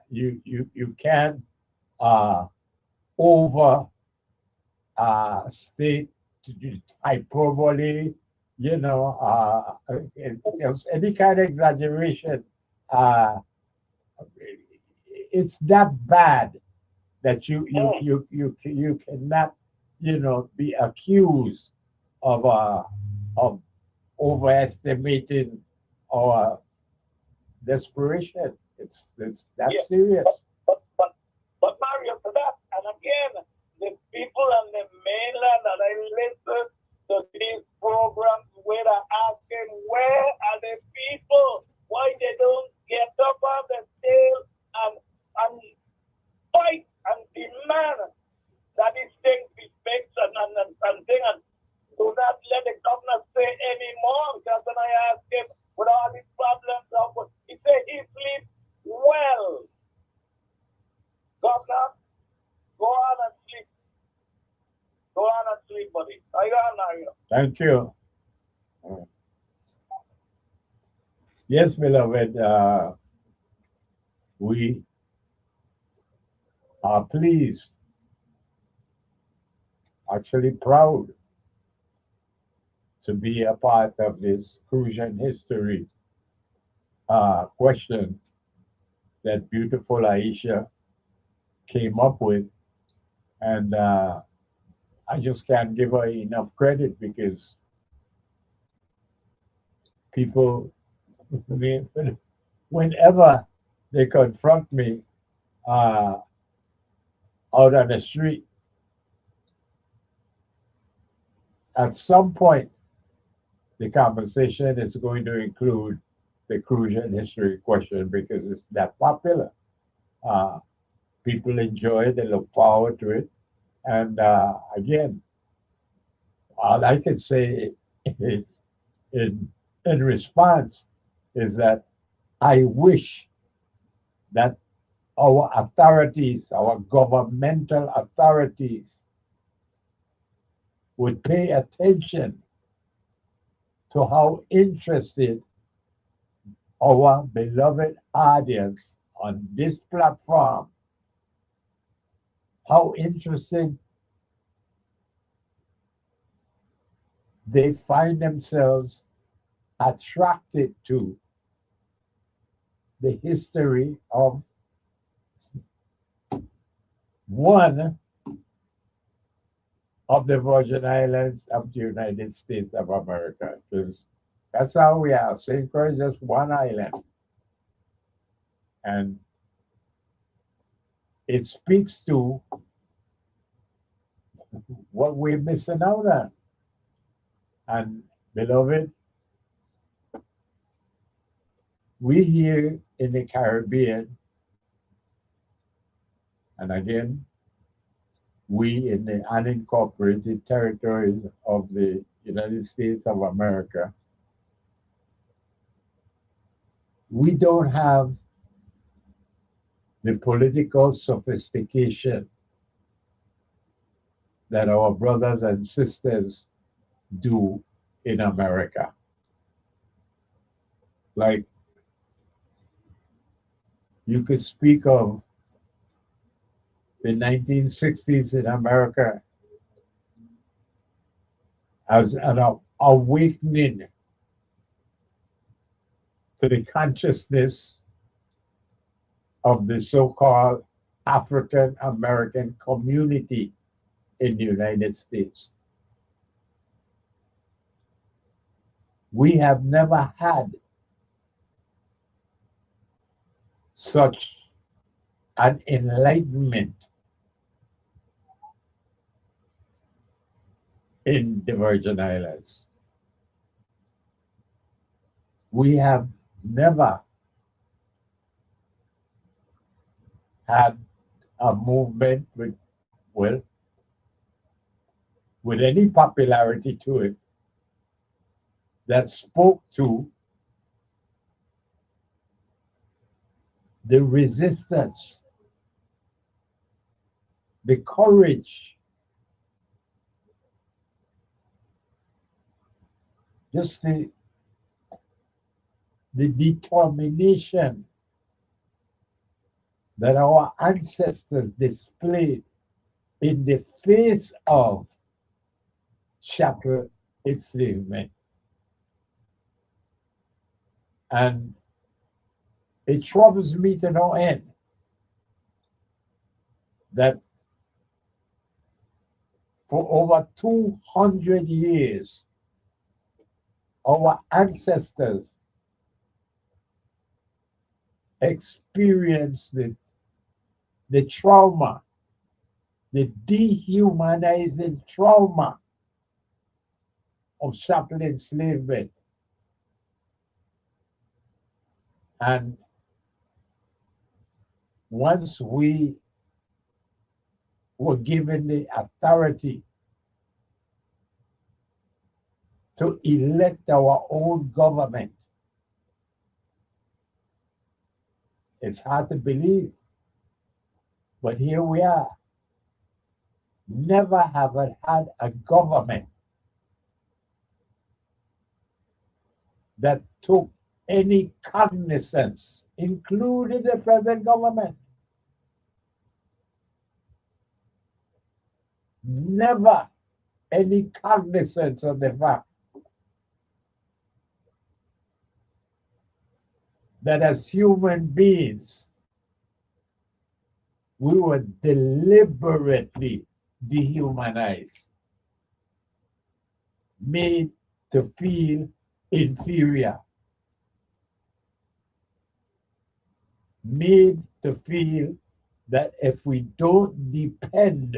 You can't over state hyperbole, any kind of exaggeration. It's that bad that you cannot, be accused of overestimating our desperation. It's that serious. But Mario, to that, and again, the people on the mainland that I listen to these programs where they're asking, where are the people? Why they don't get up on the tail and fight and demand that these things be fixed and thing, and do not let the governor say anymore? Because when I asked him with all these problems, he said he sleeps well. Governor, go on and sleep. Go on and sleep, buddy. I got Mario. Thank you. Yes, beloved, we are pleased, actually proud, to be a part of this Crucian history question that beautiful Aisha came up with. And I just can't give her enough credit because people, whenever they confront me out on the street, at some point, the conversation is going to include the Crucian history question because it's that popular. People enjoy it, they look forward to it. And again, all I can say in response is that I wish that our authorities, our governmental authorities, would pay attention to how interested our beloved audience on this platform, how interested they find themselves attracted to the history of one of the Virgin Islands of the United States of America, because that's how we are. St. Croix is just one island. And it speaks to what we're missing out on. And beloved, we here in the Caribbean, and again, we in the unincorporated territories of the United States of America, we don't have the political sophistication that our brothers and sisters do in America. Like, you could speak of the 1960s in America as an awakening to the consciousness of the so-called African American community in the United States. We have never had such an enlightenment in the Virgin Islands. We have never had a movement with any popularity to it that spoke to the resistance, the courage, just the determination that our ancestors displayed in the face of chattel enslavement. And it troubles me to no end that for over 200 years, our ancestors experienced the trauma, the dehumanizing trauma of chattel enslavement. And once we were given the authority to elect our own government, it's hard to believe, but here we are. Never have I had a government that took any cognizance, including the present government. Never any cognizance of the fact that as human beings, we were deliberately dehumanized, made to feel inferior, made to feel that if we don't depend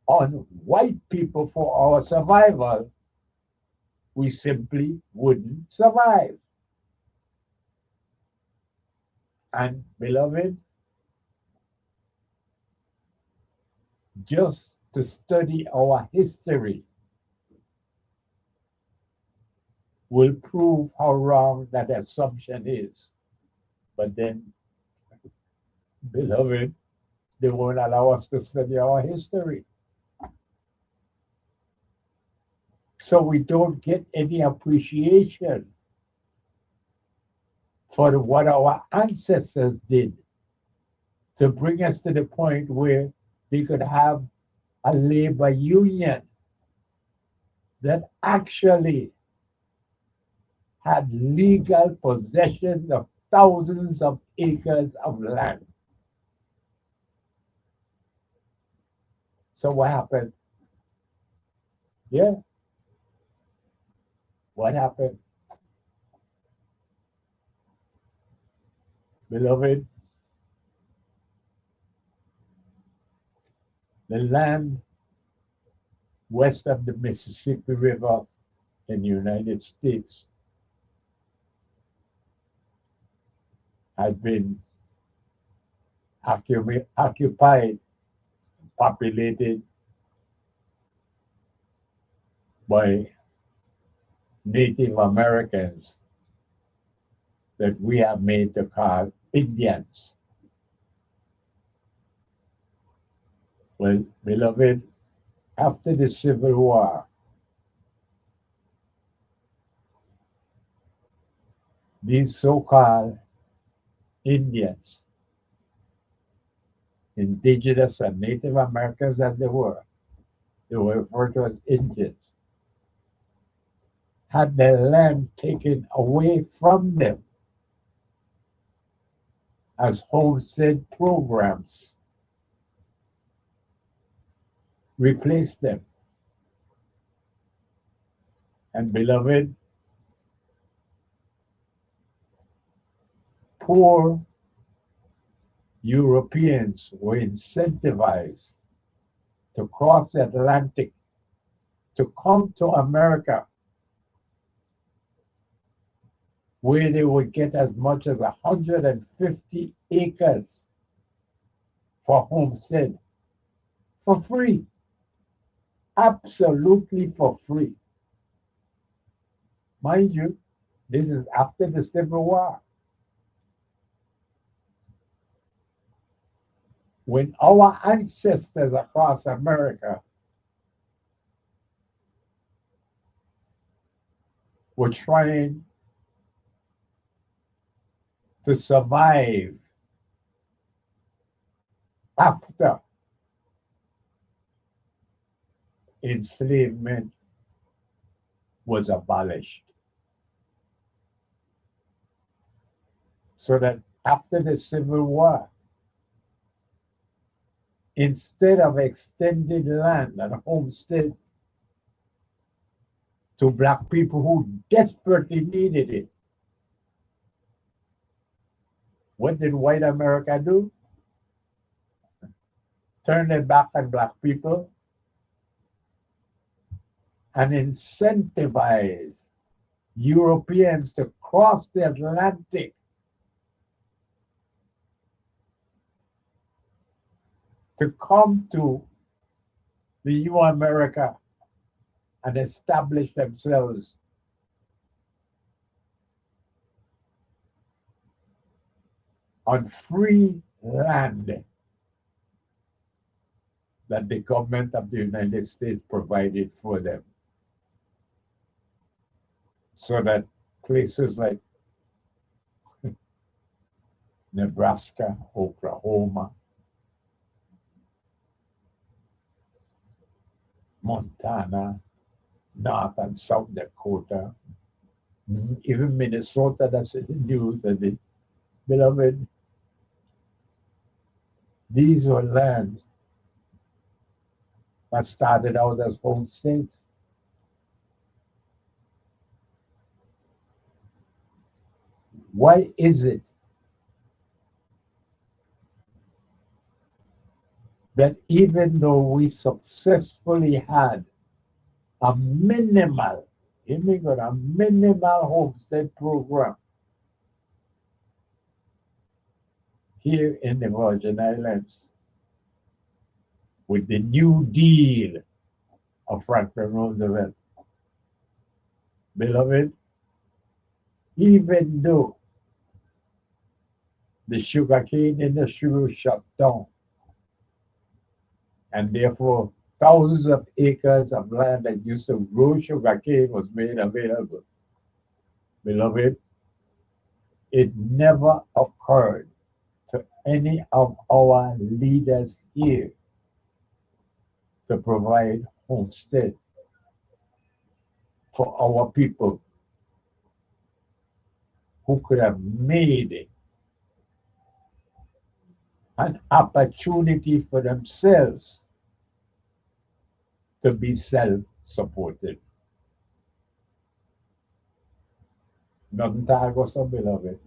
on white people for our survival, we simply wouldn't survive. And beloved, just to study our history will prove how wrong that assumption is. But then, beloved, they won't allow us to study our history. So we don't get any appreciation for what our ancestors did to bring us to the point where they could have a labor union that actually had legal possession of thousands of acres of land. So what happened? Yeah. What happened? Beloved, the land west of the Mississippi River in the United States had been occupied, populated by Native Americans that we have made to call Indians. Well, beloved, after the Civil War, these so-called Indians, indigenous and Native Americans as they were referred to as Indians, had their land taken away from them as homestead programs replaced them. And beloved, poor Europeans were incentivized to cross the Atlantic to come to America, where they would get as much as 150 acres for homestead for free, absolutely for free. Mind you, this is after the Civil War. when our ancestors across America were trying to survive after enslavement was abolished. So that after the Civil War, instead of extending land and homestead to Black people who desperately needed it, what did white America do? Turn their back on Black people and incentivize Europeans to cross the Atlantic to come to the new America and establish themselves on free land that the government of the United States provided for them. So that places like Nebraska, Oklahoma, Montana, North and South Dakota, even Minnesota, that's in the news, and the beloved, these were lands that started out as home states. Why is it that even though we successfully had a minimal homestead program here in the Virgin Islands with the New Deal of Franklin Roosevelt? Beloved, even though the sugarcane industry was shut down, and therefore thousands of acres of land that used to grow sugarcane was made available. Beloved, it never occurred to any of our leaders here to provide homestead for our people who could have made it an opportunity for themselves to be self-supported. Nothing tago sa beloved.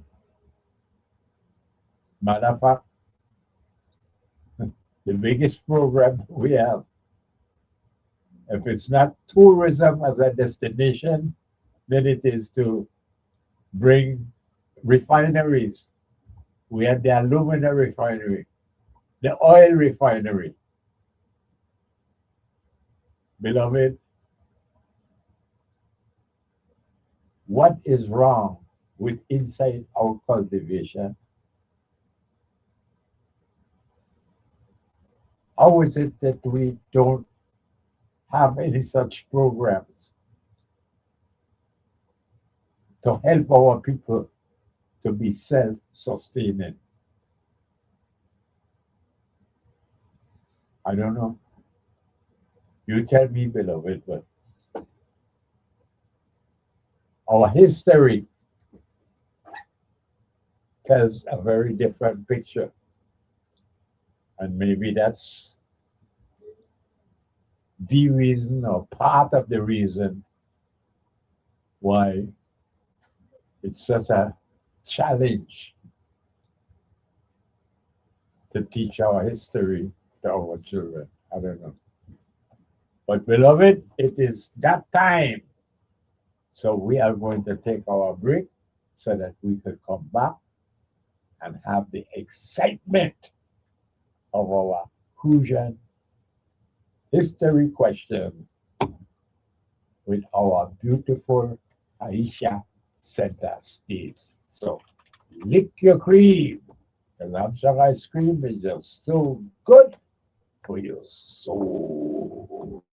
Matter of fact, the biggest program we have, if it's not tourism as a destination, then it is to bring refineries. We had the aluminum refinery, the oil refinery. Beloved, what is wrong with inside-out cultivation? How is it that we don't have any such programs to help our people to be self-sustaining? I don't know. You tell me, beloved, but our history tells a very different picture. And maybe that's the reason or part of the reason why it's such a challenge to teach our history to our children. I don't know. But beloved, it is that time. So we are going to take our break so that we could come back and have the excitement of our Crucian history question with our beautiful Aisha center stage. So lick your cream The lamb shank ice cream is just so good for your soul.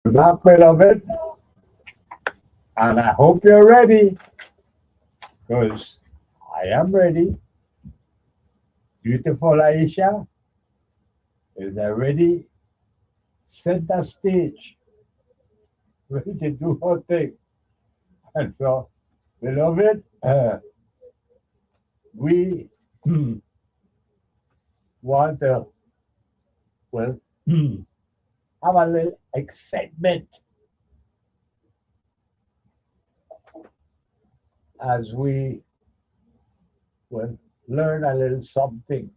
Not beloved, and I hope you're ready, because I am ready. Beautiful Aisha is already center stage, ready to do her thing. And so, beloved, we want to, well, have a little excitement as we will learn a little something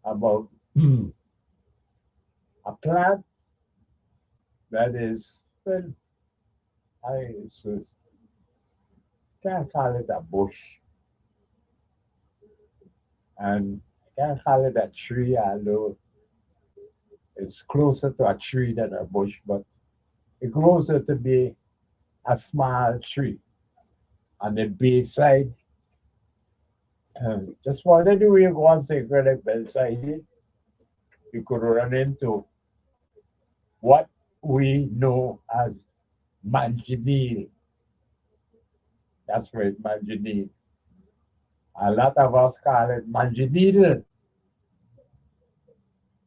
about a plant that is, well, I can't call it a bush, and I can't call it a tree, although it's closer to a tree than a bush, but it grows out to be a small tree on the base side. Just wanted to read one secret beside it. You could run into what we know as manganese. That's right, manganese. A lot of us call it manganese,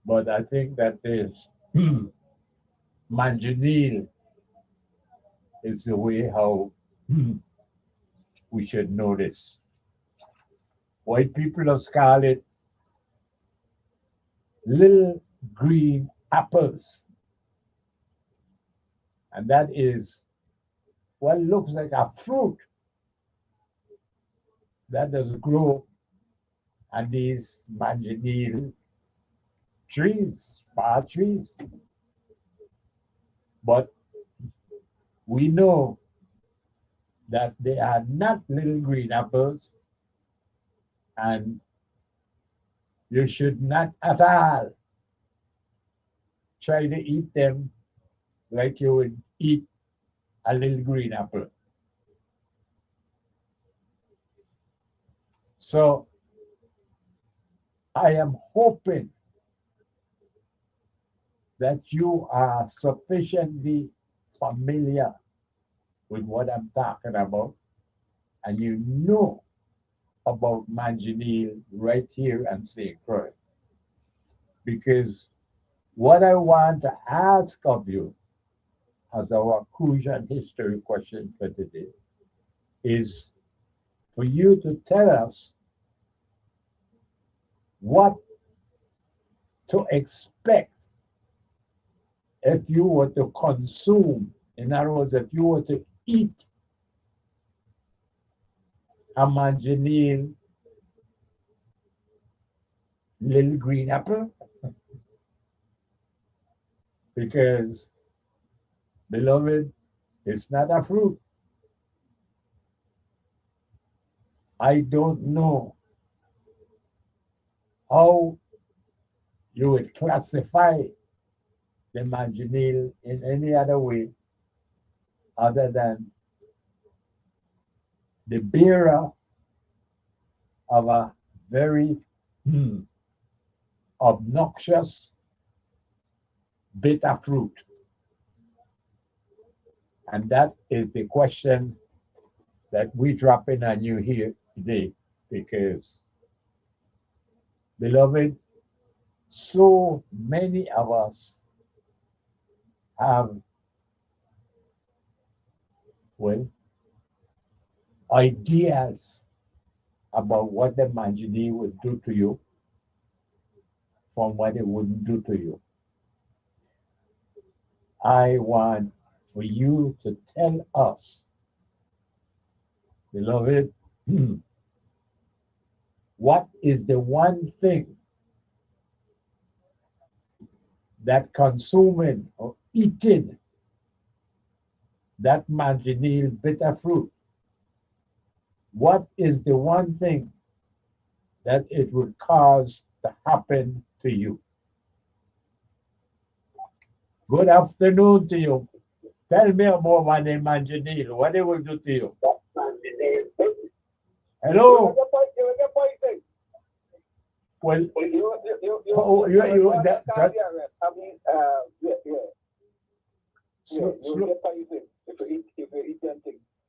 but I think that is manganese is the way how we should know this. White people have called it little green apples. And that is what looks like a fruit that does grow on these manganese trees, bar trees. But we know that they are not little green apples, and you should not at all try to eat them like you would eat a little green apple. So I am hoping that you are sufficiently familiar with what I'm talking about, and you know about manganese right here and St. Croix. Because what I want to ask of you as our Crucian history question for today is for you to tell us what to expect if you were to consume, in other words, if you were to eat a manganese little green apple, because, beloved, it's not a fruit. I don't know how you would classify the manganese in any other way other than the bearer of a very obnoxious bitter fruit. And that is the question that we drop in on you here today, because, beloved, so many of us have, well, ideas about what the manganese would do to you from what it wouldn't do to you. I want for you to tell us, beloved, what is the one thing that consuming or eating that manganese bitter fruit, what is the one thing that it would cause to happen to you? Good afternoon to you. Tell me more about the manganese, what it will do to you. Hello? Well,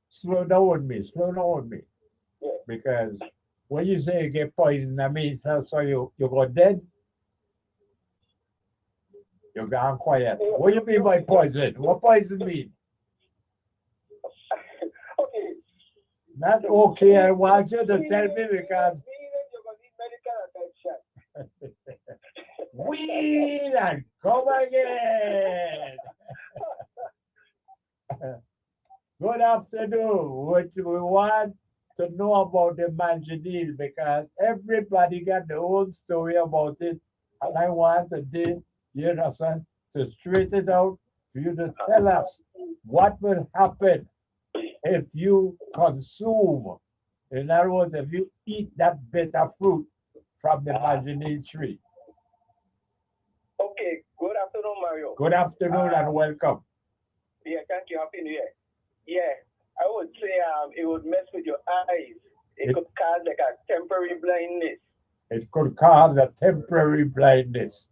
slow down with me. Yeah. Because when you say you get poisoned, that means so you go dead. You gone quiet. What do you mean by poison? What poison mean? Okay. Not okay. I want you to tell me because weed and come again. Good afternoon. What we want to know about the Manjadil because everybody got their own story about it. And I want today, you know, son, to straighten it out for you to tell us what will happen if you consume, in other words, if you eat that bitter fruit from the Manjadil tree. Okay, good afternoon, Mario. Good afternoon and welcome. Yeah, thank you. Happy New Year. Yeah, I would say it would mess with your eyes. It could cause like a temporary blindness. It could cause a temporary blindness.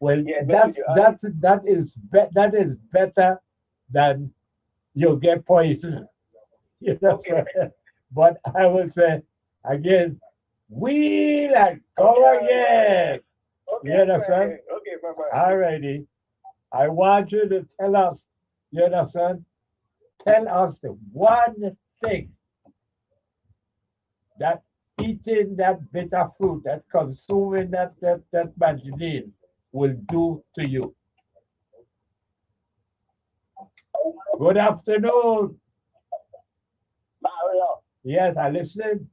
Well, Yeah, that is better than you get poisoned. You know, Okay. but I would say again, wheel and go again. Okay, You understand? Okay, bye-bye. Alrighty. I want you to tell us, you understand? Tell us the one thing that eating that bitter fruit, that consuming that Manjadil will do to you. Good afternoon. Mario, Yes, I listen.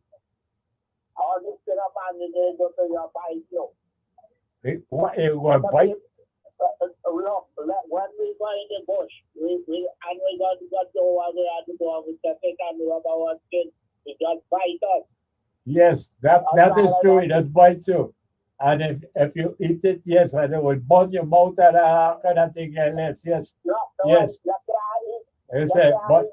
all this thing about the day go to your bike, yo. It was bite. Look, when we go in the bush, we got to go over there to go with the pick and rubber one skin. It just bite us. Yes, that is true. It does bite you. And if you eat it, yes, and it will burn your mouth and kind of thing. Yes, yes. No, Yes. you can't It's a, but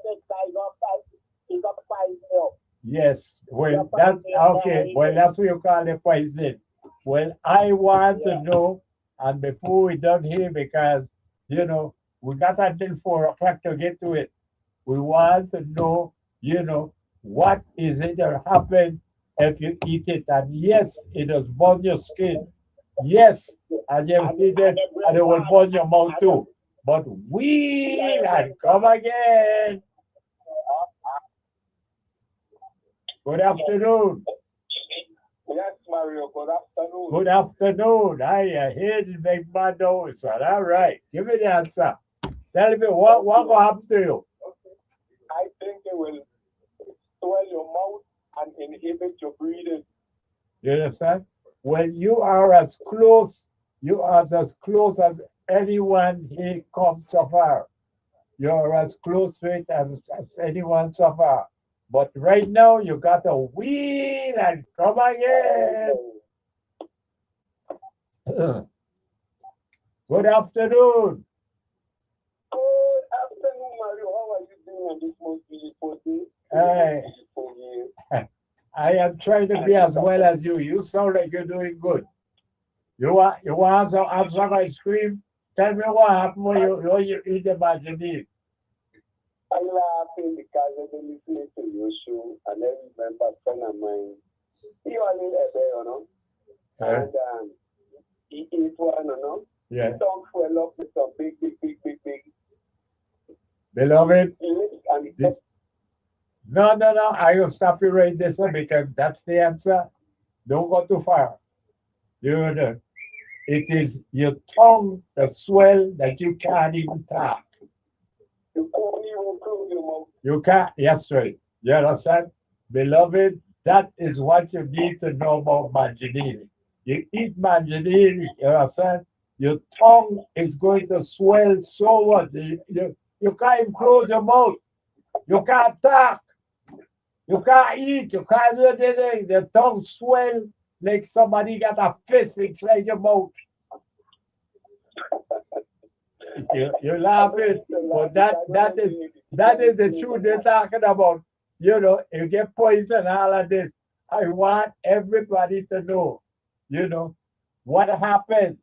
you got bite, yo. yes, well, that's okay. Well, that's what you call it poison. Well, I want to know, and before we done here, because you know we got until 4 o'clock to get to it. We want to know, you know, what is it that happen if you eat it? And yes, it does burn your skin. Yes, and you eat it, and it will burn your mouth too. But we and come again. Good afternoon. Yes, Mario, good afternoon. Good afternoon. I hear the big man noise, son. All right. Give me the answer. Tell me what will happen to you. I think it will swell your mouth and inhibit your breathing. You understand? When you are as close as anyone here comes so far. You're as close to it as anyone so far. But right now you got to wheel and come again. Good afternoon. Good afternoon, Mario. How are you doing on this most beautiful day? Hey. Beautiful year. I am trying to be as well as you. You sound like you're doing good. You want some ice cream? Tell me what happened when you eat the Manjadil. I'm laughing because I've been listening to your show and I remember a friend of mine. He was in a bed, you know, and he ate one, you know. Yeah. His tongue swelled up with some big. Beloved, And he this, no. I will stop you right this one because that's the answer. Don't go too far. You know, it is your tongue that swell that you can't even talk. you can't even close your mouth. You can't. Yes, right. You understand? Beloved, that is what you need to know about Manjadil. You eat Manjadil, you understand? Your tongue is going to swell so much. You can't even close your mouth. You can't talk. You can't eat. You can't do anything. The tongue swell like somebody got a fist inside your mouth. You're laughing, but that is the truth they're talking about. You know, you get poison, all of this. I want everybody to know, you know, what happens.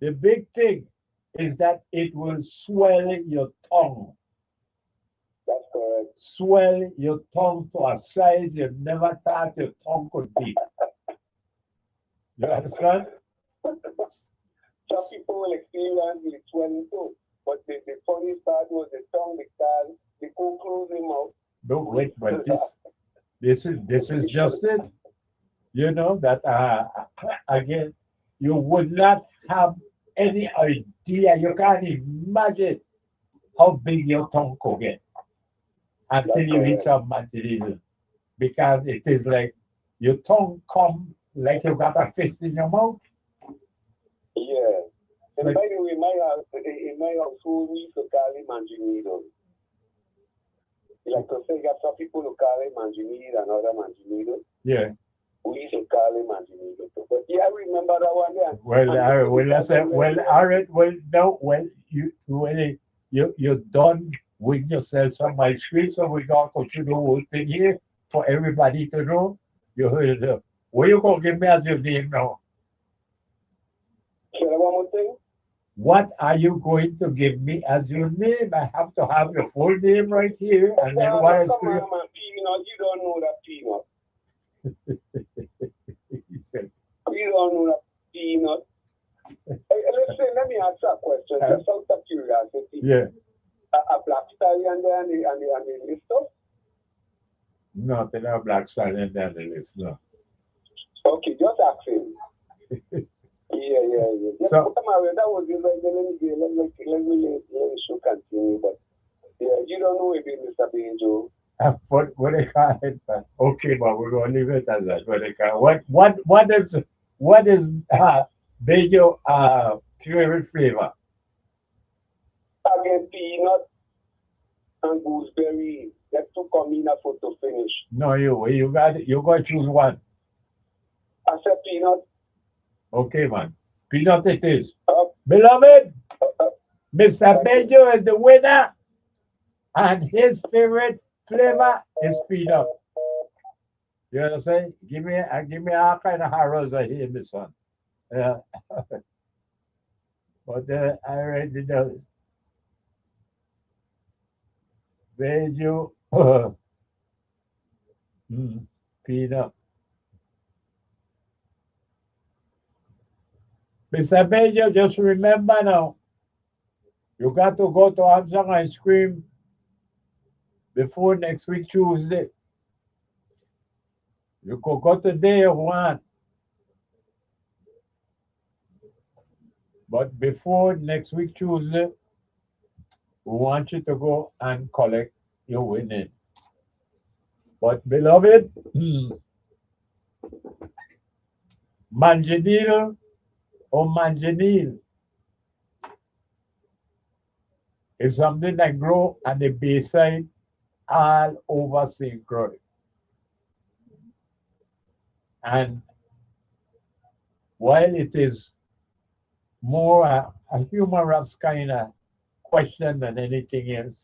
The big thing is that it will swell your tongue. That's correct. Swell your tongue to a size you never thought your tongue could be. You understand? Some people will experience the swelling too. But the funny part was the tongue because they couldn't close their mouth. No, wait, but this is just it. You know that again, you would not have any idea. You can't imagine how big your tongue could get. until you eat some manzanilla. Because it is like your tongue come like you got a fist in your mouth. Yeah. And Like- by the way, in my household, we used to call it manzanillo. Like to say, got some people who call it manzanillo and other manzanillo. Yeah. We used to call it manzanillo. But yeah, I remember that one there. Well, I said, well, all right, well, no, well, you're done with yourself some ice cream, so we got to go through the whole thing here for everybody to know. You heard it. What you gonna give me as your name now? Say that one more thing? What are you going to give me as your name? I have to have your full name right here, and then Well, what ice come cream? on, man. Peanut, you don't know that peanut. He said, You don't know that peanut. Hey, listen, let me ask you a question, just out of curiosity. yeah, A black stallion there and the list of? no, they're not black stallion down the list, no. Okay, just asking. Yeah. Just So- come on, that was it. Let me show continue, but yeah, you don't know about Mr. Benjo. What they call it? Okay, but we're gonna leave it as that. What they call what is Bejo favorite flavor? Again, peanut and gooseberry. Let's two come in for to finish. No, you got it. You got to choose one. I said peanut. Okay, man. Peanut it is. Uh, Beloved, uh, Mr. Bejo is the winner, and his favorite flavor is peanut. You understand? Give me all kind of horrors I hear, my son. Yeah. But I already know. Bejo, peanut. Mr. Bejo, just remember now, you got to go to Armstrong Ice Cream before next week, Tuesday. You could go today if you want. But before next week, Tuesday, we want you to go and collect your winning. But beloved, Manganil or Manganil is something that grow on the bayside all over St. Croix. And while it is more a humorous kind of question than anything else,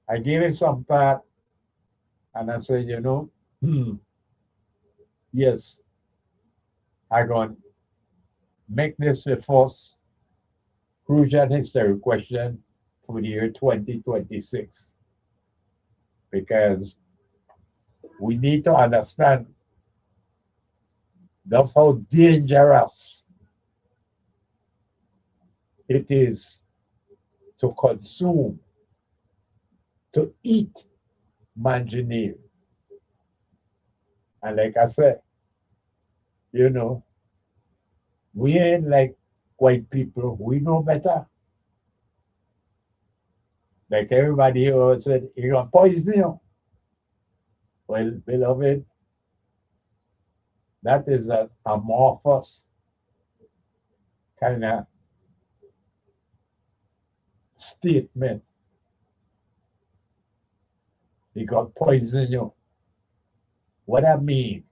I gave it some thought and I said, yes, I'm going to make this the first crucial history question for the year 2026. Because we need to understand that's how dangerous it is to consume, to eat manganese. And like I said, we ain't like white people. We know better. Like everybody here said, you're going to poison you. Well, beloved, that is an amorphous kind of statement. He got poison you. What I mean?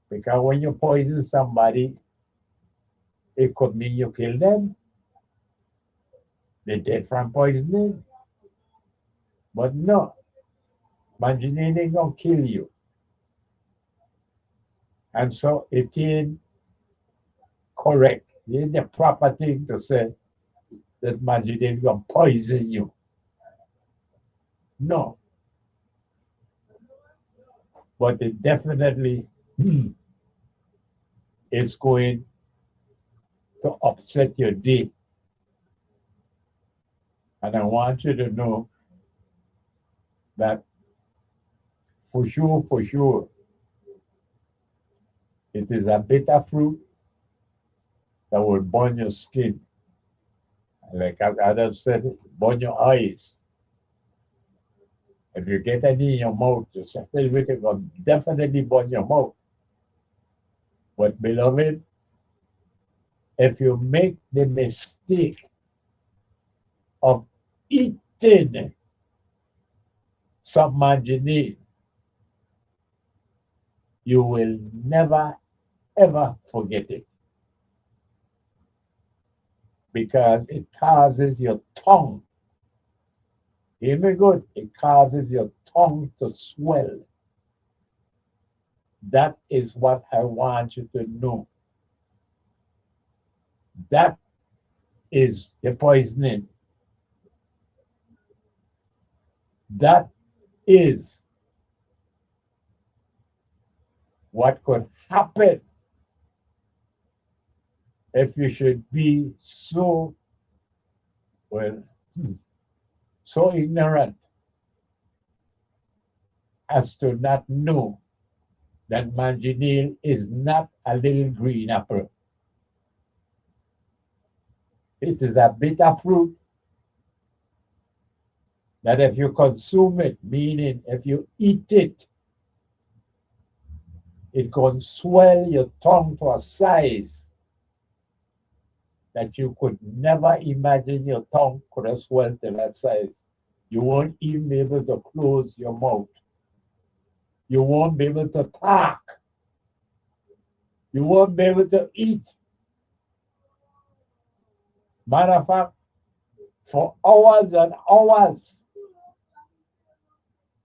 Because when you poison somebody, it could mean you kill them. They're dead from poisoning. But no, manganese ain't gonna kill you. And so it ain't correct. It ain't the proper thing to say that manganese gonna poison you. No. But it definitely is going to upset your day. And I want you to know that for sure, it is a bitter fruit that will burn your skin. Like I just said, burn your eyes. If you get any in your mouth, you settle with it, will definitely burn your mouth. But beloved, if you make the mistake of eating some margarine, you will never ever forget it. Because it causes your tongue, hear me good, it causes your tongue to swell. That is what I want you to know. That is the poisoning. That is what could happen if you should be so, well, so ignorant as to not know that manganese is not a little green apple. It is a bitter fruit that if you consume it, meaning if you eat it, it can swell your tongue to a size that you could never imagine your tongue could have swelled to that size. You won't even be able to close your mouth. You won't be able to talk. You won't be able to eat. Matter of fact, for hours and hours,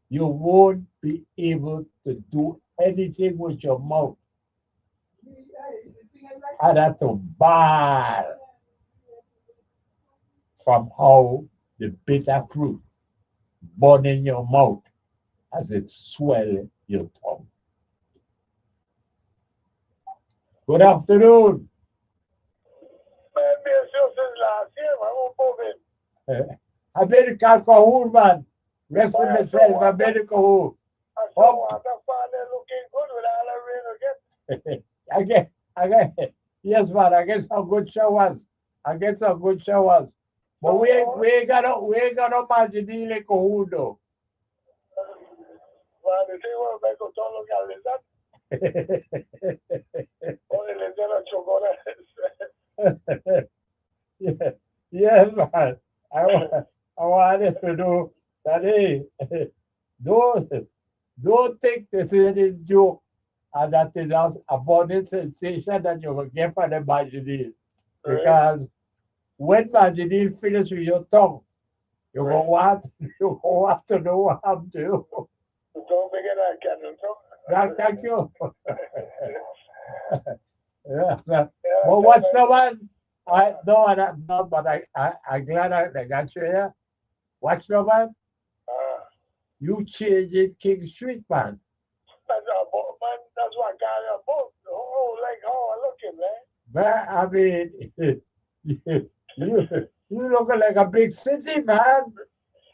you won't be able to do anything with your mouth other to bar from how the bitter fruit burn in your mouth as it swell your tongue. Good afternoon. Man, me and you since last year, man. I'm moving. American Cahoon, man. Rest of myself, American Cahoon. I saw water falling looking good with all the rain again. Yes, man, I get some good showers. But we ain't got no margin like Cahoon, though. Man, the thing was make us all look at lizard. Only lizard and chocolate. Yes, man. I wanted to know that, hey, don't think this is a joke and that is a burning sensation that you will get from the margarine. Because when margarine finishes with your tongue, you will want to know what I'm doing. Don't forget that, Captain. Thank you. Yeah, so, well, what's the one? I'm glad I got you here. What's the one? You changed it King Street, man. That's what got your boat. Oh, like how I looking, man. Man, I mean, you look like a big city, man.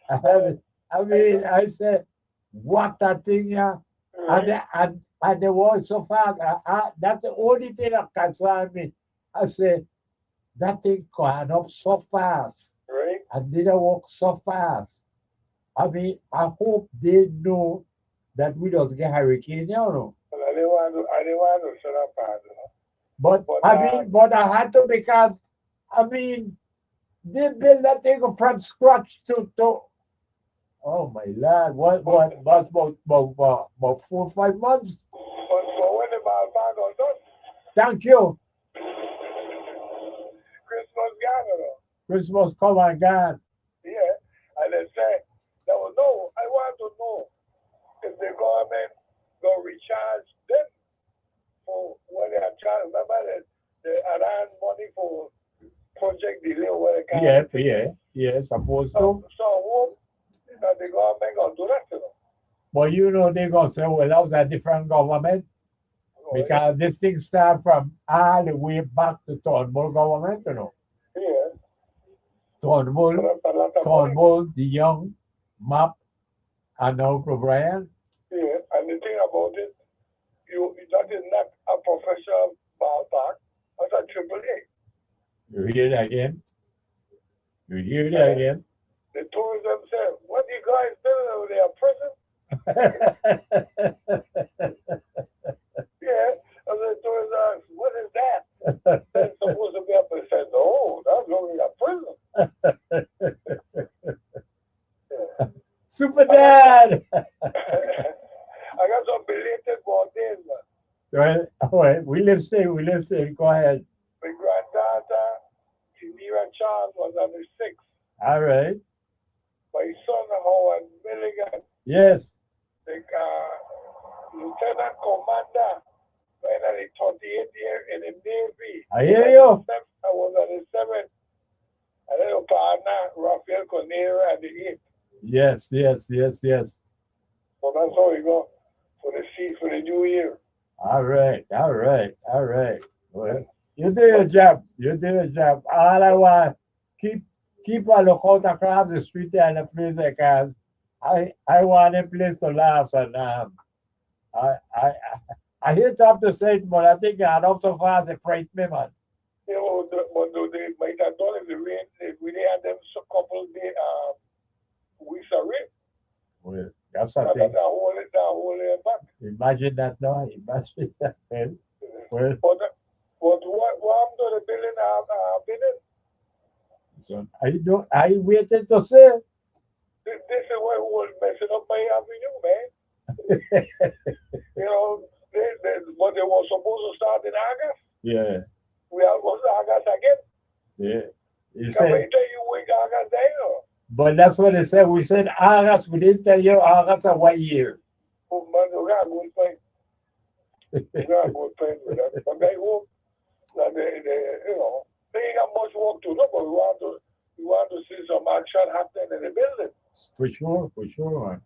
I mean, I said, what a thing, yeah. And the world so fast. That's the only thing that concerns me. I said, that thing going up so fast. Right. And didn't walk so fast. I mean, I hope they know that we don't get hurricane, you know. Well, I didn't want to shut up, man. But I had to because, I mean, they built that thing from scratch to oh my Lord, what about 4 or 5 months? But when the ball goes done, Thank you. Christmas gone, you know. Christmas come and gone. Yeah, and they say, I want to know if the government going to recharge them for when they are trying, remember that they around money for project delay or whatever. Yeah, suppose so. So hope that the government going to do that, you know. But you know, they're going to say, well, that was a different government. Because this thing started from all the way back to Turnbull government, you know. Yeah. Turnbull, the Young, Map, and now O'Brien. Yeah, and the thing about it, that is not a professional ballpark, that's a triple A. You hear that again? The tourism say, what you guys doing over there? prison? Yeah. And the tourist asked, what is that? That's supposed to be up and said, no, that's only a prison. Super Dad. I got some belated birthdays, man. Well, all right, we live safe. Go ahead. My granddaughter, Tamira Charles, was on the 6th. All right. My son, Howard Milligan, Yes. the lieutenant commander, when I was 38 years in the Navy. I hear you. I was on the 7th. And then partner, Rafael Conera, at the 8th. Yes. So that's how we go for the new year. All right. Well, you do your job. All I want, keep a lookout across the street there and the place because I want a place to laugh and I hate to have to say it, but I think I up so fast it frightened me, man. You know, but they might have done if the rain, if we had them a couple of days, weeks of rain. Well, that's something. That whole back. Imagine that now. Imagine that. Well, But what happened to the building building? so I waited to say. This is what was messing up my avenue, man. You know, but they were supposed to start in August. Yeah. We almost August again. Yeah. He Can we said, tell you which August they are? but that's what they said. We said August. We didn't tell you August of what year. Oh, man, we got a good point. We got a good point with that. But I hope that they ain't got much work to do, but we want to see some action happening in the building. For sure, man.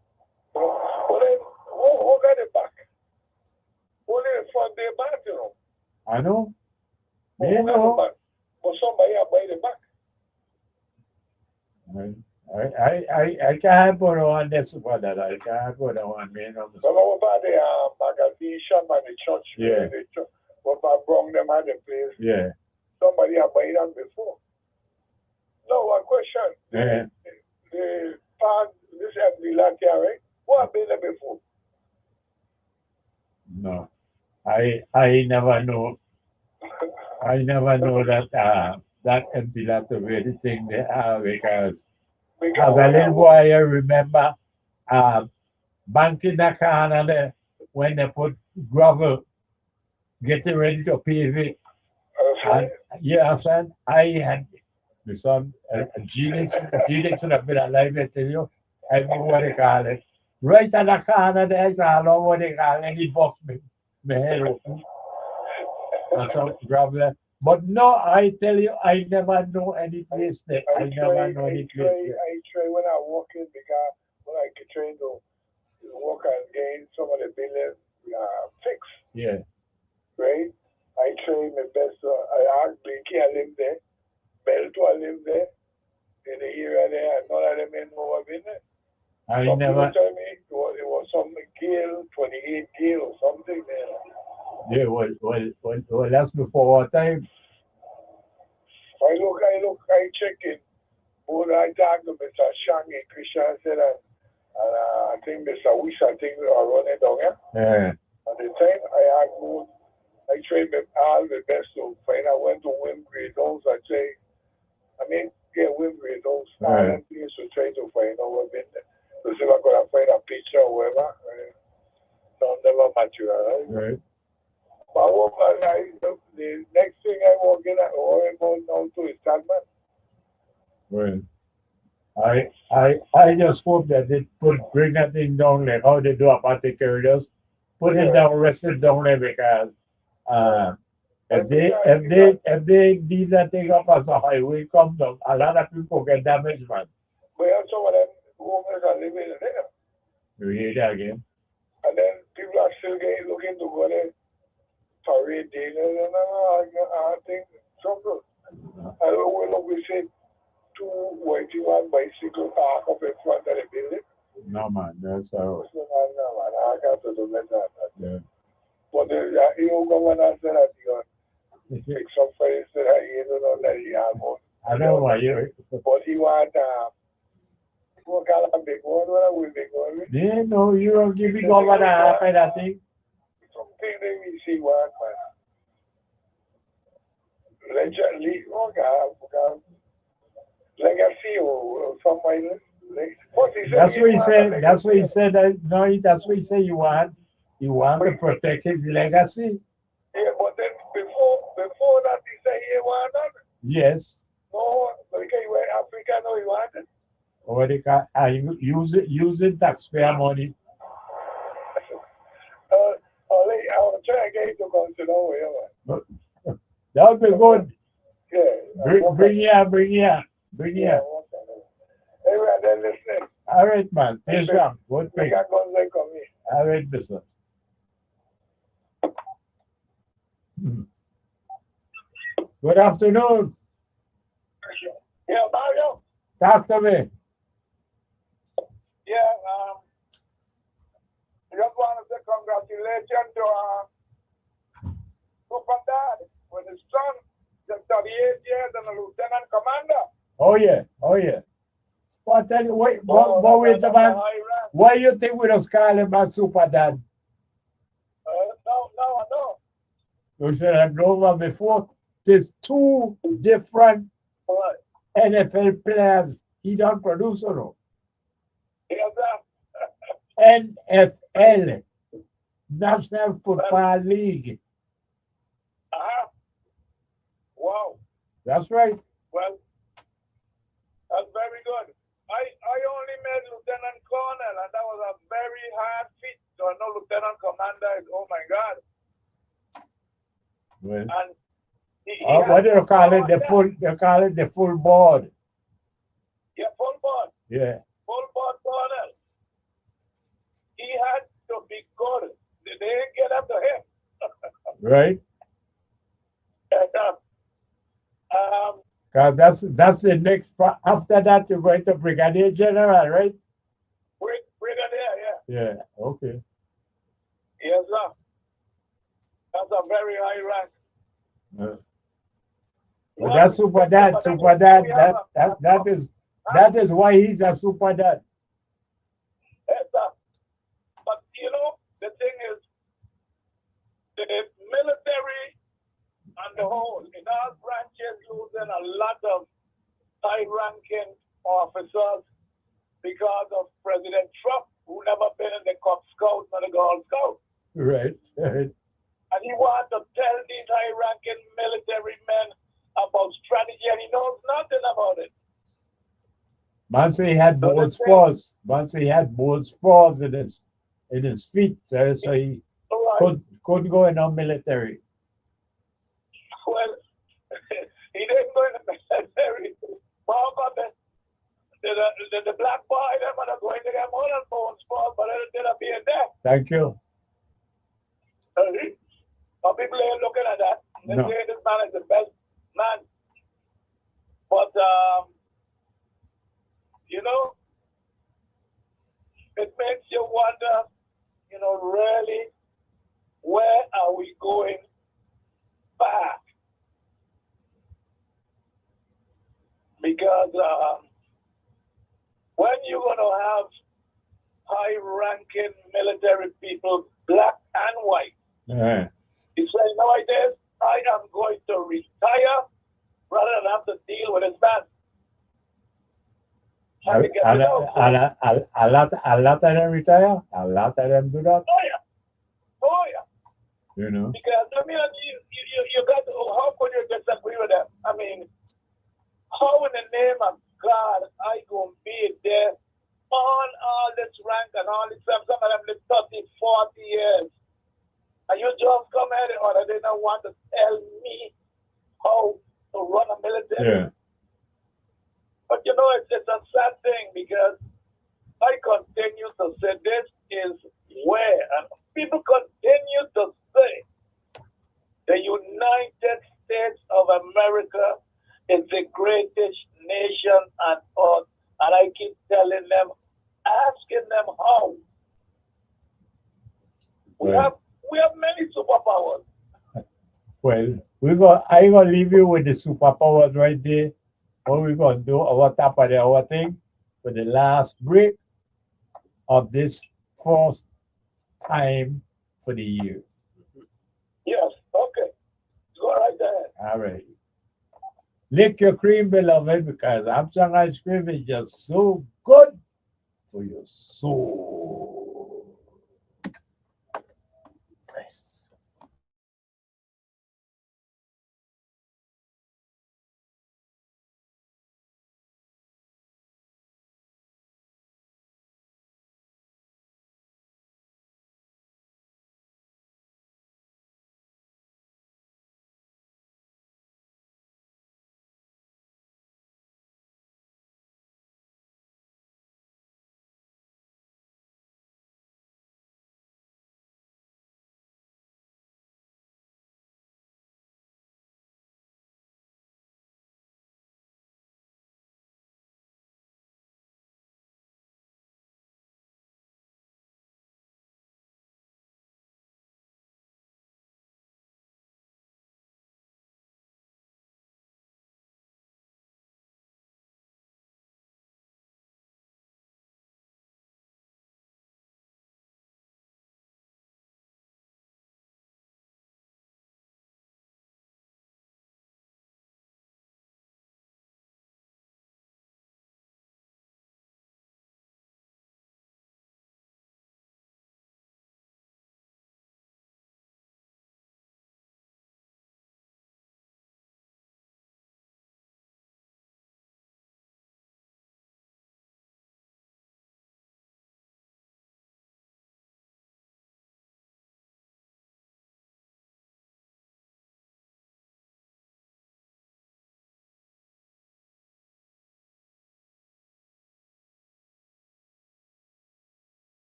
But then, who got it back? Only the front day back, you know. I know. Who You got it know. back? But somebody have made it back. I can't put on this one that I can't put on me. So what about the magazine shop and the church? Yeah. The church, what about brought them at the place? Yeah. Somebody have made them before. No, one question. Yeah. The part, this is the Latia, right? What have been there before? No. I never know. I never know that that empty lot of anything they have because as a little boy I remember back in the corner when they put gravel getting ready to pave it. And yeah, son, I had the son Genix would have been alive, I tell you. I don't know what they call it. Right at the corner there, I don't know what they call it, and he bust me head open. That's some gravel. But no, I tell you, I never know any place there. I never know any place there. I try when I walk in because when I try to walk and gain some of the buildings fixed. Yeah. Right? I try my best. I asked Blinky, I live there. Belto, I live there. In the area there, and none of them know I've been there. I Some never. people tell me it was some Gale, 28 Gale or something there. Yeah, well, that's before our time. I check it. When I talked to Mr. Shangi, Christian said that, and I think Mr. Wish, I think we are running down here. Yeah. At the time, I asked both, I tried all the best to find out when to win grade house. Win grade house. Right. And things to try to find out what's been there. To see if I'm going to find a picture or whatever. So never materialize. Right. But the next thing I want to get at or about now to is Stadman. Well, I just hope that they bring that thing down like how they do about the corridors. Put it down, rest it down there because if they leave that thing up as a highway come down, a lot of people get damaged, man. But some of them homeless are living there. You hear that again? And then people are still looking to go there. Parade dinner and I think something. I don't know we said 2 waiting on bicycle park up in front of the building. No man, that's how. No, man, I got to do that. Yeah. But the EU governor said that he take some face that he don't know that he have one. I know why you. But he want What kind of big one? What are we big one? Yeah, no, you don't give me governor half of that thing. Something that we see one man. Legend, okay, legacy or somewhere. That's what he said. That's what he said. No, that's what he said. You want to protect his legacy. Yeah, but then before that, he said he wanted. Yes. No, because you were Africa, no, he wanted. Or they can using taxpayer money. I want to try to get you to consider whatever. That would be good. Yeah. Bring here. Anyway, then listening. All right, man. Take care. Good We thing. got guns like on me. All right, mister. Good afternoon. Yeah, Mario. Talk to me. Yeah, just want to say congratulations to Super Dad with his son, just 38 years and a lieutenant commander. Oh yeah. Well, I tell you, wait a minute. Why you think we don't call him a super dad? No. You should have known before. There's two different NFL players he don't produce or no. Yes, sir. NFL, National Football League. Wow. That's right. Well, that's very good. I only made lieutenant colonel, and that was a very hard feat. So I know lieutenant commander is, oh my God. Well, And what do you call it? They call it the full board. Yeah, full board. Yeah. Full board colonel. He had to be good. They didn't get up to him. Right. And, That's the next. After that, you're going to brigadier general, right? brigadier, yeah. Yeah. Okay. Yes, sir. That's a very high rank. Yeah. But that's super dad. That is why he's a super dad. Yes, sir. But you know, the thing is, the military on the whole, in our branches, losing a lot of high-ranking officers because of President Trump, who never been in the Cub Scouts or the Girl Scouts. Right. And he wants to tell these high-ranking military men about strategy, and he knows nothing about it. Once he had both spurs. Once he had both spurs in his feet, so he couldn't go in the military. Well, he didn't go in the military. The black boy, them are going to get more than both spurs, but it ended up being there. Thank you. Some people ain't looking at that. They say this man is the best man. But, you know, it makes you wonder, really, where are we going back? Because when you're going to have high-ranking military people, black and white, he said, nowadays, I am going to retire rather than have to deal with his man. A lot of them retire. A lot of them do that. Oh yeah. Because I mean, you got to, how could you disagree with them? I mean, how in the name of God I gonna be there on all this rank and all this stuff? Some of them live 30, 40 years. And you just come at it, or they don't want to tell me how to run a military. Yeah. But it's a sad thing because I continue to say this is where, and people continue to say the United States of America is the greatest nation on earth. And I keep telling them, asking them how. We have many superpowers. Well, I gonna leave you with the superpowers right there. What we gonna do? Our top of the hour thing. for the last break of this first time for the year. Yes, okay. Go right ahead. All right. Lick your cream, beloved, because Armstrong ice cream is just so good for your soul. Nice.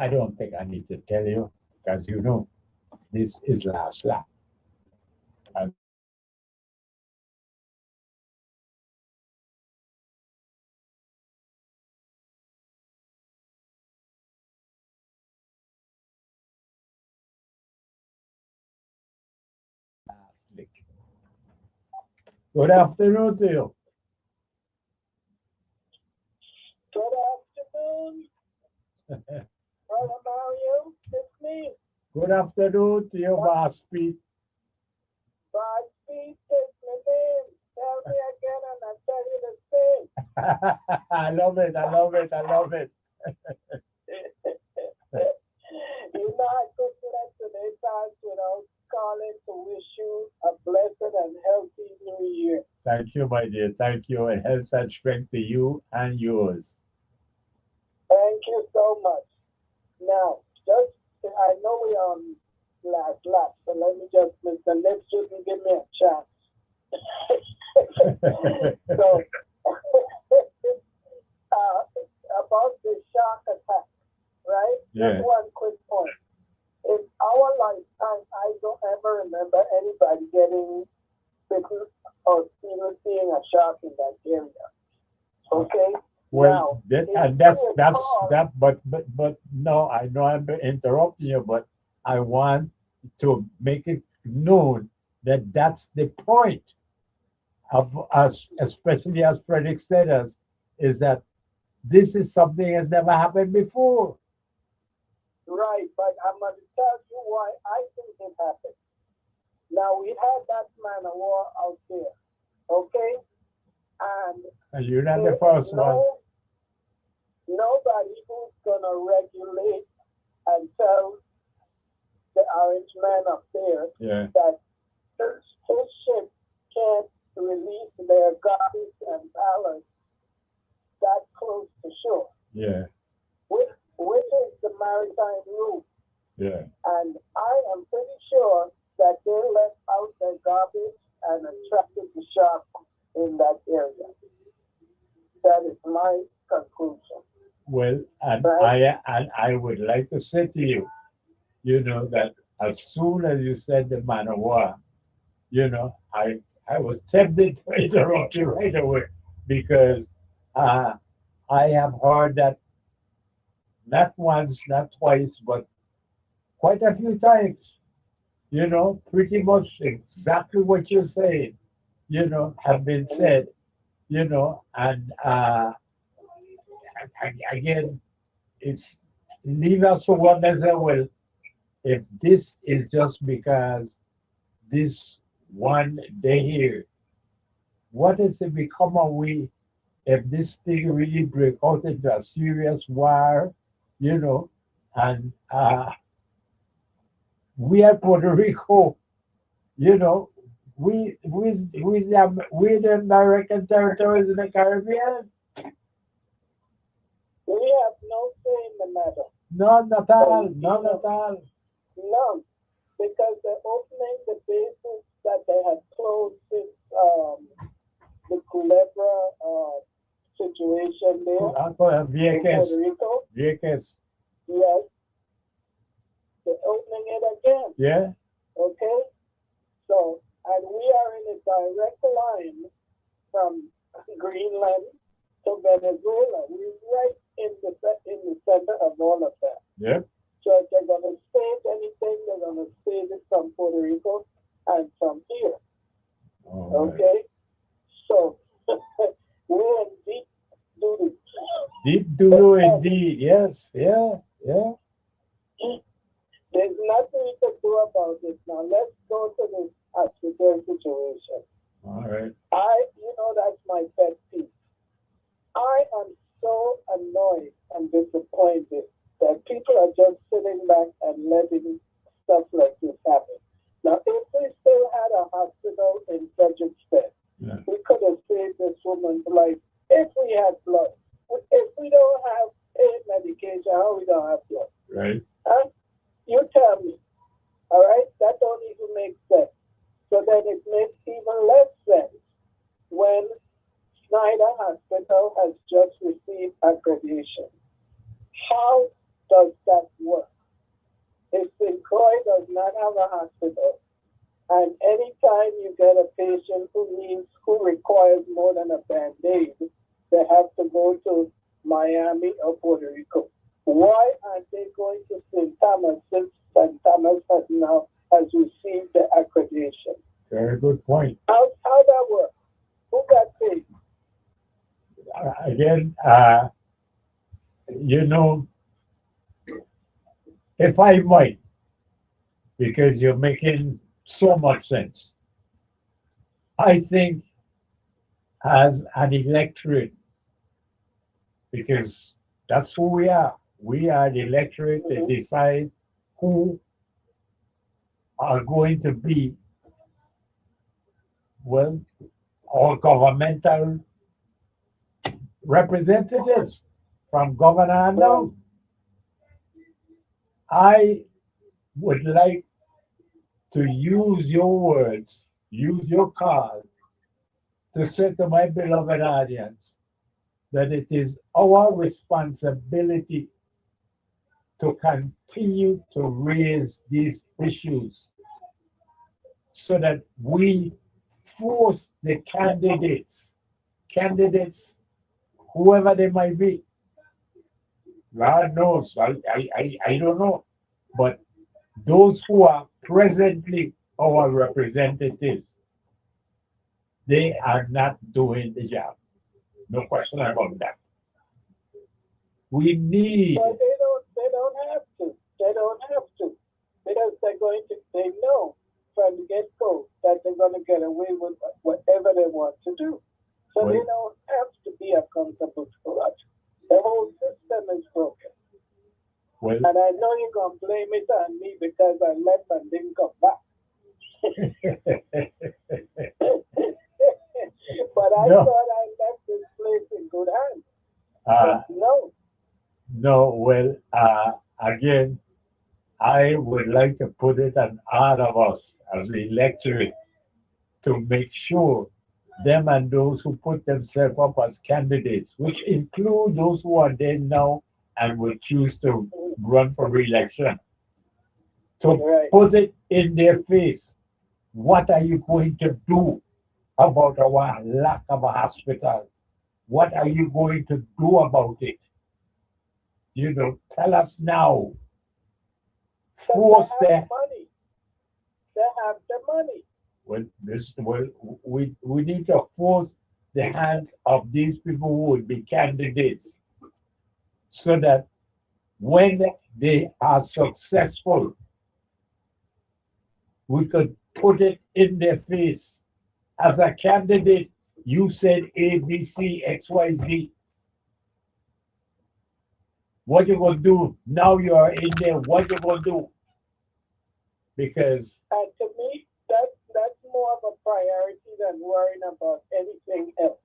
I don't think I need to tell you, because you know, this is last lap. And last lick. Good afternoon to you. Good afternoon, Brother Mario. It's me, Good afternoon to you, Boss Pete. Bob Speed. That's my name. tell me again and I'll tell you the same. I love it. I love it. I love it. You know, I couldn't let today pass without calling to wish you a blessed and healthy new year. Thank you, my dear. Thank you, and health and strength to you and yours. Thank you so much. Now, just, I know we're on last lap, so let me just, Mr. Nick shouldn't give me a chance. So, about the shark attack, right? Yeah. Just one quick point. In our lifetime, I don't ever remember anybody getting bitten or even seeing a shark in that area. Okay? Well, Now, that's if you recall- that. But no, I know I'm interrupting you, but I want to make it known that that's the point of us, especially as Frederick said us, is that this is something that never happened before. Right, but I'm going to tell you why I think it happened. Now, we had that man of war out there, okay? And you're not the there first is one. Nobody who's going to regulate and tell the orange man up there Yeah, that his ship can't release their garbage and pallets that close to shore, yeah, which is the maritime rule. yeah. And I am pretty sure that they let out their garbage and attracted the shark in that area. That is my conclusion. Well, and Right. I would like to say to you, you know, that as soon as you said the man of war, you know, I was tempted to interrupt you right away because I have heard that not once, not twice, but quite a few times. You know, pretty much exactly what you're saying. You know, have been said. You know, and again, it's leave us to wonder as well if this is just because this one day here. What is it become of we if this thing really break out into a serious war, you know, and we at Puerto Rico, you know, we the American territories in the Caribbean. We have no say in the matter. None at all, none at all. None. Because they're opening the bases that they had closed since the Culebra situation there in Puerto Vieques, Rico. Vieques, Yes. They're opening it again. yeah, Okay? So, and we are in a direct line from Greenland to Venezuela. We're right in the center of all of that. yeah. So if they're going to stage anything, they're going to stage it from Puerto Rico and from here. All right. Okay? So we're in deep duty. Deep doo indeed, yes, yeah, yeah. There's nothing we can do about it now. Let's go to this African situation. All right. That's my pet peeve. I am so annoyed and disappointed that people are just sitting back and letting stuff like this happen. Now, if we still had a hospital in Fredericksburg, Yeah. we could have saved this woman's life if we had blood. If we don't have pain medication, how we don't have blood? Right. Huh? You tell me. All right? That don't even make sense. So then it makes even less sense when Snyder Hospital has just received accreditation. How does that work? If St. Croix does not have a hospital, and anytime you get a patient who requires more than a band-aid, they have to go to Miami or Puerto Rico. Why aren't they going to St. Thomas since St. Thomas has received the accreditation? Very good point. How that work? Who got paid? Again, you know, if I might, because you're making so much sense, I think as an electorate, because that's who we are. We are the electorate that decide who are going to be, well, our governmental representatives from governor and down. I would like to use your words, use your card to say to my beloved audience that it is our responsibility to continue to raise these issues so that we force the candidates, whoever they might be. God knows, I don't know. But those who are presently our representatives, they are not doing the job. No question about that. We need. But they don't have to. They don't have to. Because they know from the get-go that they're going to get away with whatever they want to do. So Well, they don't have to be accountable for that. The whole system is broken. well, And I know you're going to blame it on me because I left and didn't come back. But I No. thought I left this place in good hands. uh, But no. no, well, again, I would like to put it on all of us as the electorate to make sure them and those who put themselves up as candidates, which include those who are there now and will choose to run for re-election, to Right. put it in their face. What are you going to do about our lack of a hospital? What are you going to do about it? Tell us now. But Force they the have money. They have the money. we need to force the hands of these people who would be candidates so that when they are successful, we could put it in their face. As a candidate, you said A, B, C, X, Y, Z. What you gonna do? Now you are in there. What you gonna do? Because And to me, that's more of a priority than worrying about anything else.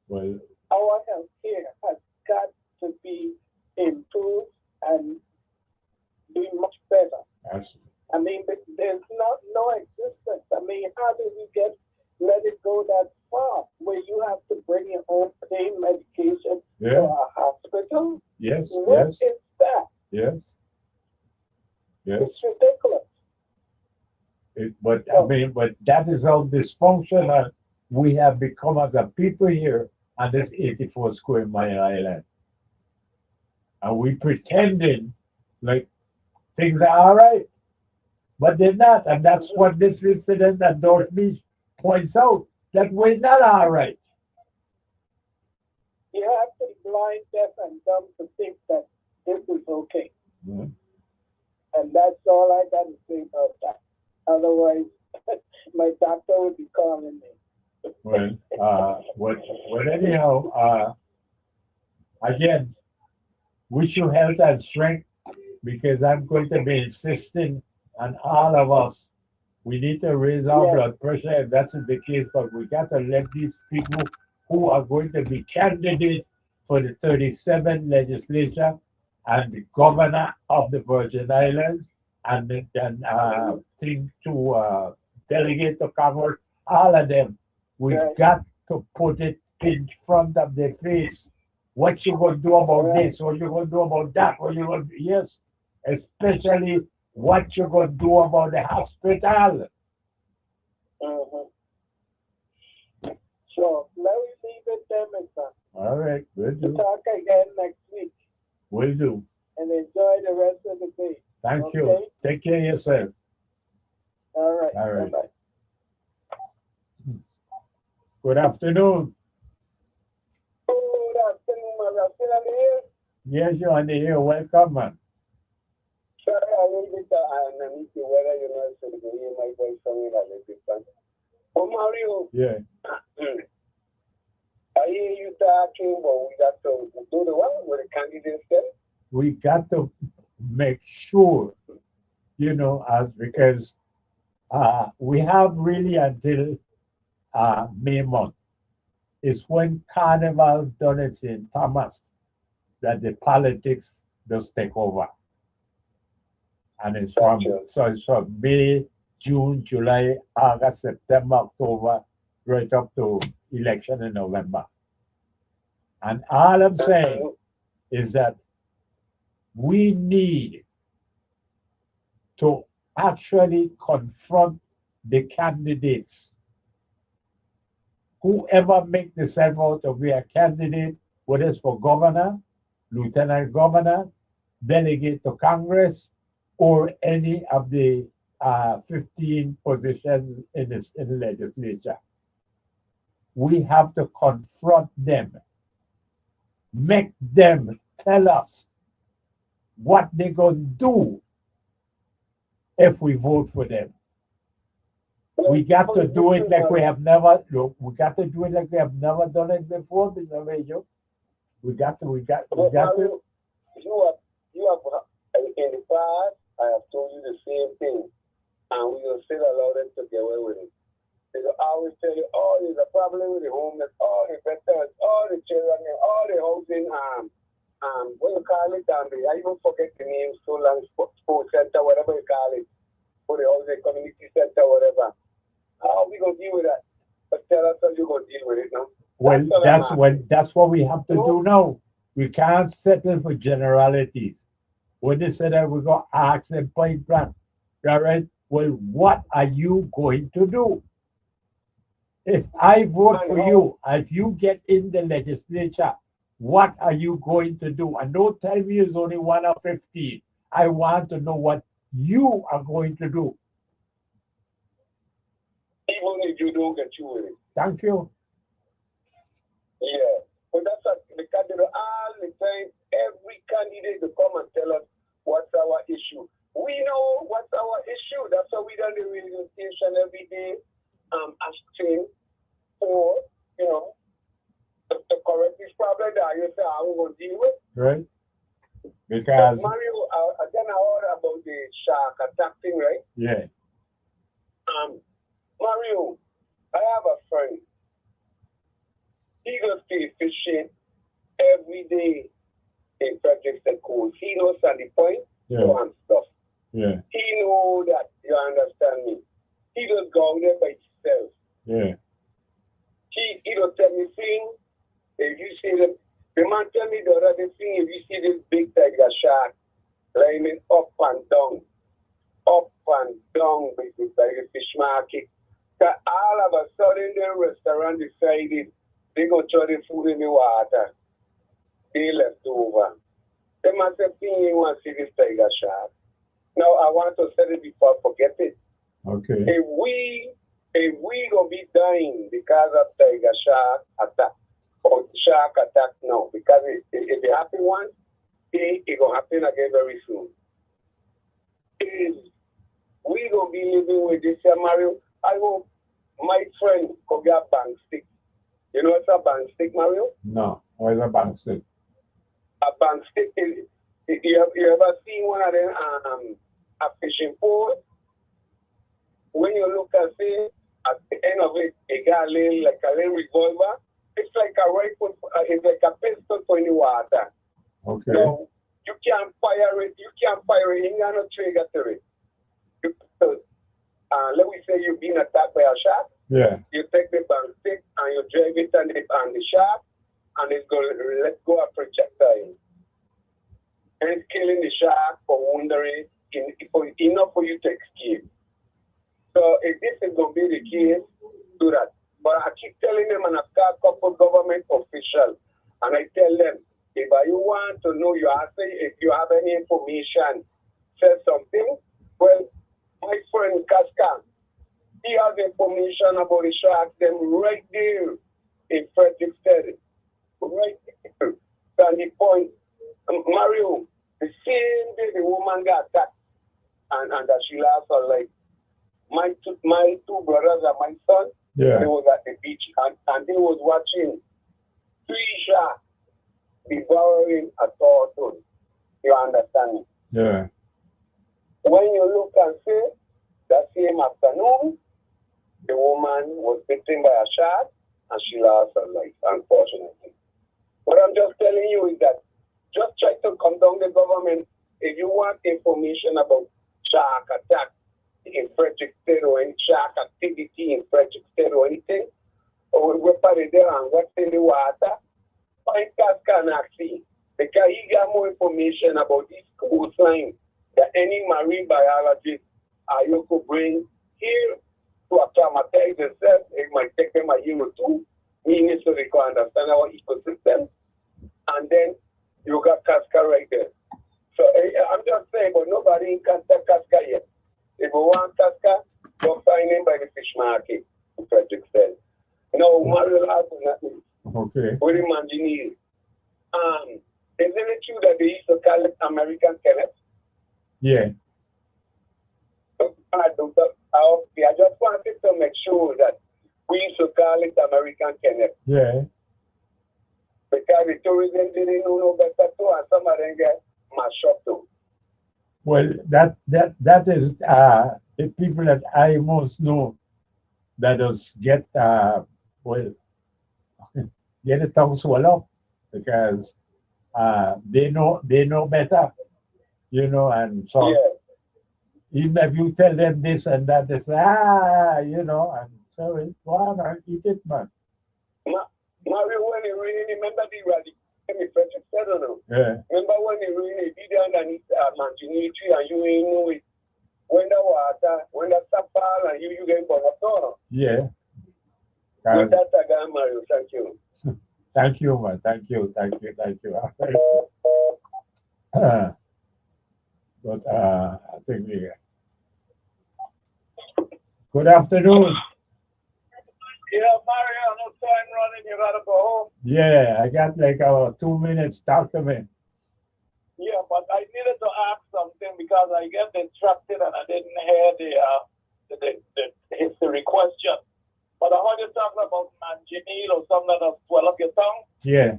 well, Our health care has got to be improved and be much better. that's, I mean, there's no existence. I mean, how do we let it go that far where you have to bring your own pain medication to yeah, a hospital? yes, What yes, is that? yes, yes. It's ridiculous. But that is how dysfunctional we have become as a people here on this 84 square mile island. And we pretending like things are all right, but they're not. And that's what this incident at North Beach points out, that we're not all right. You have to be blind, deaf, and dumb to think that this is okay. Mhm. And that's all I got to say about that. Otherwise, my doctor would be calling me. Well, anyhow, again, wish you health and strength, because I'm going to be insisting on all of us. We need to raise our Yes. blood pressure if that's the case, but we got to let these people who are going to be candidates for the 37 legislature and the governor of the Virgin Islands and thing to delegate to Congress, all of them, we Right. got to put it in front of their face. What you gonna do about Right. this? What you gonna do about that? What you gonna yes, especially what you gonna do about the hospital? Mm-hmm. So let me leave it there, my son. All right, we'll We'll do. talk again next week We'll do. and enjoy the rest of the day. Thank you. Okay. Take care of yourself. All right. All right. Bye-bye. Good afternoon. Good afternoon, my still on the air? Yes, you're on the air. Welcome, man. Sorry, a little bit, and I need to whether you know, so you can hear my voice coming a little bit. Oh, Mario, Yeah. I hear you talking, but we got to do the one with the candidates then. We got to make sure, as because we have really until May month. It's when Carnival done it in Thomas that the politics does take over. And it's from Gotcha. so it's from May, June, July, August, September, October, right up to election in November. And all I'm saying is that we need to actually confront the candidates. Whoever make themselves out to be a candidate, whether it's for governor, lieutenant governor, delegate to Congress, or any of the 15 positions in the legislature. We have to confront them, make them tell us what they're going to do if we vote for them. We got to do it like we have never. Look, we got to do it like we have never done it before, Mr. Major. We got to. You have in the past. I have told you the same thing, and we will still allow them to get away with it. They will always tell you, "Oh, there's a problem with the homeless, all the veterans, all the children, all the housing, what you call it, I even forget the name, so long sports center, whatever you call it, for the housing community center, whatever. How are we gonna deal with that? But tell us how you gonna deal with it now." Well, that's what we have to do now. We can't settle for generalities. When they said that we're going to ask them point blank, all right? Well, what are you going to do? If I vote for you, if you get in the legislature, what are you going to do? And don't tell me it's only 1 of 15. I want to know what you are going to do. Even if you don't get through with it. Thank you. Yeah. But that's because all the time, every candidate to come and tell us what's our issue. We know what's our issue. That's why we done the radio station every day, asking for, to correct this problem that you say I will deal with. Right. Because Mario, again, I heard about the shark attack thing, right? Yeah. Mario, I have a friend. He goes to fishing every day in Frederickson Cove. He knows Sandy Point and stuff. Yeah. He know that, you understand me. He just go out there by himself. Yeah. He don't tell me thing. If you see the man tell me the other thing, if you see this big tiger shark climbing up and down with the fish market. That all of a sudden the restaurant decided they go throw the food in the water. They left over. The man said, you want to see this tiger shark. Now I want to say it before I forget it. Okay. If we gonna be dying because of tiger shark attack or shark attack now, because if it happen once, it gonna happen again very soon. We gonna be living with this Mario. I hope my friend could get a bank stick. You know what's a bank stick, Mario? No. What is a bank stick? A bank stick is, you ever seen one of them a fishing pole? When you look and see at the end of it, it got a little revolver. It's like a rifle, it's like a pistol for in the water. Okay. So you can't fire it, you ain't got no trigger to it. Let me say you've been attacked by a shark. Yeah. You take the bank stick and you drive it on the shark, and it's going to let go a projectile. And it's killing the shark for wounding enough for you to escape. So if this is going to be the case, do that. But I keep telling them, and I've got a couple government officials, and I tell them, if you want to know, you ask me if you have any information, say something. Well, my friend Casca, he has information about the sharks, them right there in Frederickson. Right there. Sandy Point. Mario, the same day the woman got attacked, and that she lost her life. My two brothers and my son, Yeah. They was at the beach and they was watching three sharks devouring a tortoise. You understand me? Yeah. When you look and see, that same afternoon, the woman was bitten by a shark and she lost her life, unfortunately. What I'm just telling you is that just try to come down the government. If you want information about shark attack in Frederick State or any shark activity in Frederick State or anything, or we're there and what's in the water, find Casca and Axie, because he got more information about this coastline that any marine biologist you could bring here to acclimatize themselves. It might take them a year or two, meaning so they can understand our ecosystem. And then you got Casca right there. So I'm just saying, but nobody can contact Casca yet. If you want Casca, go find him by the fish market in Frederick State. No, Mario last but not least. Okay. William Manginil. Isn't it true that they used to call it American Kenneth? Yeah. I just wanted to make sure that we used to call it American Kenneth. Yeah. Because the tourism didn't know no better too, and some of them get mashed up too. Well, that is the people that I most know that does get well get a tongue swallow because they know better, you know, and so Yeah. even if you tell them this and that, they say, you know, and so it's one and eat it, man. Mario, when he really remember the rally, Frederick said, no. Yeah. Remember when he really did underneath Manginil tree and you ain't know it? When the water, when the sap fall and you get born up, no. Yeah. With that again, Mario, thank you. Thank you, man. Thank you. But I think we. Good afternoon. Yeah, Mario, no time running. You gotta go home. Yeah, I got like 2 minutes. Talk to me. Yeah, but I needed to ask something because I get distracted and I didn't hear the history question. But I heard you talking about Manginil or something that swell up your tongue. Yeah.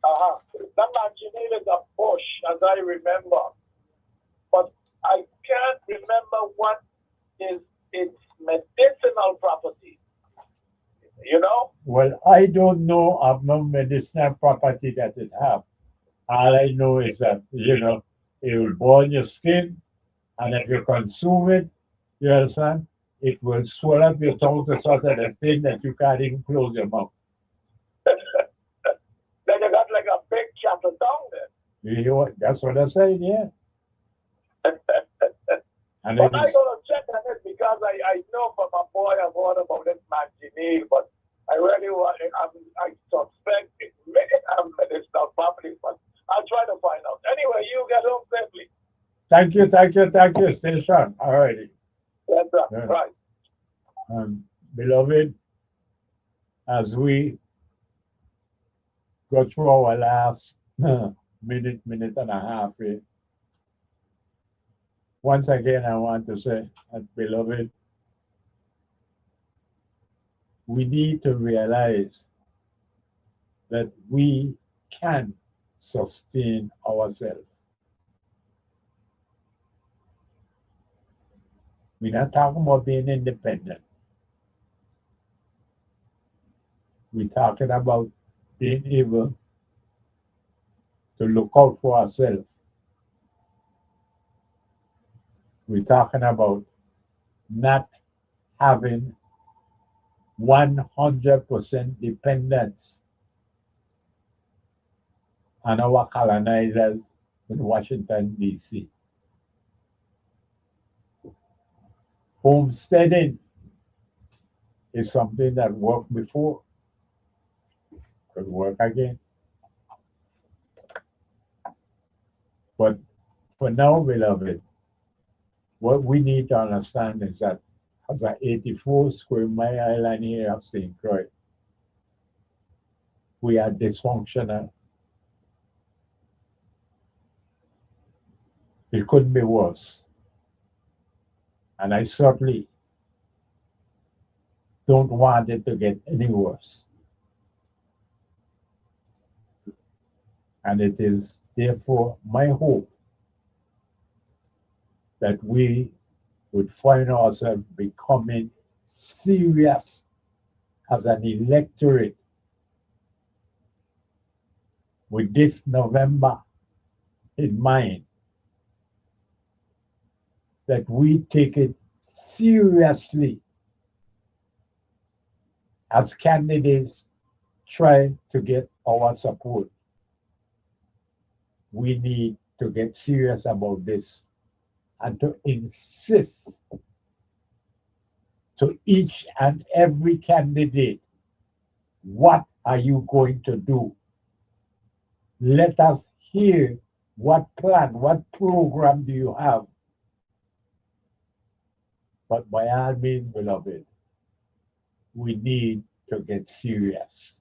That Manginil is a bush, as I remember. But I can't remember what is its medicinal property. You know? Well, I don't know of no medicinal property that it have. All I know is that, you know, it will burn your skin, and if you consume it, you understand, it will swell up your tongue to sort of the thing that you can't even close your mouth. Then you got like a big chapter tongue there. You know, that's what I'm saying, yeah. And But I gotta check on it because I know from a boy I've heard about this Manginil, but I really want I suspect it may have medicinal properties, but I'll try to find out. Anyway, you get home safely. Thank you. Stay strong. All righty. That's Yeah. right. Beloved, as we go through our last minute and a half here, once again, I want to say, beloved, we need to realize that we can sustain ourselves. We're not talking about being independent. We're talking about being able to look out for ourselves. We're talking about not having 100% dependence on our colonizers in Washington, D.C. Homesteading is something that worked before, could work again. But for now, beloved, what we need to understand is that as an 84 square mile island here of St. Croix, we are dysfunctional. It couldn't be worse. And I certainly don't want it to get any worse. And it is therefore my hope that we would find ourselves becoming serious as an electorate with this November in mind, that we take it seriously as candidates try to get our support. We need to get serious about this and to insist to each and every candidate, what are you going to do? Let us hear what plan, what program do you have? But by all means, beloved, we need to get serious.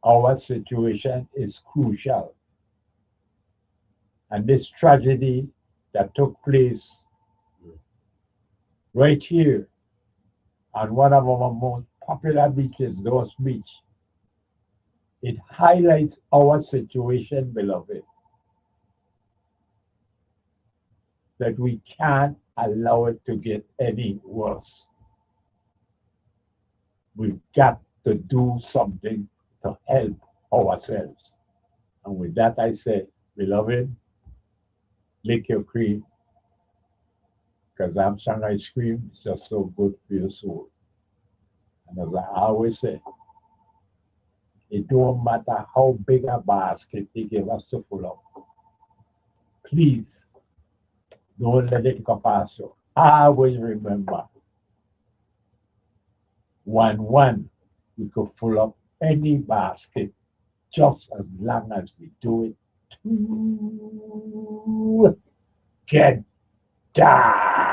Our situation is crucial. And this tragedy that took place right here on one of our most popular beaches, Dawes Beach, it highlights our situation, beloved, that we can't allow it to get any worse. We've got to do something to help ourselves. And with that, I say, beloved, lick your cream, because Armstrong ice cream is just so good for your soul. And as I always say, it don't matter how big a basket they give us to fill up. Please, don't let it go past you. Always remember, 1-1, we could fill up any basket just as long as we do it together.